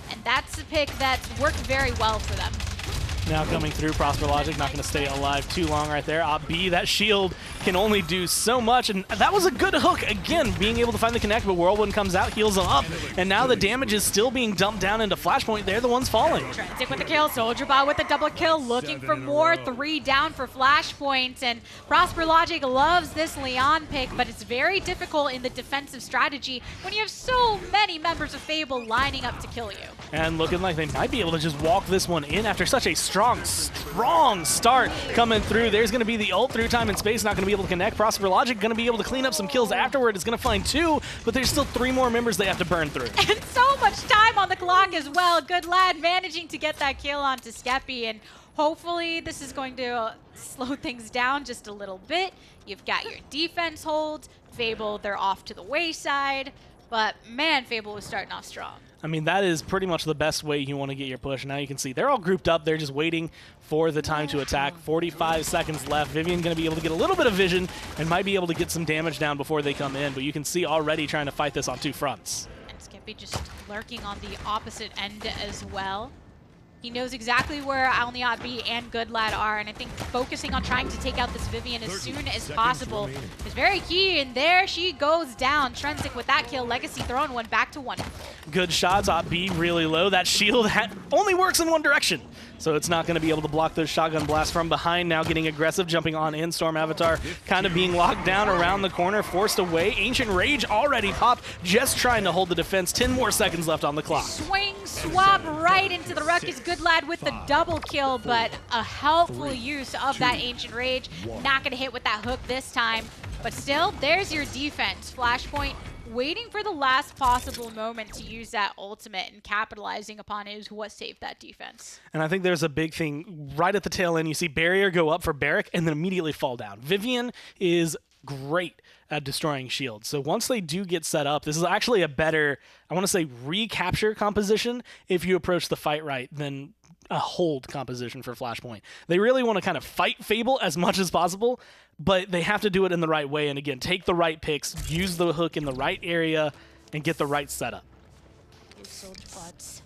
and that's a pick that's worked very well for them. Now coming through, Prosper Logic not going to stay alive too long right there. B, that shield can only do so much, and that was a good hook. Again, being able to find the connect, but Whirlwind comes out, heals them up, and now the damage is still being dumped down into Flashpoint. They're the ones falling. Trentic with the kill, SoldierBot with the double kill, looking for more. 3 down for Flashpoint, and Prosper Logic loves this Leon pick, but it's very difficult in the defensive strategy when you have so many members of Fable lining up to kill you. And looking like they might be able to just walk this one in after such a strong start coming through. There's going to be the ult through time and space, not going to be able to connect. Prosper Logic going to be able to clean up some kills afterward. It's going to find 2, but there's still 3 more members they have to burn through. And so much time on the clock as well. Good lad managing to get that kill onto Skeppy, and hopefully this is going to slow things down just a little bit. You've got your defense hold. Fable, they're off to the wayside, but man, Fable was starting off strong. I mean, that is pretty much the best way you want to get your push. Now you can see they're all grouped up. They're just waiting for the time to attack. 45 seconds left. Vivian going to be able to get a little bit of vision and might be able to get some damage down before they come in. But you can see already trying to fight this on 2 fronts. And Skeppy just lurking on the opposite end as well. He knows exactly where B and Good Lad are, and I think focusing on trying to take out this Vivian as soon as possible is very key, and there she goes down. Trentic with that kill, Legacy throwing one back to one. Good shots, B really low. That shield only works in one direction, so it's not going to be able to block those shotgun blasts from behind. Now getting aggressive, jumping on in. Storm Avatar kind of being locked down around the corner, forced away. Ancient Rage already popped, just trying to hold the defense. 10 more seconds left on the clock. Swing, swap right into the ruckus. Good Lad with the double kill, but a helpful use of that Ancient Rage. Not going to hit with that hook this time, but still, there's your defense. Flashpoint waiting for the last possible moment to use that ultimate, and capitalizing upon it is what saved that defense. And I think there's a big thing right at the tail end. You see Barrier go up for Barrack and then immediately fall down. Vivian is great at destroying shields. So once they do get set up, this is actually a better, I want to say, recapture composition if you approach the fight right than a hold composition for Flashpoint. They really want to kind of fight Fable as much as possible, but they have to do it in the right way. And again, take the right picks, use the hook in the right area, and get the right setup. SoldierBot's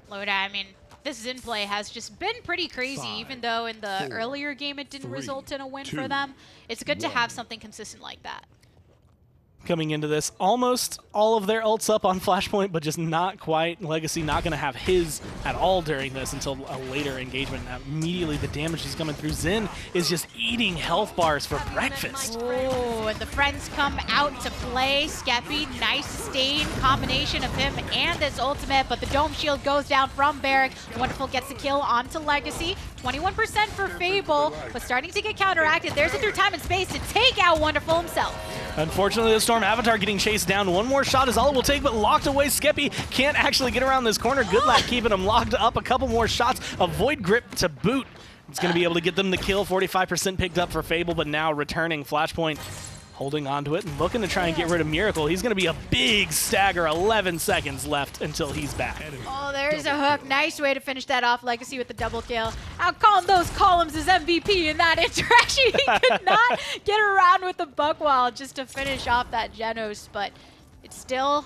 loadout, I mean, this in play has just been pretty crazy, even though in the earlier game it didn't result in a win for them. It's good to have something consistent like that. Coming into this, almost all of their ults up on Flashpoint, but just not quite. Legacy not going to have his at all during this until a later engagement. Now, immediately the damage is coming through. Zen is just eating health bars for breakfast. Oh, and the friends come out to play. Skeppy, nice sustained combination of him and this ultimate, but the dome shield goes down from Barrack. Wonderful gets the kill onto Legacy. 21% for Fable, but starting to get counteracted. There's it through time and space to take out Wonderful himself. Unfortunately, the Storm Avatar getting chased down. One more shot is all it will take, but locked away. Skeppy can't actually get around this corner. Good Lad keeping him locked up. A couple more shots. A Void Grip to boot. It's going to be able to get them the kill. 45% picked up for Fable, but now returning. Flashpoint holding on to it and looking to try and get rid of Miracle. He's going to be a big stagger. 11 seconds left until he's back. Oh, there's a hook. Nice way to finish that off. Legacy with the double kill. Out calling those columns as MVP in that interaction. He could not get around with the Buckwall just to finish off that Genos, but it's still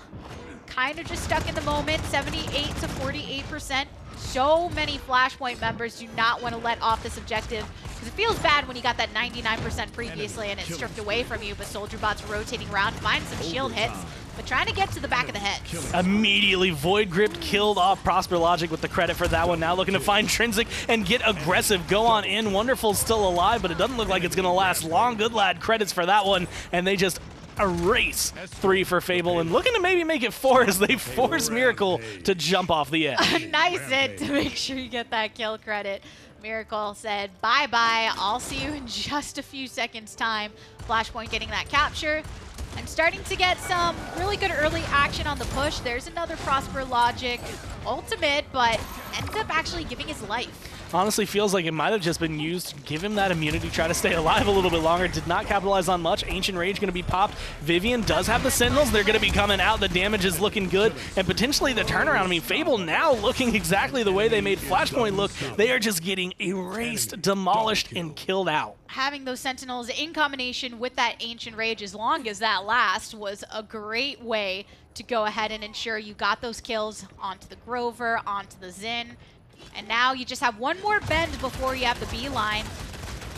kind of just stuck in the moment. 78 to 48%. So many Flashpoint members do not want to let off this objective, because it feels bad when you got that 99% previously and it's stripped away from you, but SoldierBot's rotating around, finds some shield hits, but trying to get to the back of the head. Immediately Void Grip killed off Prosper Logic with the credit for that one. Now looking to find Trinsic and get aggressive. Go on in. Wonderful's still alive, but it doesn't look like it's going to last long. Good Lad credits for that one, and they just erase 3 for Fable and looking to maybe make it 4 as they force Miracle to jump off the edge. Nice hit to make sure you get that kill credit. Miracle said, bye-bye, I'll see you in just a few seconds time. Flashpoint getting that capture and starting to get some really good early action on the push. There's another Prosper Logic ultimate, but ends up actually giving his life. Honestly, feels like it might have just been used to give him that immunity, try to stay alive a little bit longer. Did not capitalize on much. Ancient Rage going to be popped. Vivian does have the Sentinels. They're going to be coming out. The damage is looking good. And potentially the turnaround. I mean, Fable now looking exactly the way they made Flashpoint look. They are just getting erased, demolished, and killed out. Having those Sentinels in combination with that Ancient Rage, as long as that lasts, was a great way to go ahead and ensure you got those kills onto the Grover, onto the Xin. And now you just have one more bend before you have the B line.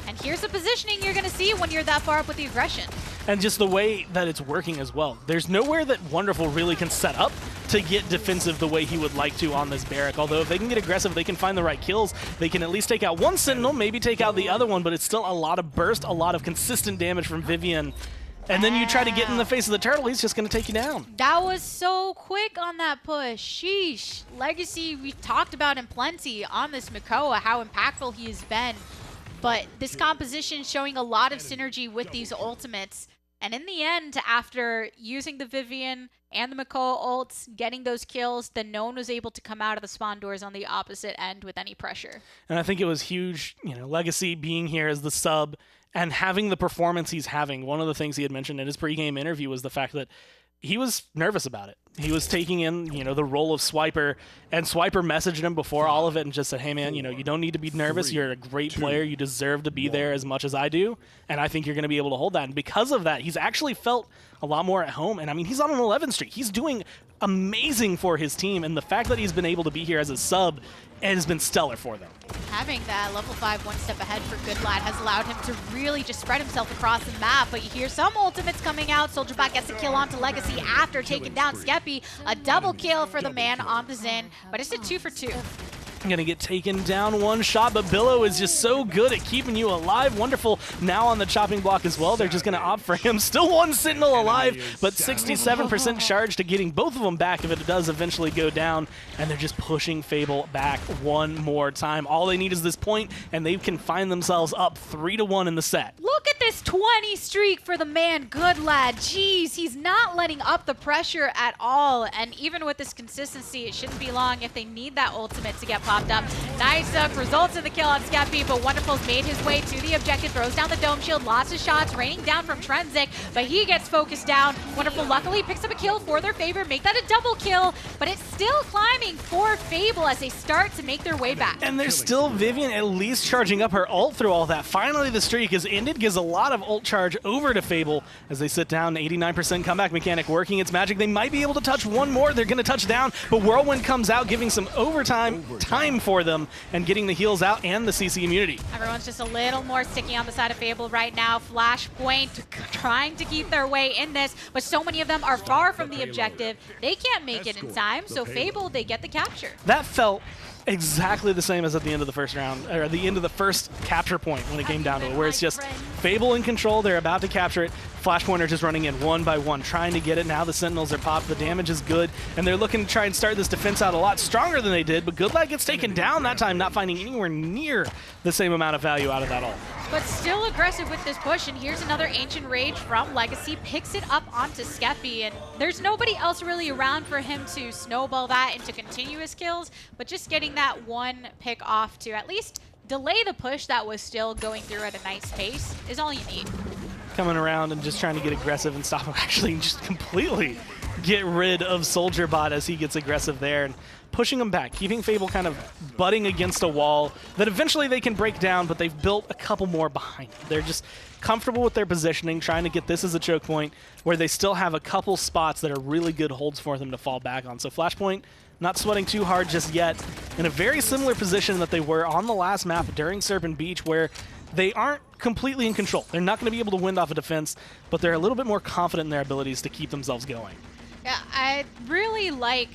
And here's the positioning you're going to see when you're that far up with the aggression. And just the way that it's working as well. There's nowhere that Wonderful really can set up to get defensive the way he would like to on this barrack. Although if they can get aggressive, they can find the right kills. They can at least take out one Sentinel, maybe take out the other one, but it's still a lot of burst, a lot of consistent damage from Vivian. And then you try to get in the face of the turtle, he's just going to take you down. That was so quick on that push. Sheesh. Legacy, we've talked about him plenty on this Makoa, how impactful he has been. But this composition showing a lot of synergy with these ultimates. And in the end, after using the Vivian and the Makoa ults, getting those kills, then no one was able to come out of the spawn doors on the opposite end with any pressure. And I think it was huge, Legacy being here as the sub and having the performance he's having. One of the things he had mentioned in his pregame interview was the fact that he was nervous about it. He was taking in, the role of Swiper, and Swiper messaged him before all of it and just said, hey, man, you don't need to be nervous. You're a great player. You deserve to be there as much as I do, and I think you're going to be able to hold that. And because of that, he's actually felt a lot more at home. And, I mean, he's on an 11th streak. He's doing amazing for his team, and the fact that he's been able to be here as a sub has been stellar for them. Having that level 5 one step ahead for Goodlad has allowed him to really just spread himself across the map, but you hear some ultimates coming out. Soldier Bot gets a kill onto Legacy after taking down Skeppy. A double kill for the man on the Xin, but it's a 2 for 2. Going to get taken down one shot, but Billow is just so good at keeping you alive. Wonderful now on the chopping block as well. They're just going to opt for him. Still one Sentinel alive, but 67% charge to getting both of them back if it does eventually go down. And they're just pushing Fable back one more time. All they need is this point, and they can find themselves up 3-1 in the set. Look at this 20 streak for the man, Goodlad. Jeez, he's not letting up the pressure at all. And even with this consistency, it shouldn't be long if they need that ultimate to get popped up. Nice results in the kill on Skeppy, but Wonderful's made his way to the objective, throws down the dome shield, lots of shots raining down from Trenzik, but he gets focused down. Wonderful luckily picks up a kill for their favor, make that a double kill, but it's still climbing for Fable as they start to make their way back. And there's still Vivian at least charging up her ult through all that. Finally, the streak is ended, gives a lot of ult charge over to Fable as they sit down. 89% comeback mechanic working its magic. They might be able to touch one more. They're going to touch down, but Whirlwind comes out, giving some overtime time for them and getting the heals out and the CC immunity. Everyone's just a little more sticky on the side of Fable right now. Flashpoint trying to keep their way in this, but so many of them are far from the objective. They can't make it in time, so Fable, they get the capture. That felt exactly the same as at the end of the first round, or the end of the first capture point when it came down to it, where it's just Fable in control, they're about to capture it, Flashpoint are just running in one by one, trying to get it. Now the Sentinels are popped, the damage is good, and they're looking to try and start this defense out a lot stronger than they did, but Goodlad gets taken down that time, not finding anywhere near the same amount of value out of that ult. But still aggressive with this push, and here's another Ancient Rage from Legacy, picks it up onto Skeppy, and there's nobody else really around for him to snowball that into continuous kills, but just getting that one pick off to at least delay the push that was still going through at a nice pace is all you need. Coming around and just trying to get aggressive and stop him, actually just completely get rid of Soldier Bot as he gets aggressive there and pushing him back, keeping Fable kind of butting against a wall that eventually they can break down, but they've built a couple more behind them. They're just comfortable with their positioning, trying to get this as a choke point where they still have a couple spots that are really good holds for them to fall back on. So Flashpoint not sweating too hard just yet, in a very similar position that they were on the last map during Serpent Beach, where they aren't completely in control. They're not going to be able to win off a defense, but they're a little bit more confident in their abilities to keep themselves going. Yeah, I really like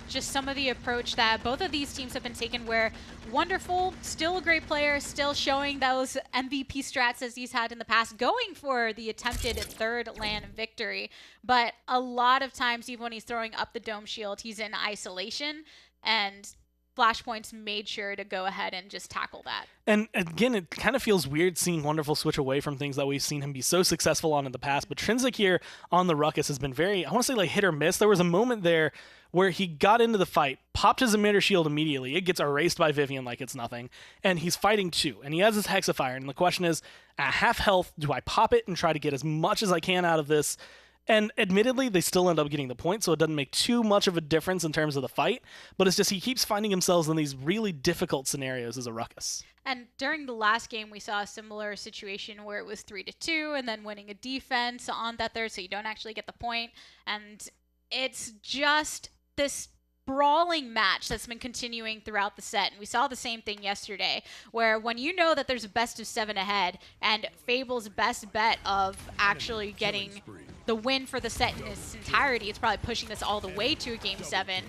just some of the approach that both of these teams have been taken, where Wonderful, still a great player, still showing those MVP strats as he's had in the past, going for the attempted third LAN victory. But a lot of times, even when he's throwing up the dome shield, he's in isolation, and Flashpoint's made sure to go ahead and just tackle that. And again, it kind of feels weird seeing Wonderful switch away from things that we've seen him be so successful on in the past. But Trinzik here on the Ruckus has been very, I want to say, like hit or miss. There was a moment there where he got into the fight, popped his emitter shield immediately. It gets erased by Vivian like it's nothing. And he's fighting two. And he has his Hexafire. And the question is, at half health, do I pop it and try to get as much as I can out of this? And admittedly, they still end up getting the point, so it doesn't make too much of a difference in terms of the fight. But it's just he keeps finding himself in these really difficult scenarios as a Ruckus. And during the last game, we saw a similar situation where it was 3-2, and then winning a defense on that third, so you don't actually get the point. And it's just this brawling match that's been continuing throughout the set. And we saw the same thing yesterday, where when you know that there's a best of 7 ahead, and Fable's best bet of actually getting the win for the set in its entirety, it's probably pushing this all the way to a Game 7,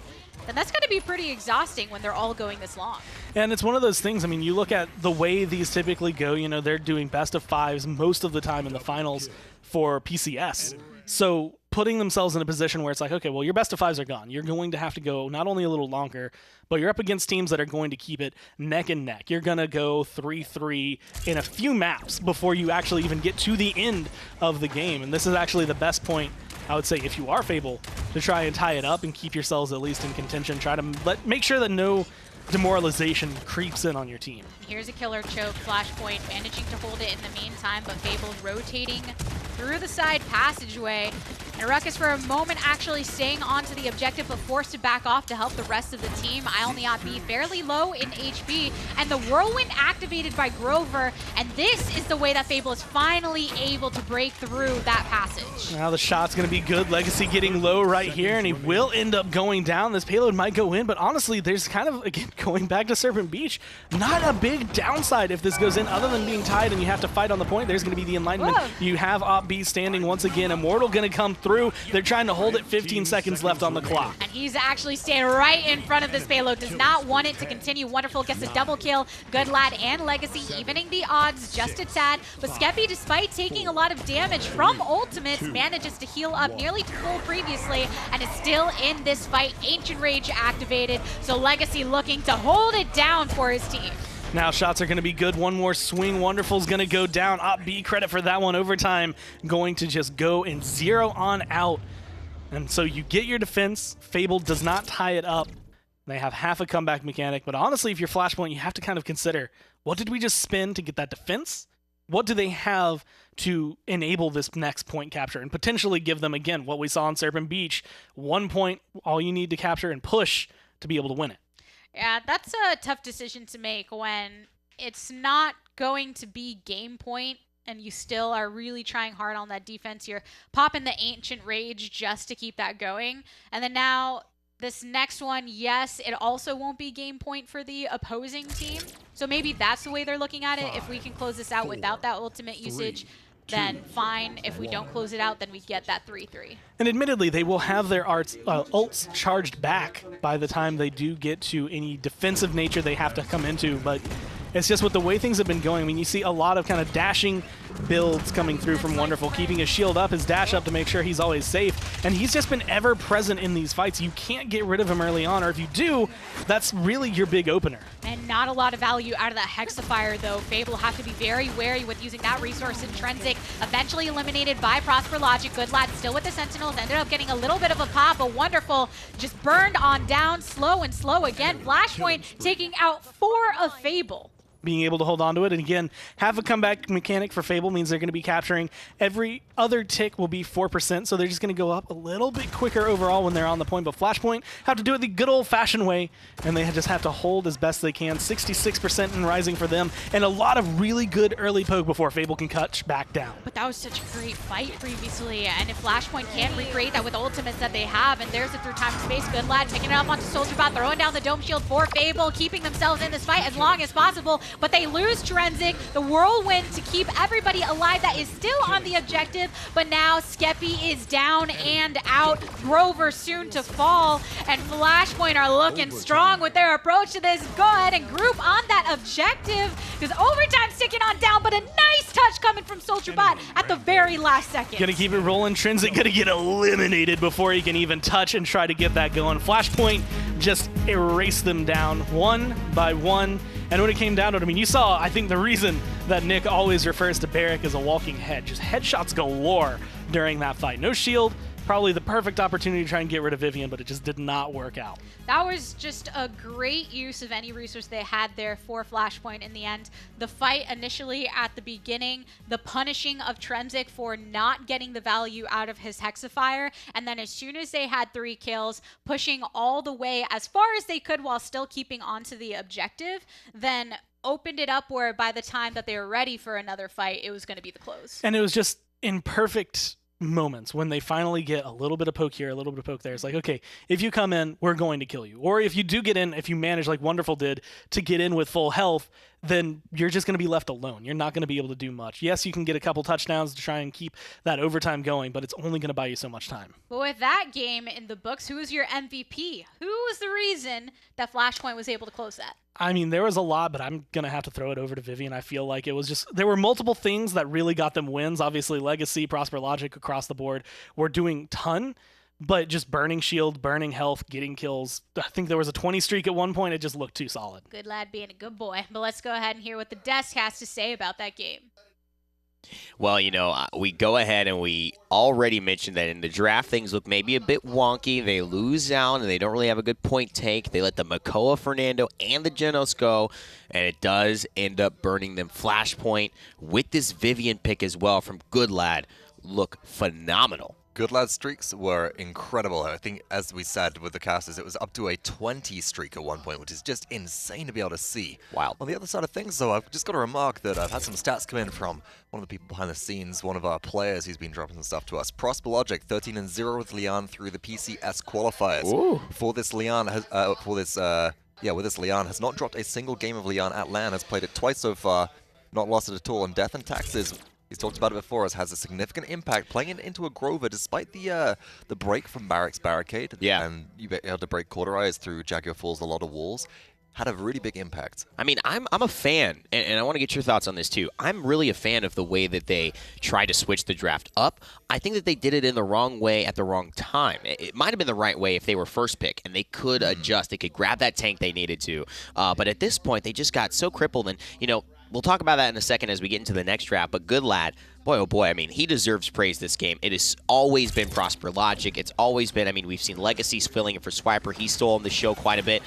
then that's going to be pretty exhausting when they're all going this long. And it's one of those things, I mean, you look at the way these typically go, you know, they're doing best of 5s most of the time in the finals for PCS. So putting themselves in a position where it's like, okay, well, your best of 5s are gone. You're going to have to go not only a little longer, but you're up against teams that are going to keep it neck and neck. You're going to go 3-3 in a few maps before you actually even get to the end of the game. And this is actually the best point, I would say, if you are Fable, to try and tie it up and keep yourselves at least in contention. Try to make sure that no demoralization creeps in on your team. Here's a killer choke. Flashpoint managing to hold it in the meantime, but Fable rotating through the side passageway. And Ruckus for a moment actually staying onto the objective, but forced to back off to help the rest of the team. Ionly fairly low in HP, and the Whirlwind activated by Grover, and this is the way that Fable is finally able to break through that passage. Now the shot's going to be good. Legacy getting low right here, and he will end up going down. This payload might go in, but honestly, there's kind of, again, going back to Serpent Beach, not a big downside if this goes in, other than being tied and you have to fight on the point. There's going to be the alignment. Whoa. You have Op B standing once again. Immortal going to come through. They're trying to hold it. 15 seconds left on the clock. And he's actually staying right in front of this payload. Does not want it to continue. Wonderful gets a double kill. Good Lad and Legacy evening the odds just a tad. But Skeppy, despite taking a lot of damage from ultimates, manages to heal up nearly to full previously and is still in this fight. Ancient Rage activated. So Legacy looking to hold it down for his team. Now shots are going to be good. One more swing. Wonderful's going to go down. Op B, credit for that one. Overtime going to just go and 0 on out. And so you get your defense. Fable does not tie it up. They have half a comeback mechanic. But honestly, if you're Flashpoint, you have to kind of consider, what did we just spend to get that defense? What do they have to enable this next point capture and potentially give them, again, what we saw on Serpent Beach, 1 point, all you need to capture and push to be able to win it. Yeah, that's a tough decision to make when it's not going to be game point and you still are really trying hard on that defense. You're popping the Ancient Rage just to keep that going. And then now this next one, yes, it also won't be game point for the opposing team. So maybe that's the way they're looking at it. If we can close this out without that ultimate usage, then fine. If we don't close it out, then we get that 3-3. And admittedly, they will have their ults charged back by the time they do get to any defensive nature they have to come into. But it's just with the way things have been going. I mean, you see a lot of kind of dashing builds coming through from Wonderful, keeping his shield up, his dash up to make sure he's always safe. And he's just been ever present in these fights. You can't get rid of him early on, or if you do, that's really your big opener. And not a lot of value out of that Hexafire, though. Fable will have to be very wary with using that resource. Intrinsic eventually eliminated by Prosper Logic. Good Lad still with the Sentinels. Ended up getting a little bit of a pop, but Wonderful just burned on down. Slow and slow again. Flashpoint taking out 4 of Fable. Being able to hold on to it. And again, have a comeback mechanic for Fable means they're going to be capturing. Every other tick will be 4%, so they're just going to go up a little bit quicker overall when they're on the point. But Flashpoint have to do it the good old-fashioned way, and they just have to hold as best they can. 66% in Rising for them, and a lot of really good early poke before Fable can cut back down. But that was such a great fight previously, and if Flashpoint can't recreate that with ultimates that they have, and there's it through time and space. Good Lad picking it up onto Soldier Bot, throwing down the Dome Shield for Fable, keeping themselves in this fight as long as possible. But they lose Trenzik, the Whirlwind to keep everybody alive that is still on the objective, but now Skeppy is down and out. Grover soon to fall, and Flashpoint are looking strong with their approach to this. Go ahead and group on that objective, because Overtime's sticking on down, but a nice touch coming from Soldier Bot at the very last second. Gonna keep it rolling. Trenzik gonna get eliminated before he can even touch and try to get that going. Flashpoint just erased them down one by one. And when it came down to it, I mean, you saw, I think, the reason that Nick always refers to Barrick as a walking head. Just headshots galore during that fight. No shield, probably the perfect opportunity to try and get rid of Vivian, but it just did not work out. That was just a great use of any resource they had there for Flashpoint in the end. The fight initially at the beginning, the punishing of Trenzik for not getting the value out of his Hexafire, and then as soon as they had 3 kills, pushing all the way as far as they could while still keeping onto the objective, then opened it up where by the time that they were ready for another fight, it was going to be the close. And it was just in perfect moments when they finally get a little bit of poke here, a little bit of poke there. It's like, okay, if you come in, we're going to kill you. Or if you do get in, if you manage like Wonderful did to get in with full health, then you're just going to be left alone. You're not going to be able to do much. Yes, you can get a couple touchdowns to try and keep that overtime going, but it's only going to buy you so much time. But with that game in the books, who was your MVP? Who was the reason that Flashpoint was able to close that? I mean, there was a lot, but I'm going to have to throw it over to Vivian. I feel like it was just, there were multiple things that really got them wins. Obviously, Legacy, Prosper Logic across the board were doing ton, but just burning shield, burning health, getting kills. I think there was a 20 streak at one point. It just looked too solid. Good lad being a good boy. But let's go ahead and hear what the desk has to say about that game. Well, you know, we go ahead and we already mentioned that in the draft things look maybe a bit wonky. They lose out and they don't really have a good point take. They let the Makoa Fernando and the Genos go, and it does end up burning them. Flashpoint with this Vivian pick as well from Good Lad look phenomenal. Good Lad streaks were incredible. I think, as we said with the casters, it was up to a 20 streak at one point, which is just insane to be able to see. Wow. On the other side of things, though, I've just got to remark that I've had some stats come in from one of the people behind the scenes, one of our players who's been dropping some stuff to us. Prosper Logic, 13-0 with Leon through the PCS qualifiers. Ooh. For this Leon, with this Leon, has not dropped a single game of Leon at LAN, has played it twice so far, not lost it at all, and Death and Taxes, he's talked about it before, has a significant impact playing it into a Grover despite the break from Barracks Barricade. Yeah. And you had to break Cauterize through Jaguar Falls, a lot of walls. Had a really big impact. I mean, I'm a fan, and I want to get your thoughts on this too. I'm really a fan of the way that they tried to switch the draft up. I think that they did it in the wrong way at the wrong time. It might have been the right way if they were first pick, and they could adjust. They could grab that tank they needed to. But at this point, they just got so crippled, and, you know, we'll talk about that in a second as we get into the next draft, but Good Lad, boy, oh boy, I mean, he deserves praise this game. It has always been Prosper Logic. It's always been, I mean, we've seen Legacies filling in for Swiper. He stole on the show quite a bit.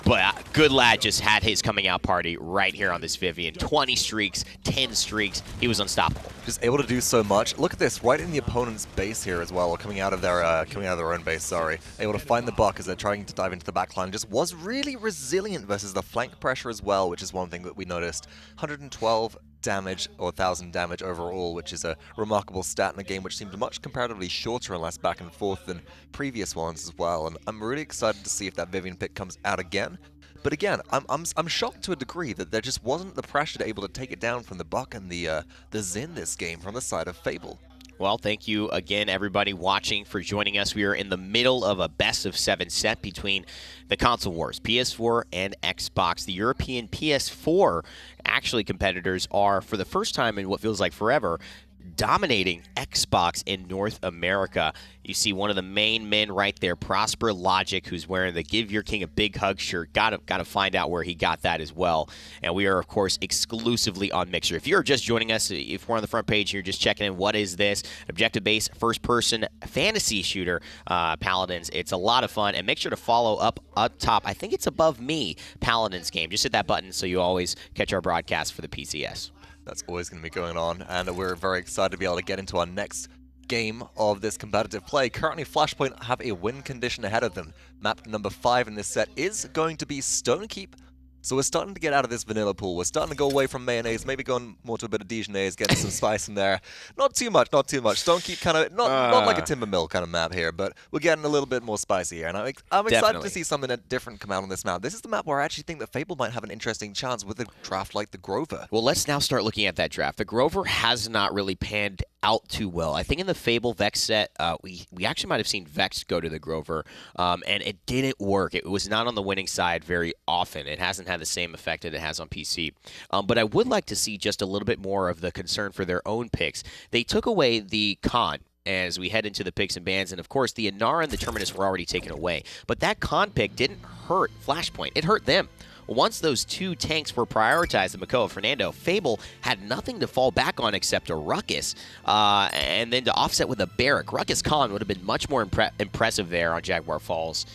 But Good Lad just had his coming out party right here on this Vivian. 20 streaks, 10 streaks. He was unstoppable. Just able to do so much. Look at this, right in the opponent's base here as well, or coming out of their own base, sorry. Able to find the buck as they're trying to dive into the backline. Just was really resilient versus the flank pressure as well, which is one thing that we noticed. 112 damage, or 1,000 damage overall, which is a remarkable stat in a game which seemed much comparatively shorter and less back and forth than previous ones as well. And I'm really excited to see if that Vivian pick comes out again. But again, I'm shocked to a degree that there just wasn't the pressure to able to take it down from the Buck and the Xin this game from the side of Fable. Well, thank you again, everybody watching, for joining us. We are in the middle of a best-of-7 set between the console wars, PS4 and Xbox. The European PS4 actually competitors are, for the first time in what feels like forever, dominating Xbox in North America. You see one of the main men right there, Prosper Logic, who's wearing the Give Your King a Big Hug shirt. Gotta find out where he got that as well. And we are, of course, exclusively on Mixer. If you're just joining us, if we're on the front page and you're just checking in, what is this? Objective-based first-person fantasy shooter, Paladins. It's a lot of fun. And make sure to follow up top. I think it's above me, Paladins game. Just hit that button so you always catch our broadcast for the PCS. That's always going to be going on, and we're very excited to be able to get into our next game of this competitive play. Currently, Flashpoint have a win condition ahead of them. Map number 5 in this set is going to be Stonekeep. So we're starting to get out of this vanilla pool. We're starting to go away from mayonnaise, maybe going more to a bit of Dijonnaise, getting some spice in there. Not too much, not too much. Stonekeep kind of, not like a Timber Mill kind of map here, but we're getting a little bit more spicy here. And I'm excited to see something different come out on this map. This is the map where I actually think that Fable might have an interesting chance with a draft like the Grover. Well, let's now start looking at that draft. The Grover has not really panned out too well. I think in the Fable Vex set, we actually might have seen Vex go to the Grover, and it didn't work. It was not on the winning side very often. It hasn't had the same effect that it has on PC. But I would like to see just a little bit more of the concern for their own picks. They took away the con as we head into the picks and bans, and of course the Inara and the Terminus were already taken away. But that con pick didn't hurt Flashpoint. It hurt them. Once those two tanks were prioritized, the Makoa Fernando, Fable had nothing to fall back on except a Ruckus, and then to offset with a Barrack. Ruckus Khan would have been much more impressive there on Jaguar Falls.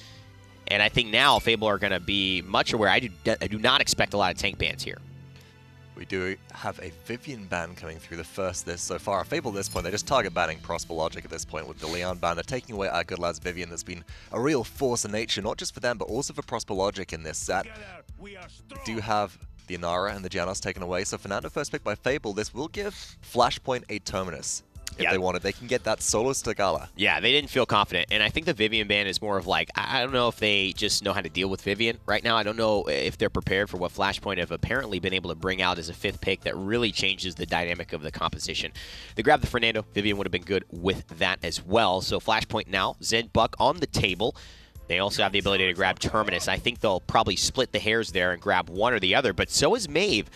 And I think now Fable are going to be much aware. I do not expect a lot of tank bans here. We do have a Vivian ban coming through the first this so far. Fable at this point, they're just target banning Prosper Logic at this point with the Leon ban. They're taking away our good lads Vivian that's been a real force of nature, not just for them, but also for Prosper Logic in this set. We do have the Inara and the Janos taken away, so Fernando first pick by Fable. This will give Flashpoint a Terminus. if they wanted. They can get that solo Stagala. Yeah, they didn't feel confident. And I think the Vivian ban is more of like, I don't know if they just know how to deal with Vivian right now. I don't know if they're prepared for what Flashpoint have apparently been able to bring out as a 5th pick that really changes the dynamic of the composition. They grabbed the Fernando. Vivian would have been good with that as well. So Flashpoint now, Zed Buck on the table. They also have the ability to grab Terminus. I think they'll probably split the hairs there and grab one or the other, but so is Maeve.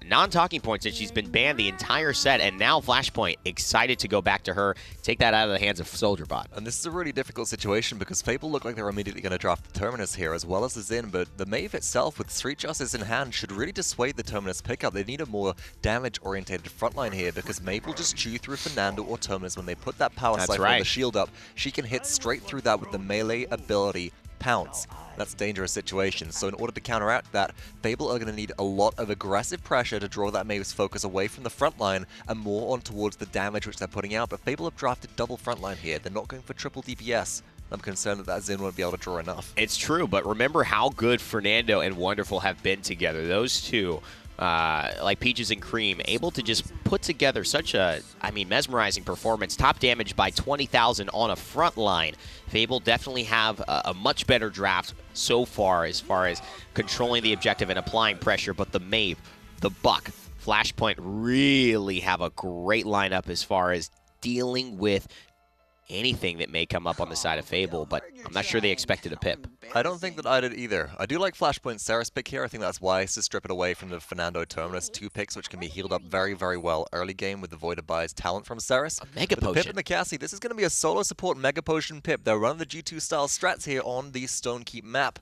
Non-talking point since she's been banned the entire set, and now Flashpoint excited to go back to her, take that out of the hands of Soldier Bot. And this is a really difficult situation because Fable look like they're immediately going to draft the Terminus here as well as the Xin, but the Maeve itself with Street Justice in hand should really dissuade the Terminus pickup. They need a more damage-orientated frontline here because Maeve will just chew through Fernando or Terminus when they put that power That's cipher right. on the shield up. She can hit straight through that with the melee ability Pounce. That's a dangerous situation. So in order to counteract that, Fable are going to need a lot of aggressive pressure to draw that Maeve's focus away from the front line and more on towards the damage which they're putting out. But Fable have drafted double front line here. They're not going for triple DPS. I'm concerned that Xin won't be able to draw enough. It's true, but remember how good Fernando and Wonderful have been together. Those two, like Peaches and Cream, able to just put together such a, mesmerizing performance. Top damage by 20,000 on a front line. Fable definitely have a much better draft so far as controlling the objective and applying pressure, but the Maeve, the Buck, Flashpoint really have a great lineup as far as dealing with anything that may come up on the side of Fable, but I'm not sure they expected a pip. I don't think that I did either. I do like Flashpoint Ceres pick here. I think that's wise to strip it away from the Fernando Terminus. 2 picks which can be healed up very, very well early game with the Void of Buys talent from Ceres. A Mega But the Pip Potion. and the Cassie, this is going to be a solo support Mega Potion Pip. They're running the G2 style strats here on the Stonekeep map.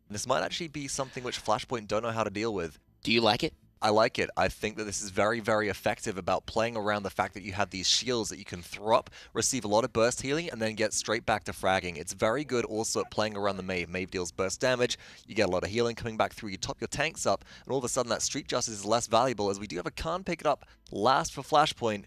This might actually be something which Flashpoint don't know how to deal with. Do you like it? I like it. I think that this is very, very effective about playing around the fact that you have these shields that you can throw up, receive a lot of burst healing, and then get straight back to fragging. It's very good also at playing around the Maeve. Maeve deals burst damage, you get a lot of healing coming back through, you top your tanks up, and all of a sudden that Street Justice is less valuable as we do have a Khan pick it up last for Flashpoint.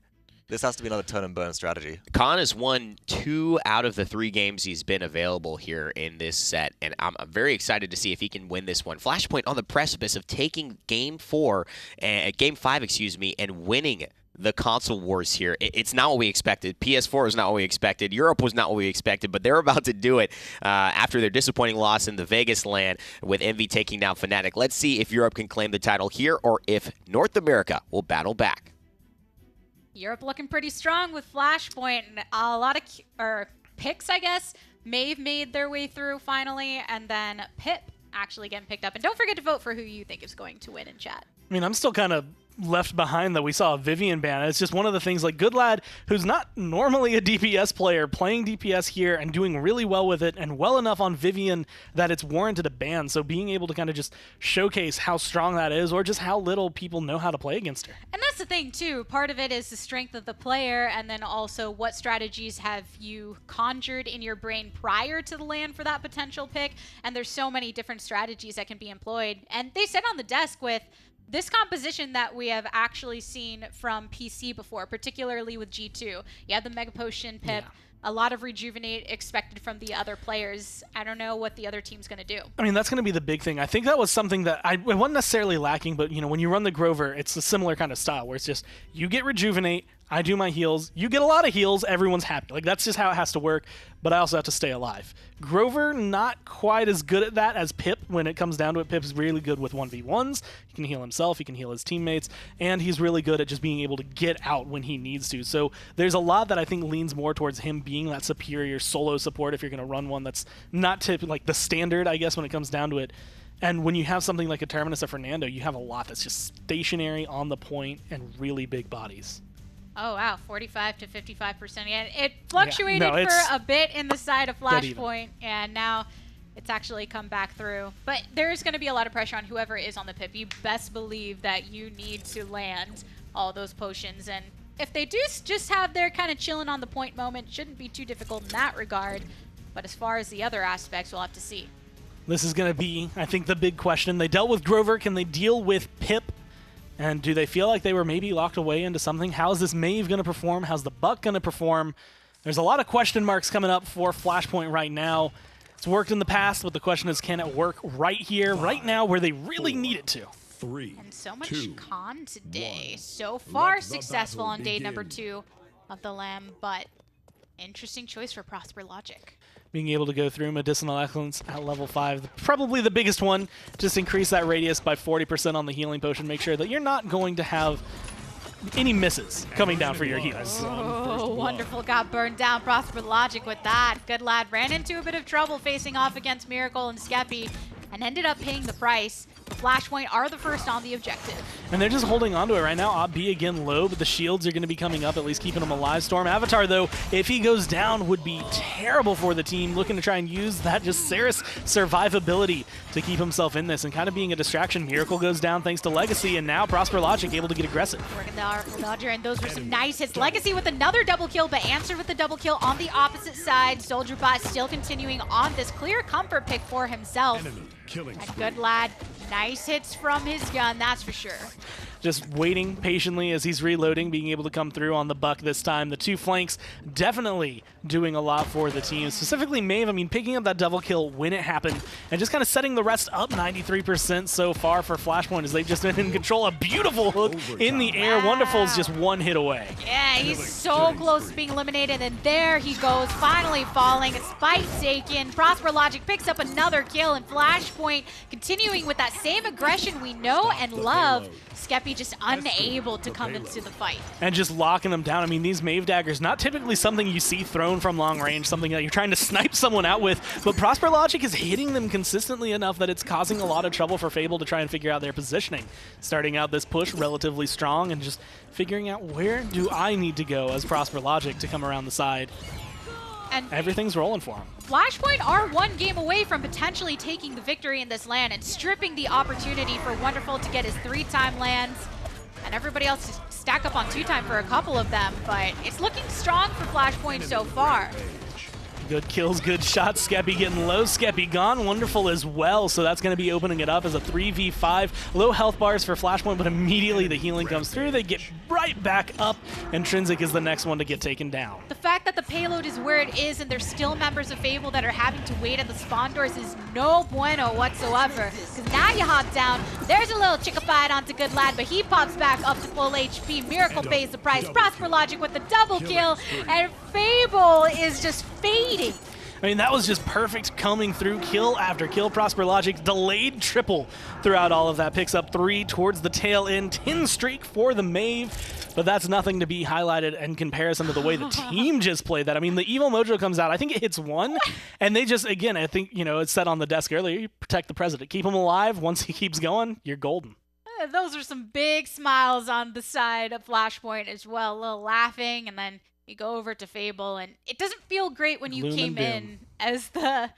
This has to be another turn and burn strategy. Khan has won 2 out of the 3 games he's been available here in this set, and I'm very excited to see if he can win this one. Flashpoint on the precipice of taking Game 5, and winning the console wars here. It's not what we expected. PS4 is not what we expected. Europe was not what we expected, but they're about to do it after their disappointing loss in the Vegas land with Envy taking down Fnatic. Let's see if Europe can claim the title here or if North America will battle back. Europe looking pretty strong with Flashpoint and a lot of picks, I guess. Maeve made their way through finally, and then Pip actually getting picked up. And don't forget to vote for who you think is going to win in chat. I'm still kind of left behind that we saw a Vivian ban. It's just one of the things, like Good Lad, who's not normally a DPS player, playing DPS here and doing really well with it and well enough on Vivian that it's warranted a ban. So being able to kind of just showcase how strong that is or just how little people know how to play against her. And that's the thing too. Part of it is the strength of the player, and then also what strategies have you conjured in your brain prior to the land for that potential pick. And there's so many different strategies that can be employed. And they said on the desk with this composition that we have actually seen from PC before, particularly with G2. You have the Mega Potion Pip, a lot of Rejuvenate expected from the other players. I don't know what the other team's going to do. That's going to be the big thing. I think that was something that it wasn't necessarily lacking, but when you run the Grover, it's a similar kind of style where it's just you get Rejuvenate, I do my heals, you get a lot of heals, everyone's happy. Like, that's just how it has to work, but I also have to stay alive. Grover, not quite as good at that as Pip when it comes down to it. Pip's really good with 1v1s. He can heal himself, he can heal his teammates, and he's really good at just being able to get out when he needs to. So there's a lot that I think leans more towards him being that superior solo support if you're going to run one that's not like the standard, I guess, when it comes down to it. And when you have something like a Terminus or Fernando, you have a lot that's just stationary, on the point, and really big bodies. Oh, wow, 45 to 55%. Yeah, it fluctuated for a bit in the side of Flashpoint, and now it's actually come back through. But there's going to be a lot of pressure on whoever is on the Pip. You best believe that you need to land all those potions, and if they do just have their kind of chilling on the point moment, shouldn't be too difficult in that regard. But as far as the other aspects, we'll have to see. This is going to be, I think, the big question. They dealt with Grover. Can they deal with Pip? And do they feel like they were maybe locked away into something? How's this Maeve going to perform? How's the Buck going to perform? There's a lot of question marks coming up for Flashpoint right now. It's worked in the past, but the question is, can it work right here, right now, where they really need it to? And so much Khan today. So far successful on day number 2. of the Lamb, but interesting choice for Prosper Logic. Being able to go through Medicinal Excellence at level 5, probably the biggest one. Just increase that radius by 40% on the healing potion. Make sure that you're not going to have any misses coming down for your heals. Oh, wonderful. Got burned down. Prosper Logic with that. Good lad. Ran into a bit of trouble facing off against Miracle and Skeppy and ended up paying the price. Flashpoint are the first on the objective. And they're just holding on to it right now. Op-B again low, but the shields are going to be coming up, at least keeping them alive. Storm Avatar, though, if he goes down, would be terrible for the team, looking to try and use that just Saris survivability to keep himself in this and kind of being a distraction. Miracle goes down thanks to Legacy, and now Prosper Logic able to get aggressive. Working the Artful Dodger, and those were some nice hits. Legacy with another double kill, but answered with the double kill on the opposite side. Soldier Bot still continuing on this clear comfort pick for himself. And good lad, nice hits from his gun, that's for sure. Just waiting patiently as he's reloading, being able to come through on the buck this time. The two flanks definitely doing a lot for the team. Specifically Maeve, I mean, picking up that double kill when it happened and just kind of setting the rest up 93% so far for Flashpoint as they've just been in control. A beautiful hook in the air. Wow. Wonderful is just one hit away. Yeah, he's so close to being eliminated, and there he goes, finally falling. Spite taken. Prosper Logic picks up another kill, and Flashpoint continuing with that same aggression we know and love. Skeppy just unable to come into the fight. And just locking them down. I mean, these Maeve daggers, not typically something you see thrown from long range, something that you're trying to snipe someone out with, but Prosper Logic is hitting them consistently enough that it's causing a lot of trouble for Fable to try and figure out their positioning. Starting out this push relatively strong and just figuring out where do I need to go as Prosper Logic to come around the side. And everything's rolling for him. Flashpoint are one game away from potentially taking the victory in this LAN and stripping the opportunity for Wonderful to get his 3-time lands, and everybody else to stack up on 2-time for a couple of them, but it's looking strong for Flashpoint so far. Good kills, good shots. Skeppy getting low. Skeppy gone. Wonderful as well. So that's going to be opening it up as a 3v5. Low health bars for Flashpoint, but immediately the healing comes through. They get right back up. Intrinsic is the next one to get taken down. The fact that the payload is where it is and there's still members of Fable that are having to wait at the spawn doors is no bueno whatsoever. Because now you hop down. There's a little chickified onto Good Lad, but he pops back up to full HP. Miracle pays the price. Prosper Logic with the double kill. And Fable is just fading. I mean, that was just perfect coming through, kill after kill. Prosper Logic delayed triple throughout all of that. Picks up 3 towards the tail end. 10 streak for the Maeve, but that's nothing to be highlighted in comparison to the way the team just played that. I mean, the Evil Mojo comes out. I think it hits 1, and they just, again, I think, you know, it's said on the desk earlier, you protect the president. Keep him alive. Once he keeps going, you're golden. Those are some big smiles on the side of Flashpoint as well. A little laughing, and then you go over to Fable, and it doesn't feel great when you came in as the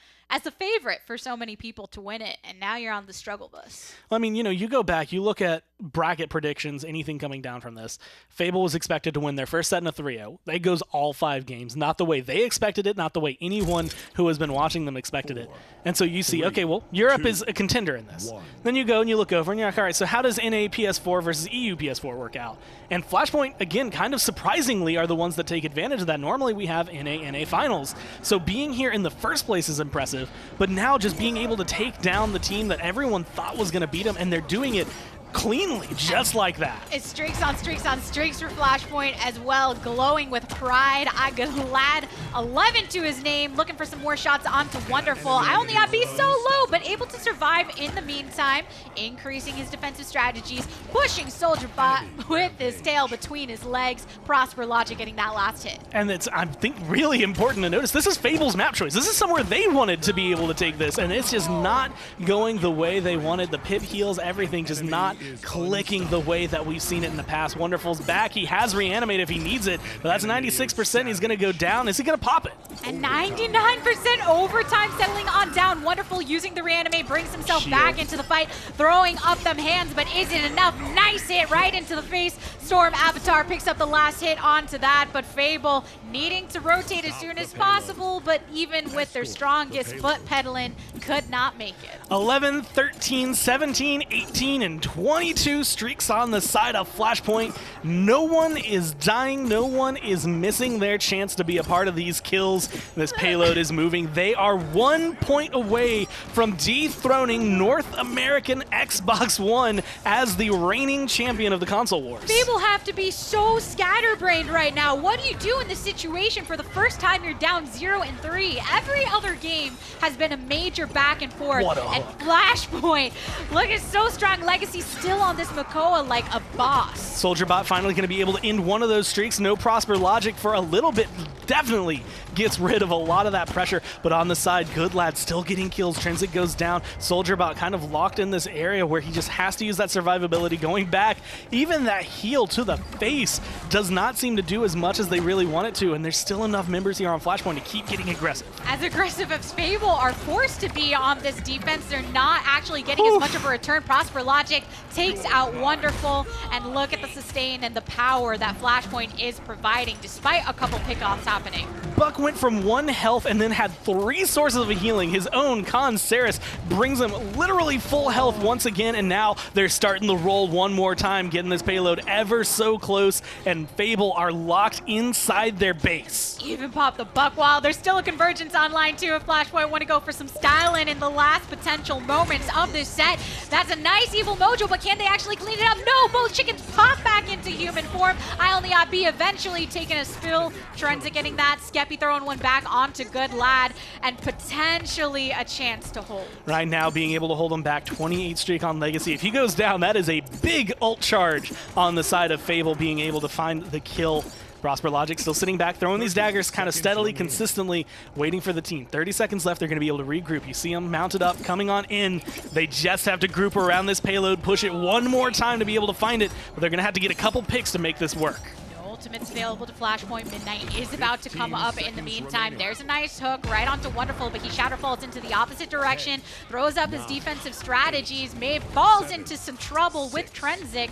favorite for so many people to win it, and now you're on the struggle bus. Well, I mean, you know, you go back, you look at bracket predictions, anything coming down from this. Fable was expected to win their first set in a 3-0. That goes all 5 games, not the way they expected it, not the way anyone who has been watching them expected it. And so you see, okay, well, Europe is a contender in this. Then you go and you look over and you're like, all right, so how does NA PS4 versus EU PS4 work out? And Flashpoint, again, kind of surprisingly are the ones that take advantage of that. Normally we have NA finals. So being here in the first place is impressive, but now just being able to take down the team that everyone thought was going to beat them, and they're doing it cleanly, just like that. It's streaks on streaks on streaks for Flashpoint as well, glowing with pride. Glad 11 to his name, looking for some more shots onto Wonderful. I only have B so low, but able to survive in the meantime, increasing his defensive strategies, pushing Soldier Bot with his tail between his legs. Prosper Logic getting that last hit. And it's, I think, really important to notice, this is Fable's map choice. This is somewhere they wanted to be able to take this, and it's just not going the way they wanted. The pip heals, everything just not clicking the way that we've seen it in the past. Wonderful's back. He has reanimated if he needs it, but that's 96%. He's going to go down. Is he going to pop it? And 99% overtime settling on down. Wonderful using the reanimate, brings himself back into the fight, throwing up them hands, but is it enough? Nice hit right into the face. Storm Avatar picks up the last hit onto that, but Fable needing to rotate as soon as possible, but even with their strongest foot pedaling, could not make it. 11, 13, 17, 18, and 22 streaks on the side of Flashpoint. No one is dying. No one is missing their chance to be a part of these kills. This payload is moving. They are 1 point away from dethroning North American Xbox One as the reigning champion of the console wars. Fable have to be so scatterbrained right now. What do you do in this situation? For the first time, you're down 0-3. Every other game has been a major back and forth. And Flashpoint, looking so strong. Legacy still on this Makoa like a boss. SoldierBot finally going to be able to end one of those streaks. No Prosper Logic for a little bit. Definitely gets rid of a lot of that pressure. But on the side, Good Lad still getting kills. Trinsic goes down. SoldierBot kind of locked in this area where he just has to use that survivability. Going back, even that heal to the face does not seem to do as much as they really want it to. And there's still enough members here on Flashpoint to keep getting aggressive. As aggressive as Fable are forced to be on this defense, they're not actually getting as much of a return. Prosper Logic takes out Wonderful, and look at the sustain and the power that Flashpoint is providing despite a couple pickoffs happening. Buck went from 1 health and then had 3 sources of healing. His own Khan Saris brings him literally full health once again, and now they're starting the roll one more time, getting this payload ever so close, and Fable are locked inside their base. Even pop the Buck Wild. There's still a convergence online too if Flashpoint want to go for some styling in the last potential moments of this set. That's a nice evil mojo, but can they actually clean it up? No, both chickens pop back into human form. I only got B eventually taking a spill. Trenza getting that. Skeppy throwing one back onto Good Lad, and potentially a chance to hold. Right now, being able to hold him back, 28 streak on Legacy. If he goes down, that is a big ult charge on the side of Fable, being able to find the kill. Prosper Logic still sitting back, throwing these daggers kind of steadily, consistently, waiting for the team. 30 seconds left, they're going to be able to regroup. You see them mounted up, coming on in. They just have to group around this payload, push it one more time to be able to find it, but they're going to have to get a couple picks to make this work. Ultimate's available to Flashpoint. Midnight is about to come up in the meantime. There's a nice hook right onto Wonderful, but he shatter falls into the opposite direction, throws up his defensive strategies, falls into some trouble with Trensic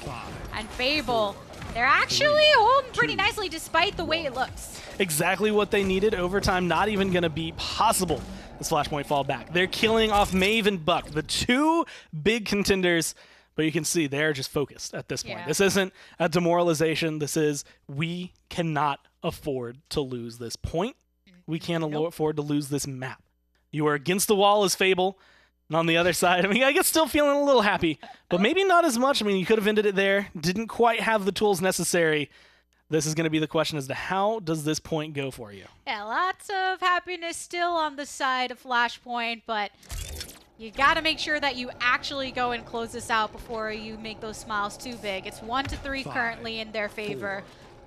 and Fable. They're actually holding pretty nicely despite the way it looks. Exactly what they needed. Overtime not even going to be possible as Flashpoint fall back. They're killing off Maeve and Buck, the 2 big contenders. But you can see they're just focused at this point. Yeah. This isn't a demoralization. This is, we cannot afford to lose this point. We can't afford to lose this map. You are against the wall as Fable. And on the other side, I mean, I guess still feeling a little happy, but maybe not as much. I mean, you could have ended it there. Didn't quite have the tools necessary. This is going to be the question as to how does this point go for you? Yeah, lots of happiness still on the side of Flashpoint, but you got to make sure that you actually go and close this out before you make those smiles too big. It's 1-3 currently in their favor.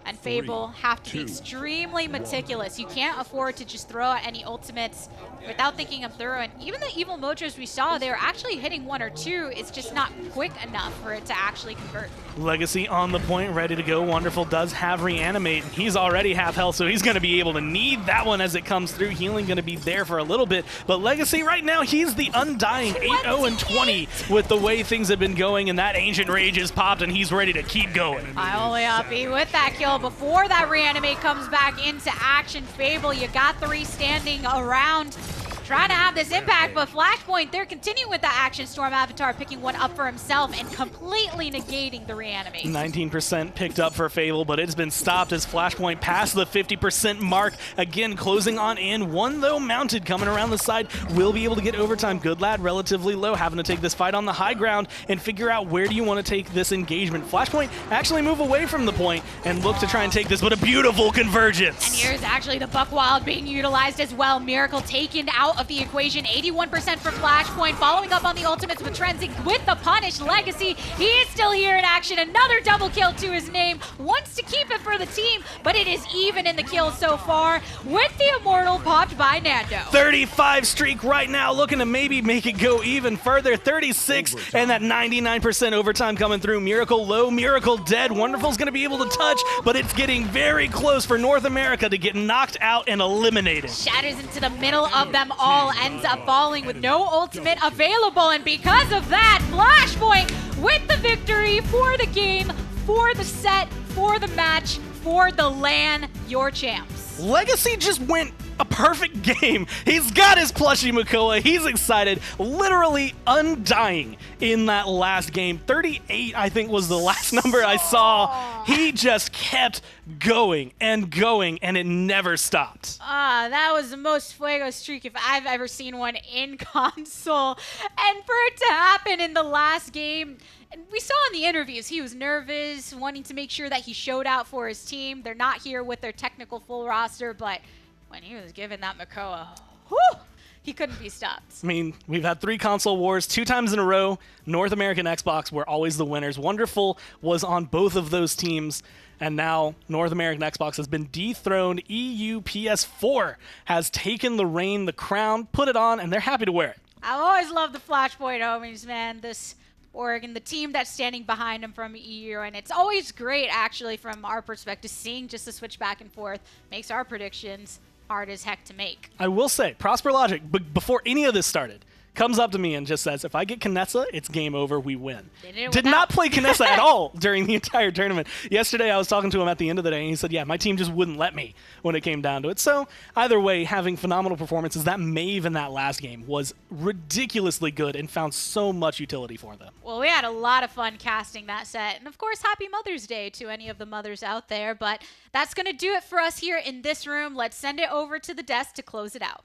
And Fable have to be extremely meticulous. You can't afford to just throw out any ultimates without thinking them through. And even the evil mojos we saw, they were actually hitting 1 or 2. It's just not quick enough for it to actually convert. Legacy on the point, ready to go. Wonderful does have reanimate, and he's already half health, so he's going to be able to need that one as it comes through. Healing going to be there for a little bit, but Legacy right now, he's the undying 8-0-20 with the way things have been going, and that Ancient Rage is popped, and he's ready to keep going. I only happy with that kill. Before that reanimate comes back into action, Fable, you got 3 standing around, trying to have this impact, but Flashpoint, they're continuing with that Action Storm Avatar, picking one up for himself and completely negating the reanimate. 19% picked up for Fable, but it's been stopped as Flashpoint passed the 50% mark. Again, closing on in. 1, though, mounted, coming around the side, will be able to get overtime. Good Lad, relatively low, having to take this fight on the high ground and figure out where do you want to take this engagement. Flashpoint actually move away from the point and look to try and take this, but a beautiful convergence. And here's actually the Buck Wild being utilized as well. Miracle taken out of the equation. 81% for Flashpoint, following up on the ultimates with Trensic with the punish. Legacy, he is still here in action. Another double kill to his name. Wants to keep it for the team, but it is even in the kills so far with the Immortal popped by Nando. 35 streak right now, looking to maybe make it go even further. 36 and that 99% overtime coming through. Miracle low, Miracle dead. Wonderful's going to be able to touch, but it's getting very close for North America to get knocked out and eliminated. Shatters into the middle of them all, ends up falling with no ultimate available, and because of that, Flashpoint with the victory for the game, for the set, for the match, for the LAN, your champs. Legacy just went a perfect game. He's got his plushie Makoa. He's excited, literally undying in that last game. 38, I think, was the last number I saw. He just kept going, and it never stopped. That was the most Fuego streak if I've ever seen one in console. And for it to happen in the last game, we saw in the interviews he was nervous, wanting to make sure that he showed out for his team. They're not here with their technical full roster, but when he was given that Makoa, whew, he couldn't be stopped. I mean, we've had 3 console wars 2 times in a row. North American Xbox were always the winners. Wonderful was on both of those teams. And now North American Xbox has been dethroned. EU PS4 has taken the reign, the crown, put it on, and they're happy to wear it. I've always loved the Flashpoint homies, man. This Oregon, the team that's standing behind them from EU, and it's always great, actually, from our perspective, seeing just the switch back and forth makes our predictions hard as heck to make. I will say, Prosper Logic, before any of this started, comes up to me and just says, if I get Kinessa, it's game over, we win. Did not play Kinessa at all during the entire tournament. Yesterday, I was talking to him at the end of the day, and he said, yeah, my team just wouldn't let me when it came down to it. So, either way, having phenomenal performances, that Maeve in that last game was ridiculously good and found so much utility for them. Well, we had a lot of fun casting that set. And, of course, happy Mother's Day to any of the mothers out there. But that's going to do it for us here in this room. Let's send it over to the desk to close it out.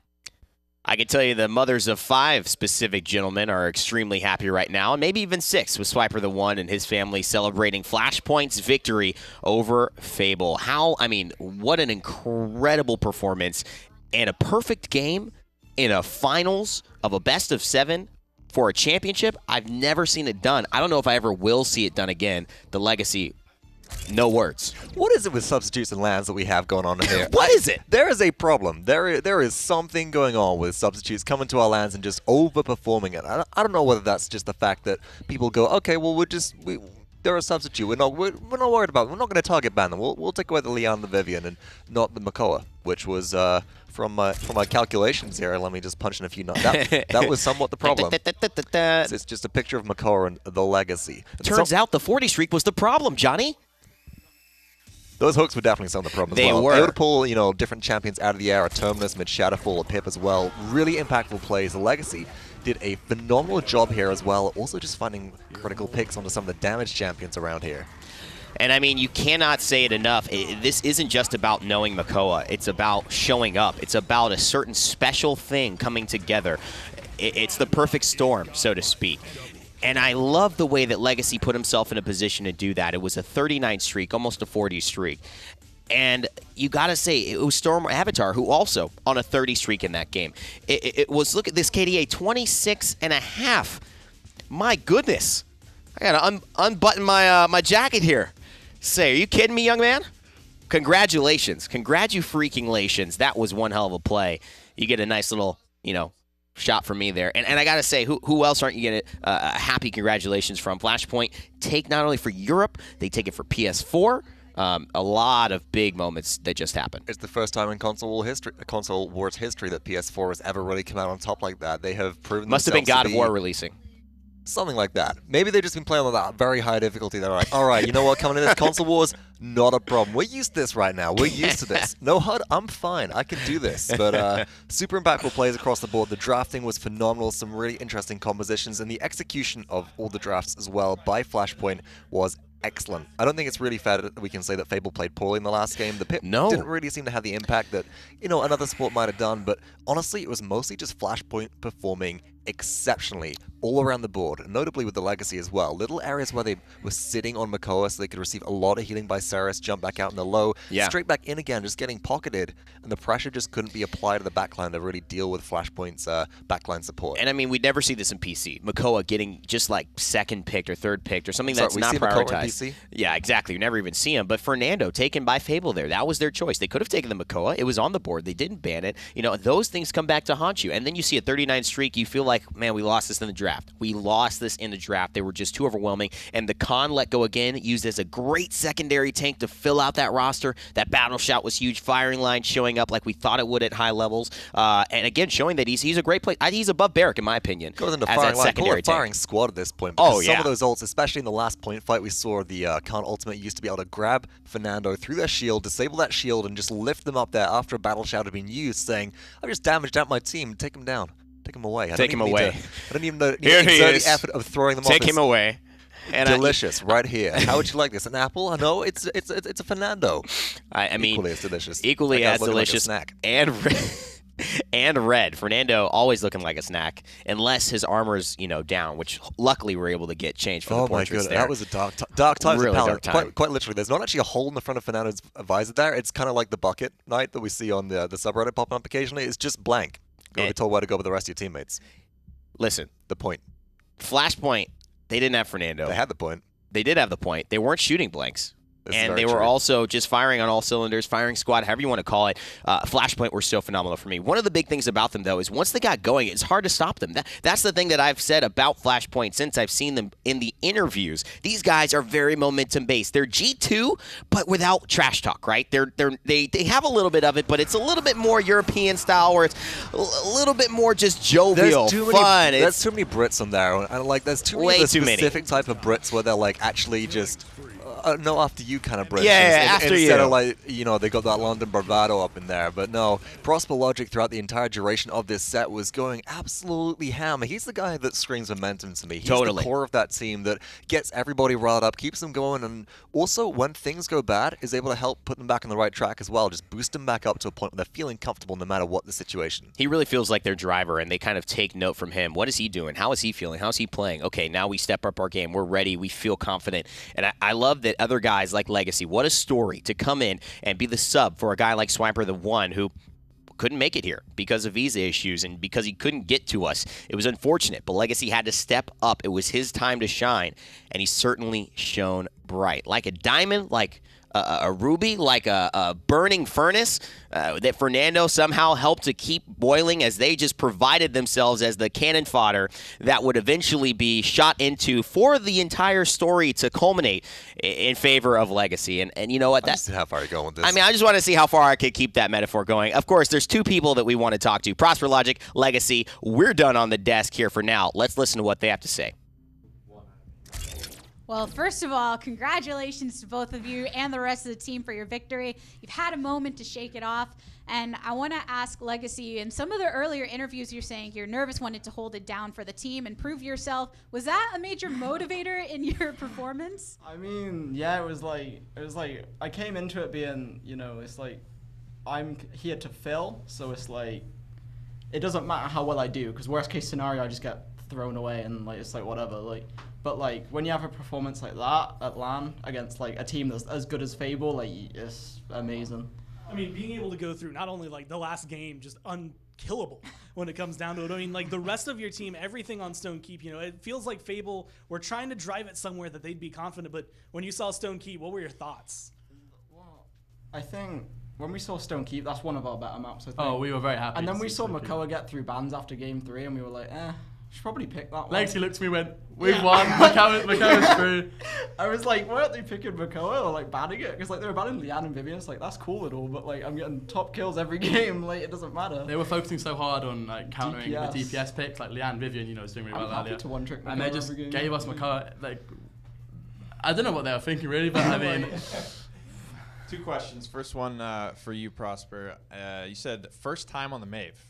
I can tell you the mothers of 5 specific gentlemen are extremely happy right now, and maybe even 6 with Swiper the One and his family celebrating Flashpoint's victory over Fable. What an incredible performance and a perfect game in a finals of a best of 7 for a championship. I've never seen it done. I don't know if I ever will see it done again. The legacy, no words. What is it with substitutes and lands that we have going on here? What is it? There is a problem. There is something going on with substitutes coming to our lands and just overperforming it. I don't know whether that's just the fact that people go, okay, well, they're a substitute. We're not worried about it. We're not going to target ban them. We'll take away the Leon, the Vivian, and not the Makoa, which was from my calculations here. Let me just punch in a few nuts. That was somewhat the problem. It's just a picture of Makoa and the legacy. Turns out the 40 streak was the problem, Johnny. Those hooks were definitely some of the problem as well. They were able to pull, different champions out of the air, a Terminus, mid Shadowfall, a Pip as well. Really impactful plays. The Legacy did a phenomenal job here as well. Also just finding critical picks onto some of the damage champions around here. And you cannot say it enough. This isn't just about knowing Makoa. It's about showing up. It's about a certain special thing coming together. It's the perfect storm, so to speak. And I love the way that Legacy put himself in a position to do that. It was a 39 streak, almost a 40 streak. And you got to say, it was Storm Avatar who also on a 30 streak in that game. It was, look at this KDA, 26.5. My goodness. I got to unbutton my jacket here. Say, are you kidding me, young man? Congratulations. Congratulations. That was one hell of a play. You get a nice little, shot from me there. And I got to say, who else aren't you getting a happy congratulations from? Flashpoint take not only for Europe, they take it for PS4. A lot of big moments that just happened. It's the first time in console wars history that PS4 has ever really come out on top like that. They have proven Must have been God of War releasing. Something like that. Maybe they've just been playing on that very high difficulty. They're like, all right, you know what, coming in this console wars, not a problem. We're used to this right now. We're used to this. No HUD, I'm fine. I can do this. But super impactful plays across the board. The drafting was phenomenal. Some really interesting compositions. And the execution of all the drafts as well by Flashpoint was excellent. I don't think it's really fair that we can say that Fable played poorly in the last game. The Pip didn't really seem to have the impact that, another sport might have done. But honestly, it was mostly just Flashpoint performing exceptionally all around the board, notably with the Legacy as well. Little areas where they were sitting on Makoa so they could receive a lot of healing by Ceres, jump back out in the low, straight back in again, just getting pocketed, and the pressure just couldn't be applied to the backline to really deal with Flashpoint's backline support. And we'd never see this in PC. Makoa getting just like second picked or third picked or something that's not prioritized. Makoa in PC? Yeah, exactly. You never even see him. But Fernando taken by Fable there. That was their choice. They could have taken the Makoa. It was on the board. They didn't ban it. Those things come back to haunt you. And then you see a 39 streak. You feel like, man, we lost this in the draft. They were just too overwhelming. And the Khan let go again, used as a great secondary tank to fill out that roster. That battle shout was huge. Firing line showing up like we thought it would at high levels. And again, showing that he's a great player. He's above Barrack, in my opinion. Goes into as firing that line. secondary Call it firing tank. squad at this point. Oh, Because yeah. some of those ults, especially in the last point fight, we saw the Khan ultimate used to be able to grab Fernando through their shield, disable that shield, and just lift them up there after a battle shout had been used, saying, I've just damaged out my team. Take him down. Take him away. I don't even need to Here he exert is. the effort of throwing them off. Take him away. And delicious, right here. How would you like this? An apple? No, it's a Fernando. I mean, equally as delicious. Equally That guy's as looking like a delicious. snack. And red. Fernando always looking like a snack, unless his armor's down, which luckily we're able to get changed for the Oh my portraits goodness, there. that was a dark time. Really dark time. Quite literally, there's not actually a hole in the front of Fernando's visor there. It's kind of like the bucket knight that we see on the subreddit popping up occasionally. It's just blank. You'll be told where to go with the rest of your teammates. Listen, The point. Flashpoint, they didn't have Fernando. They had the point. They did have the point. They weren't shooting blanks. This is And very they were true. also just firing on all cylinders, firing squad, however you want to call it. Flashpoint were so phenomenal for me. One of the big things about them, though, is once they got going, it's hard to stop them. That's the thing that I've said about Flashpoint since I've seen them in the interviews. These guys are very momentum-based. They're G2, but without trash talk, right? They have a little bit of it, but it's a little bit more European style, where it's a little bit more just jovial, fun. There's too many Brits on there. And like, there's too many Way of the too many. specific type of Brits where they're like actually just no, after you kind of Brits. Yeah, after Instead you. of like, they got that London bravado up in there. But no, Prosper Logic throughout the entire duration of this set was going absolutely ham. He's the guy that screams momentum to me. He's Totally. the core of that team that gets everybody riled up, keeps them going, and also when things go bad, is able to help put them back on the right track as well. Just boost them back up to a point where they're feeling comfortable no matter what the situation. He really feels like their driver, and they kind of take note from him. What is he doing? How is he feeling? How is he playing? Okay, now we step up our game. We're ready. We feel confident. And I love that other guys like Legacy, what a story to come in and be the sub for a guy like Swiper the One, who couldn't make it here because of visa issues and because he couldn't get to us. It was unfortunate, but Legacy had to step up. It was his time to shine, and he certainly shone bright. Like a diamond, like a ruby, like a burning furnace that Fernando somehow helped to keep boiling as they just provided themselves as the cannon fodder that would eventually be shot into for the entire story to culminate in favor of Legacy. And you know what? I just see how far you're going with this. I mean, I just want to see how far I could keep that metaphor going. Of course, there's two people that we want to talk to, Prosper Logic, Legacy. We're done on the desk here for now. Let's listen to what they have to say. Well, first of all, congratulations to both of you and the rest of the team for your victory. You've had a moment to shake it off. And I want to ask Legacy, in some of the earlier interviews, you're saying you're nervous, wanted to hold it down for the team and prove yourself. Was that a major motivator in your performance? I mean, yeah, it was like I came into it being, it's like I'm here to fill, so it's like it doesn't matter how well I do, because worst case scenario I just get thrown away and like it's like whatever, but like when you have a performance like that at LAN against like a team that's as good as Fable, like it's amazing. I mean, being able to go through not only like the last game, just unkillable when it comes down to it. I mean, like the rest of your team, everything on Stone Keep, it feels like Fable were trying to drive it somewhere that they'd be confident. But when you saw Stone Keep, what were your thoughts? Well, I think when we saw Stone Keep, that's one of our better maps, I think. Oh, we were very happy. And then to we see saw Stone Keep. Makoa get through bans after game 3, and we were like, should probably pick that one. Legacy looked at me and went, we've won, Makoa's through. I was like, why aren't they picking Makoa or like banning it? Because like they were banning Lian and Vivian. It's like, that's cool and all, but like I'm getting top kills every game. Like it doesn't matter. They were focusing so hard on like countering DPS. the DPS picks, like Lian Vivian, was doing really well I'm happy earlier. to one trick And they Makoa just every game. gave us Makoa, like, I don't know what they were thinking really, but I mean... Two questions. First one for you, Prosper. You said first time on the Mave.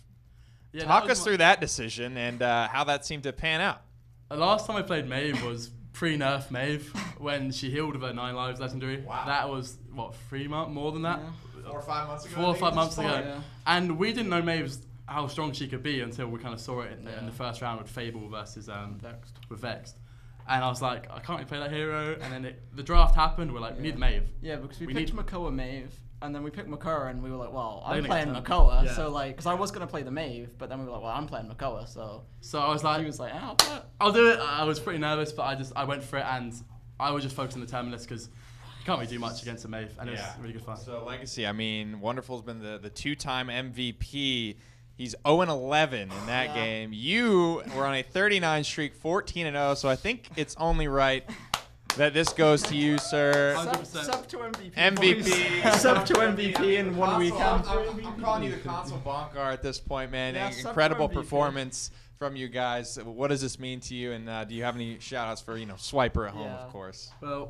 Yeah, Talk us through that decision and how that seemed to pan out. The last time I played Maeve was pre-nerf Maeve when she healed with her 9 lives legendary. Wow. That was, what, 3 months? More than that? Yeah. 4 or 5 months ago. 4 or 5 months ago. Yeah. And we didn't know Maeve's how strong she could be until we kind of saw it in the first round with Fable versus Vexed. And I was like, I can't really play that hero. And then the draft happened. We're like, we need Maeve. Yeah, because we We picked need- Makoa Maeve, and then we picked Makoa, and we were like, well, They're I'm gonna playing get Makoa, yeah. so like, because I was gonna play the Maeve, but then we were like, well, I'm playing Makoa, so So I was like, he was like, I'll play it. I'll do it. I was pretty nervous, but I went for it, and I was just focused on the Terminus because you can't really do much against a Maeve, and it was really good fun. So Legacy, I mean, Wonderful's been the 2-time MVP. He's 0-11 in that game. You were on a 39 streak, 14-0. So I think it's only right that this goes to you, sir. Sub to MVP. MVP. Sub to MVP in 1 weekend. I'm calling you the console bonker at this point, man. Yeah, Incredible sub to MVP. performance from you guys. What does this mean to you? And do you have any shout-outs for, Swiper at home, of course? Well,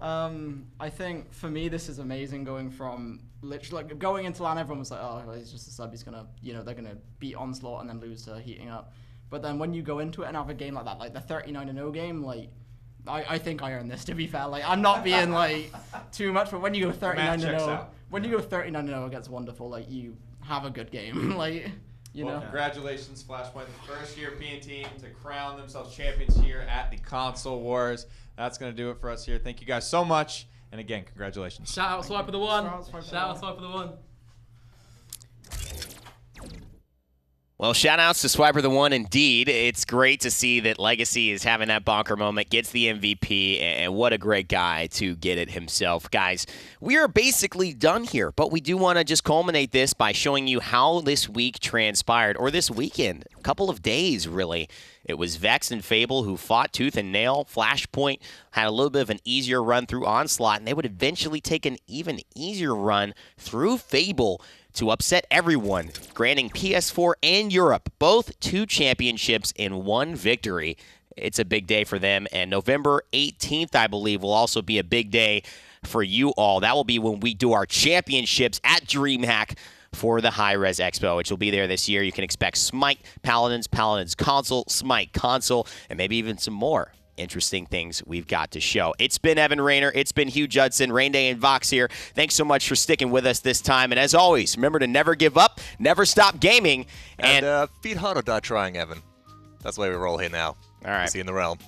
I think for me this is amazing going from literally going into LAN, everyone was like, oh, he's just a sub. He's gonna, they're gonna beat Onslaught and then lose to Heating Up. But then when you go into it and have a game like that, like the 39-0 game, like I think I earned this, to be fair. Like I'm not being like too much, but when you go 39-0, against Wonderful, like you have a good game, like. Congratulations, Flashpoint, the first European team to crown themselves champions here at the Console Wars. That's going to do it for us here. Thank you guys so much. And again, congratulations. Shout out Swiper the One. Shout out Swiper the One. Well, shout-outs to Swiper the One indeed. It's great to see that Legacy is having that bonker moment, gets the MVP, and what a great guy to get it himself. Guys, we are basically done here, but we do want to just culminate this by showing you how this week transpired, or this weekend, a couple of days, really. It was Vex and Fable who fought tooth and nail. Flashpoint had a little bit of an easier run through Onslaught, and they would eventually take an even easier run through Fable to upset everyone, granting PS4 and Europe both 2 championships in 1 victory. It's a big day for them, and November 18th, I believe, will also be a big day for you all. That will be when we do our championships at DreamHack for the Hi-Rez Expo, which will be there this year. You can expect Smite, Paladins, Paladins Console, Smite Console, and maybe even some more interesting things we've got to show. It's been Evan Rayner. It's been Hugh Judson, Rain Day and Vox here. Thanks so much for sticking with us this time. And as always, remember to never give up, never stop gaming, and feed hard or die trying, Evan. That's the way we roll here now. All right. See you in the realm.